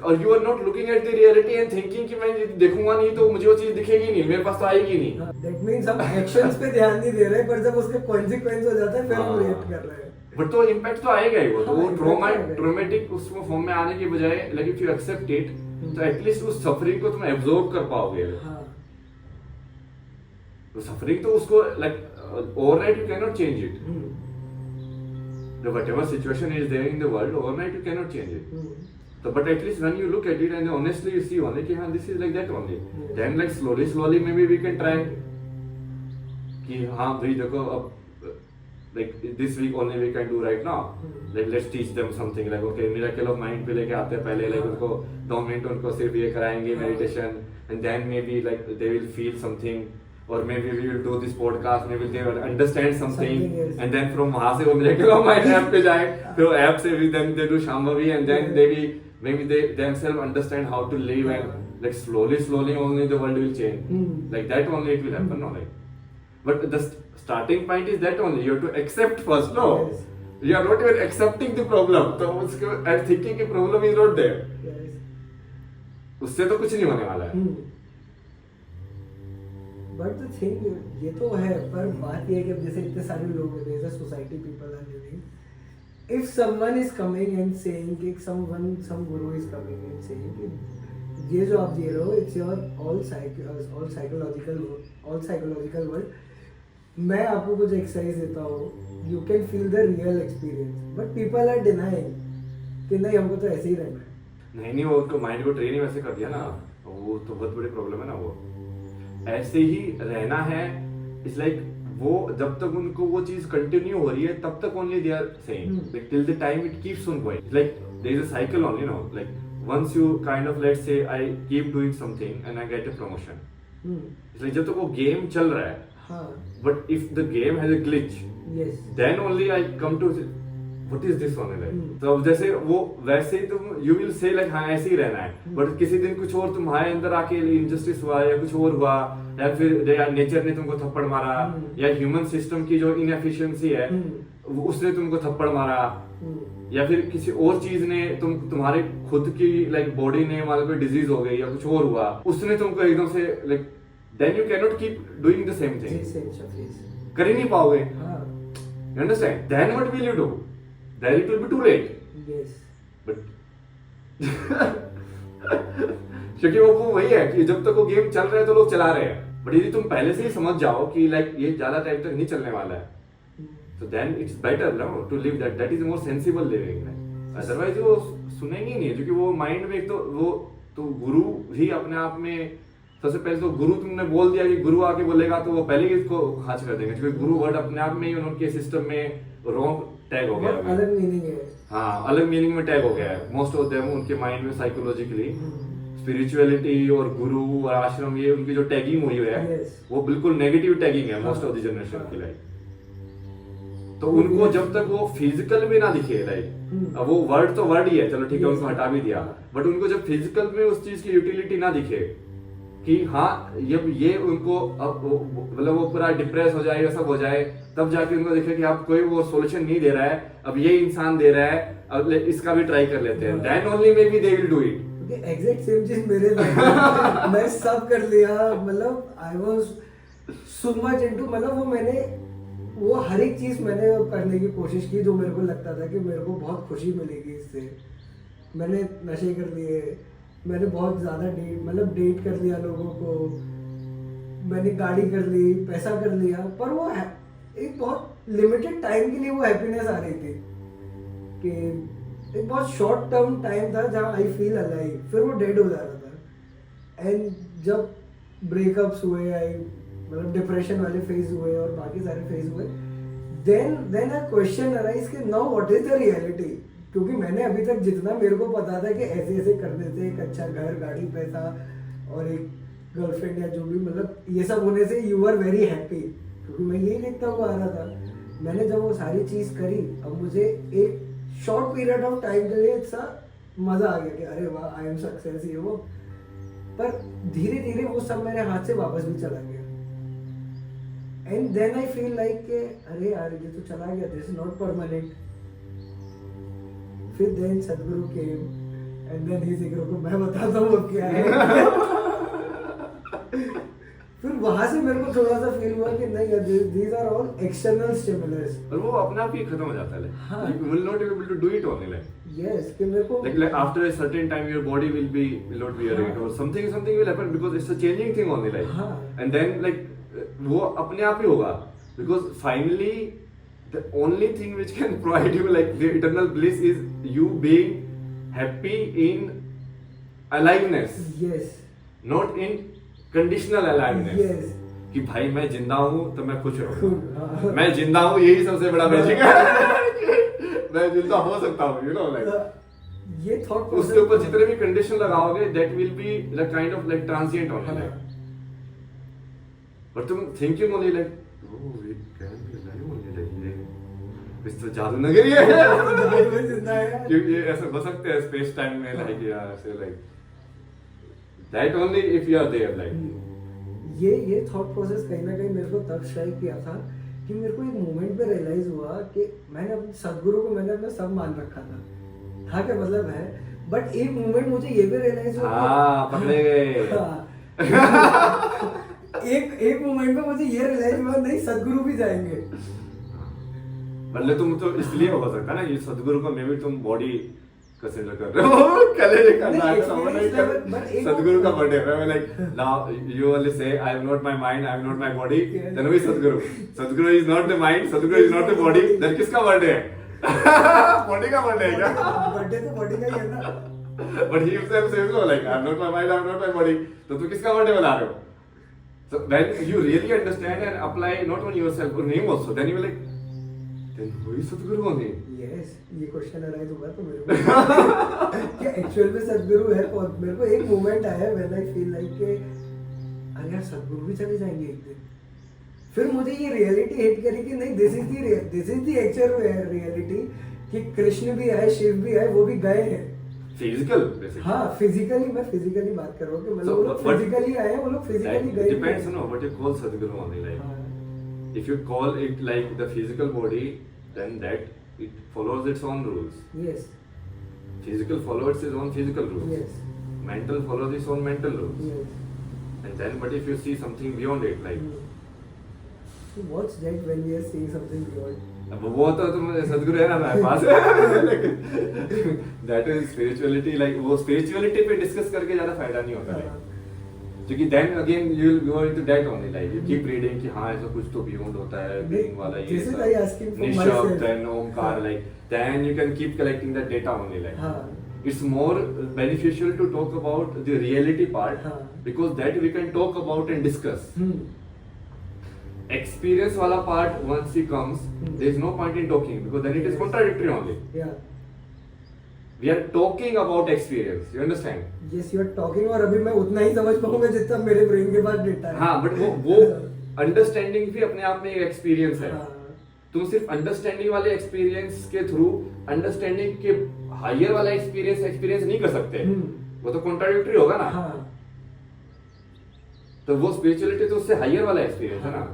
और you are not looking at the reality and thinking कि मैं देखूंगा नहीं तो मुझे वो चीज दिखेगी नहीं, मेरे पास तो आएगी नहीं. दैट मींस हम एक्शंस पे ध्यान नहीं दे रहे, पर जब उसके कॉन्सिक्वेंस हो जाता है फिर हम रिएक्ट कर रहे हैं. बट तो इम्पैक्ट तो आएगा ही. वो ट्रॉमेटिक उस फॉर्म में आने की बजाय like if you accept it तो एटलीस्ट उस सफरिंग को तुम एब्जॉर्ब कर पाओगे. तो सफरिंग तो उसको like overnight you can not change it. Whatever situation is there in the world overnight you can not change it. तो but at least when you look at it and honestly you see only कि हां this is like that only, then like slowly maybe we can try कि हां भाई देखो अब like this week only we can do right now, like let's teach them something like okay miracle of mind पे लेके आते हैं पहले, like उनको 2 मिनट उनको सिर्फ ये कराएंगे meditation and then maybe like they will feel something or maybe we will do this podcast, maybe they will understand something and then from वहाँ से वो miracle of mind app पे जाए, फिर वो app से भी then they do Shambhavi and then they be maybe they themselves understand how to live and like slowly only the world will change. Like that only it will happen, no? Like but the starting point is that only you have to accept first, no? Yes. You are not even accepting the problem, तो उसके and thinking कि problem is not there. Yes. उससे तो कुछ नहीं होने वाला है. But the thing ये तो है, पर बात ये है कि जैसे इतने सारे लोग हैं, जैसे society people are living. If someone is coming and saying कि some guru is coming and saying कि ये जो आप जी रहे हो it's your all psychological world. मैं आपको कुछ एक्सरसाइज देता हूँ, you can feel the real experience, but people are denying कि नहीं हमको तो ऐसे ही रहना है. नहीं वो उनको माइंड को ट्रेन ही वैसे कर दिया ना, वो तो बहुत बड़ी प्रॉब्लम है ना. वो ऐसे ही रहना है. इट्स लाइक वो जब तक उनको वो चीज कंटिन्यू हो रही है तब तक only they are saying like till the time it keeps on going. Like there is a cycle only, no. Like once you kind of let's say I keep doing something and I get a promotion, it's like जब तक वो game चल रहा है, but if the game has a glitch, yes, then only I come to what is this one like. तो जैसे वो वैसे ही तुम you will say like हाँ ऐसे ही रहना है, but किसी दिन कुछ और तुम्हारे अंदर आके injustice हुआ या कुछ और हुआ या फिर या नेचर ने तुमको थप्पड़ मारा या ह्यूमन सिस्टम की जो इनएफिशिएंसी है उसने तुमको थप्पड़ मारा या फिर किसी और चीज ने तुम्हारे खुद की लाइक बॉडी ने मान लो डिजीज हो गई या कुछ और हुआ, उसने तुमको एकदम से like then you can not keep doing the same thing. कर ही नहीं पाओगे. You understand? Then what will you do? Then it will be too late. Yes. But क्योंकि वो वही है कि जब तक वो गेम चल रहा है तो लोग चला रहे हैं, बट यदि तुम पहले से ही समझ जाओ कि लाइक ये ज्यादा टाइम तक नहीं चलने वाला है, so then it's better no to live that is a more sensible living. Otherwise वो सुनेंगे नहीं, क्योंकि वो माइंड में एक तो वो तो गुरु ही अपने आप में सबसे पहले तो गुरु तुमने बोल दिया कि गुरु आके बोलेगा तो वो पहले ही इसको खाच कर देंगे, क्योंकि गुरु वर्ड अपने आप में ही उनके सिस्टम में रॉन्ग टैग हो गया है. अलग मीनिंग है. हाँ अलग मीनिंग में टैग हो गया है. मोस्ट ऑफ देम उनके माइंड में साइकोलॉजिकली स्पिरिचुअलिटी और गुरु और आश्रम ये उनकी जो टैगिंग हुई है वो बिल्कुल नेगेटिव टैगिंग है मोस्ट ऑफ द जनरेशन की लाइफ. तो उनको जब तक वो फिजिकल में ना दिखे लाइक अब वो वर्ड तो वर्ड ही है, चलो ठीक है उनको हटा भी दिया, बट उनको जब फिजिकल में उस चीज की यूटिलिटी ना दिखे कि हाँ ये उनको अब मतलब वो पूरा डिप्रेस हो जाए या सब हो जाए, तब जाके उनको देखे कि अब कोई वो सॉल्यूशन नहीं दे रहा है, अब ये इंसान दे रहा है, अब इसका भी ट्राई कर लेते हैं, then only maybe they will do it. Exact same चीज मेरे साथ है। मैं सब कर लिया, मतलब I was so much into, मतलब वो हर एक चीज मैंने करने की कोशिश की जो मेरे को लगता था कि मेरे को बहुत खुशी मिलेगी इससे। मैंने नशे कर लिए, मैंने बहुत ज्यादा डेट कर लिया लोगों को, मैंने गाड़ी कर ली, पैसा कर लिया, पर वो एक बहुत लिमिटेड टाइम के लिए वो हैप्पीनेस आ रही थी कि एक बहुत शॉर्ट टर्म टाइम था जहाँ आई फील अलाइव, फिर वो डेड हो जा रहा था। एंड जब ब्रेकअप्स हुए, मतलब डिप्रेशन वाले फेज हुए और बाकी सारे फेज हुए, देन अ क्वेश्चन अराइज कि now what is the reality, क्योंकि मैंने अभी तक जितना मेरे को पता था कि ऐसे ऐसे करने से एक अच्छा घर, गाड़ी, पैसा और एक गर्लफ्रेंड या जो भी, मतलब ये सब होने से यू आर वेरी हैप्पी, क्योंकि मैं यही देखता हुआ आ रहा था। मैंने जब वो सारी चीज करी, अब मुझे एक शॉर्ट पीरियड ऑफ टाइम के लिए सा मजा आ गया कि अरे वाह आई एम सक्सेस, ये वो, पर धीरे धीरे वो सब मेरे हाथ से वापस भी चला गया। And then I feel like अरे यार ये तो चला गया, दिस इज नॉट परमानेंट। फिर then Sadhguru came and then he जिक्र को मैं बताता हूँ अब क्या है। फिर वहां से मेरे को थोड़ा सा फील हुआ कि नहीं, these are all external stimulus, और वो अपने आप ही खत्म हो जाता है। हाँ। You will not be able to do it only yes कि मेरे को like after a certain time your body will not be हाँ। it, or something will happen because it's a changing thing only like हाँ। and then like वो अपने आप ही होगा, because finally the only thing which can provide you like the eternal bliss is you being happy in aliveness, yes not in conditional aliveness। yes कि भाई मैं जिंदा हूँ तो मैं खुश रहूँ, हाँ। मैं जिंदा हूँ यही सबसे बड़ा मैजिक है। मैं जिंदा हो सकता हूँ, you know like ये थॉट उसके ऊपर जितने भी कंडीशन लगाओगे that will be the kind of like transient only like, but तुम thinking only like oh it can be alive only like ये इस तो जादू नगरी है क्योंकि ऐसे हो सकते हैं स्पेस टाइम में like यार ऐसे like that only if you are there like ये थॉट प्रोसेस कहीं ना कहीं मेरे को तब स्ट्राइक किया था कि मेरे को एक मोमेंट पे रियलाइज हुआ कि मैंने अपने सदगुरु को मैंने अपना सब मान रखा था क्या मतलब है, बट एक मोमेंट मुझे ये भी रियलाइज हुआ हाँ पकड़े गए। एक मोमेंट पे मुझे ये रियलाइज हुआ नहीं सदगुरु भी जाएंगे, मतलब तुम तो इसलिए हो सकता है ना ये सदगुरु को मे भी तुम बॉडी कंसीडर कर रहे हो कलेजे का सदगुरु का बर्थडे है like now you only say I am not my mind, I am not my body, then we Sadhguru is not the mind, Sadhguru is not the body, then किसका बर्थडे है? बॉडी का बर्थडे है क्या? बर्थडे तो body का ही है ना, but he himself says no like I am not my mind, I am not my body, तो तुम किसका बर्थडे बना रहे हो? So when you really understand and apply not on yourself or name also, then you will like, then who is Sadhguru only? Yes, ये question arise हुआ तो मेरे को कि एक्चुअल में सदगुरु है कौन? मेरे को एक मोमेंट आया व्हेन आई फील लाइक कि अरे यार सदगुरु भी चले जाएंगे एक दिन। फिर मुझे ये रियलिटी हिट करी कि नहीं, this is the actual reality कि कृष्ण भी है, शिव भी है, वो भी गए हैं फिजिकल बेसिकली। हाँ फिजिकली, मैं फिजिकली बात कर रहा हूँ कि मतलब वो लोग फिजिकली आए, वो लोग फिजिकली गए। Depends on what you call Sadhguru only like. If you call it like the physical body, then that it follows its own rules. Yes. Physical follows its own physical rules. Yes. Mental follows its own mental rules. Yes. And then, but if you see something beyond it, like So what's that when we are seeing something beyond? अब वो तो तुम सदगुरु है ना हमारे पास। That is spirituality, like वो spirituality पे डिस्कस करके ज्यादा फायदा नहीं होता है, क्योंकि then again you will go into that only like you keep reading कि हाँ ऐसा कुछ तो beyond होता है, being वाला ये This is सब I asking for निशब्द myself. and Omkar like then you can keep collecting the data only like हाँ it's more beneficial to talk about the reality part हाँ because that we can talk about and discuss. Experience वाला part once it comes there is no point in talking because then it is contradictory only. Yeah. We are talking about experience, you understand? Yes, you are talking और अभी मैं उतना ही समझ पाऊंगा जितना मेरे brain के पास डेटा है। हाँ बट वो अंडरस्टैंडिंग भी अपने आप में एक एक्सपीरियंस है। हाँ। तुम सिर्फ अंडरस्टैंडिंग वाले एक्सपीरियंस के थ्रू अंडरस्टैंडिंग के हायर वाला एक्सपीरियंस नहीं कर सकते। वो तो कॉन्ट्राडिक्टरी होगा ना। हाँ। तो वो स्पिरिचुअलिटी तो उससे हायर वाला एक्सपीरियंस है ना,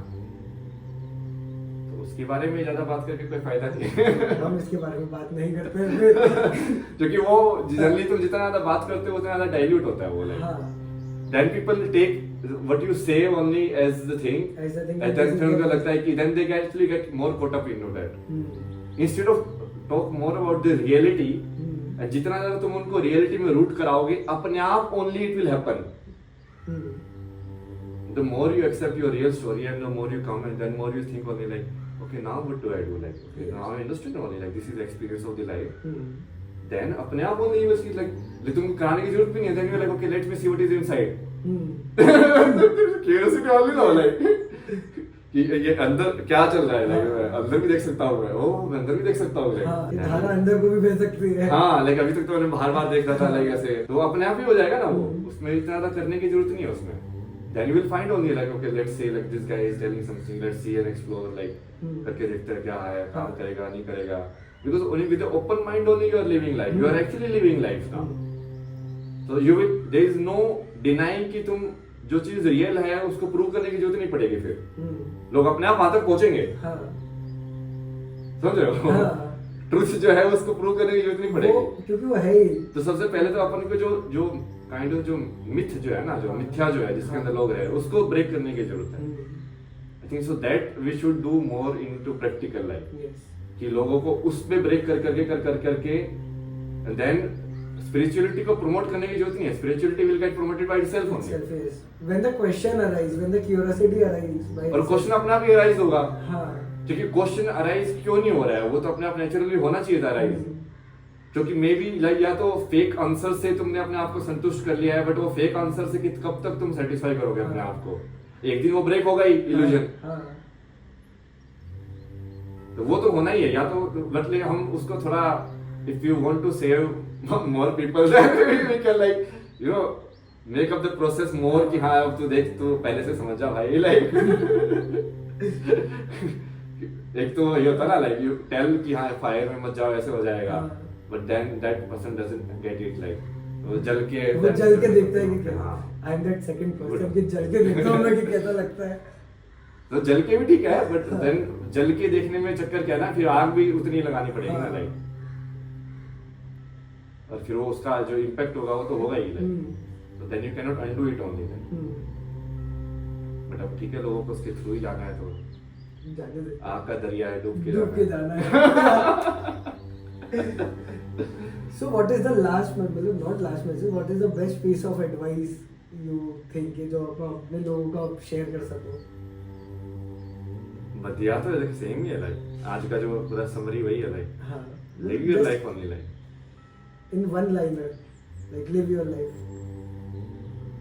तो उसके बारे में ज्यादा बात करके कोई फायदा नहीं है। हम इसके बारे में बात नहीं करते हैं फिर। क्योंकि वो जनरली तुम जितना ज्यादा बात करते हो उतना ज्यादा डाइल्यूट होता है वो, लाइक हाँ then people take what you say only as the thing, As the thing, and then फिर उनको लगता है कि then they actually get more caught up into that instead of talk more about the reality, and जितना ज्यादा तुम उनको reality में रूट कराओगे अपने आप only it will happen. The more you accept your real story and the more you come and then more you think only like, okay, now what do I do, like okay, now I understand only like this is the experience of the life. Then अपने आप only you will see like तुमको कराने की जरूरत भी नहीं है, then you are like okay let me see what is inside. Curiosity only ना like कि ये अंदर क्या चल रहा है, like अंदर भी देख सकता हूँ मैं, ओह मैं अंदर भी देख सकता हूँ, हाँ, ये धारा अंदर को भी भेज सकती है। हाँ like अभी तक तो मैंने बाहर देख रहा था like ऐसे, तो अपने आप ही हो जाएगा ना वो, उसमें इतना ज्यादा करने की जरूरत नहीं है उसमें। Then you will find only like okay let's say like this guy is telling something, let's see and explore like करके देखते हैं क्या है, काम करेगा नहीं करेगा, because only with the open mind only you are living life, you are actually living life now. So you will, there is no denying कि तुम जो चीज रियल है उसको प्रूव करने की जरूरत नहीं पड़ेगी, फिर लोग अपने आप वहां तक पहुंचेंगे। समझ रहे हो? ट्रुथ जो है उसको प्रूव करने की जरूरत नहीं पड़ेगी, क्योंकि वो है ही। तो सबसे पहले तो अपन को जो काइंड ऑफ जो मिथ जो है ना, जो मिथ्या जो है जिसके अंदर लोग रहे उसको ब्रेक करने की जरूरत है। I think so that we should do more into practical life, कि लोगों को उस पे ब्रेक कर करके देन स्पिरिचुअलिटी को प्रमोट करने की जरूरत नहीं है, spirituality will get promoted by itself only. When the question arise, when the curiosity arise, और क्वेश्चन अपने आप ही अराइज होगा। हां, क्योंकि क्वेश्चन अराइज क्यों नहीं हो रहा है, वो तो अपने आप नेचुरली होना चाहिए था अराइज, क्योंकि मे बी लाइक या तो फेक आंसर से तुमने अपने आप को संतुष्ट कर लिया है, बट वो फेक आंसर से कब तक तुम सेटिस्फाई करोगे अपने आप को, एक दिन वो ब्रेक होगा ही इल्यूजन। तो वो तो होना ही है, या तो मतलब हम उसको थोड़ा if you want to save more people we can like you know make up the process more, कि हाँ अब तू देख तू पहले से समझ जा भाई, लाइक एक तो ये होता ना लाइक यू टेल कि हाँ फायर में मत जाओ ऐसे हो जाएगा, but then that person doesn't get it, like वो जल के देखता है कि I am that second person कि जल के देखता हूं मैं कि कैसा लगता है। तो जल के भी ठीक है, बट देन जल के देखने में चक्कर क्या है ना, फिर आग भी उतनी लगानी पड़ेगी ना लाइक, और फिर वो उसका जो इम्पैक्ट होगा वो तो होगा ही लाइक, तो then you can not undo it only then. But अब ठीक है, लोगों को उसके थ्रू ही जाना है, तो आग का दरिया है, डूब के जाना है। So what is the last मतलब not last message, what is the best piece of advice you think कि जो आप अपने लोगों को आप शेयर कर सको? बतिया तो सेम ही है लाइक, आज का जो पूरा समरी वही है लाइक, हाँ, live your life only like in one liner, like live your life.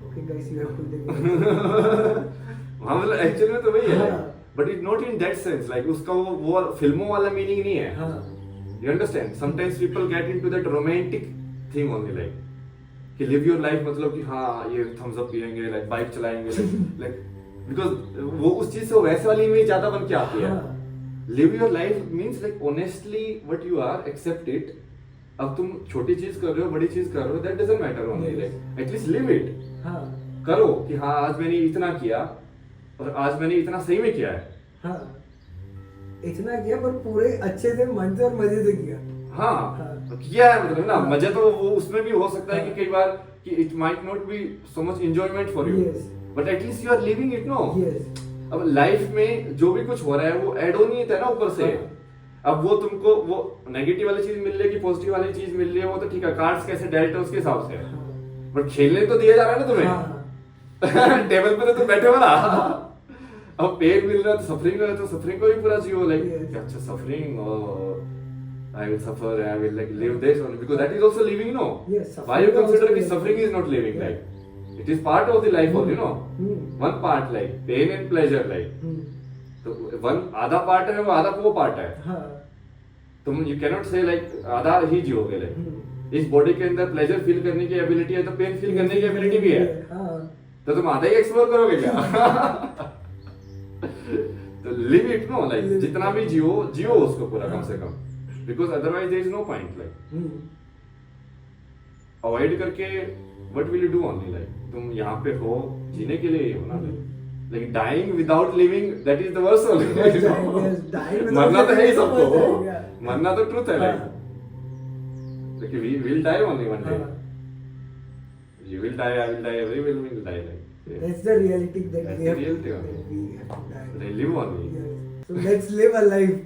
Okay guys, you have to live your life. हाँ मतलब एक्चुअली में तो वही है, हाँ, but it not in that sense like उसका वो फिल्मों वाला मीनिंग नहीं है। हाँ, You understand? Sometimes people get into that romantic thing only like कि live your life मतलब कि हाँ ये thumbs up पिएंगे, like बाइक चलाएंगे, like because वो उस चीज से वैसे वाली इमेज ज्यादा बन के आती है। Live your life means like honestly what you are, accept it. अब तुम छोटी चीज कर रहे हो बड़ी चीज कर रहे हो, that doesn't matter only like at least live it. हाँ, करो कि हाँ आज मैंने इतना किया और आज मैंने इतना सही में किया है। हाँ, इतना किया पर पूरे अच्छे से मन से और मजे से किया। हाँ, किया है मतलब ना, मजा तो वो उसमें भी हो सकता है कि कई बार कि it might not be so much enjoyment for you, but at least you are living it no. अब लाइफ में जो भी कुछ हो रहा है वो एड ऑन ही था ना ऊपर से। अब वो तुमको वो नेगेटिव वाली चीज मिल रही है कि पॉजिटिव वाली चीज मिल रही है, वो तो ठीक है, कार्ड्स कैसे डेल्ट है उसके हिसाब से, बट खेलने तो दिया जा रहा है ना तुम्हें। टेबल पे तो तुम बैठे हो ना, अब पेन मिल रहा है तो सफरिंग है, तो सफरिंग को भी पूरा जियो लाइक अच्छा suffering I will suffer, I will like live this only because that is also living, no? Yes. Why you consider that suffering is not living like? It is part of the life only, no? One part like pain and pleasure like. तो one आधा part है वो आधा वो part है। तुम you cannot say like आधा ही जियोगे like। इस बॉडी के अंदर प्लेजर फील करने की एबिलिटी है तो पेन फील करने की एबिलिटी भी है, तो तुम आधा ही एक्सप्लोर करोगे क्या? तो लिव इट नो लाइक, जितना भी जियो उसको पूरा कम से कम, because otherwise there is no point like. Avoid करके what will you do only, like तुम यहाँ पे हो जीने के लिए ही हो ना, like dying without living that is the worst Dying मरना तो है ही सबको, without- मरना तो ट्रुथ है, like like we will die only one day. You will die, I will die, everyone will die. Like That's the reality that That's we the have, reality, that we have to die. they live only. Yes. So let's live a life.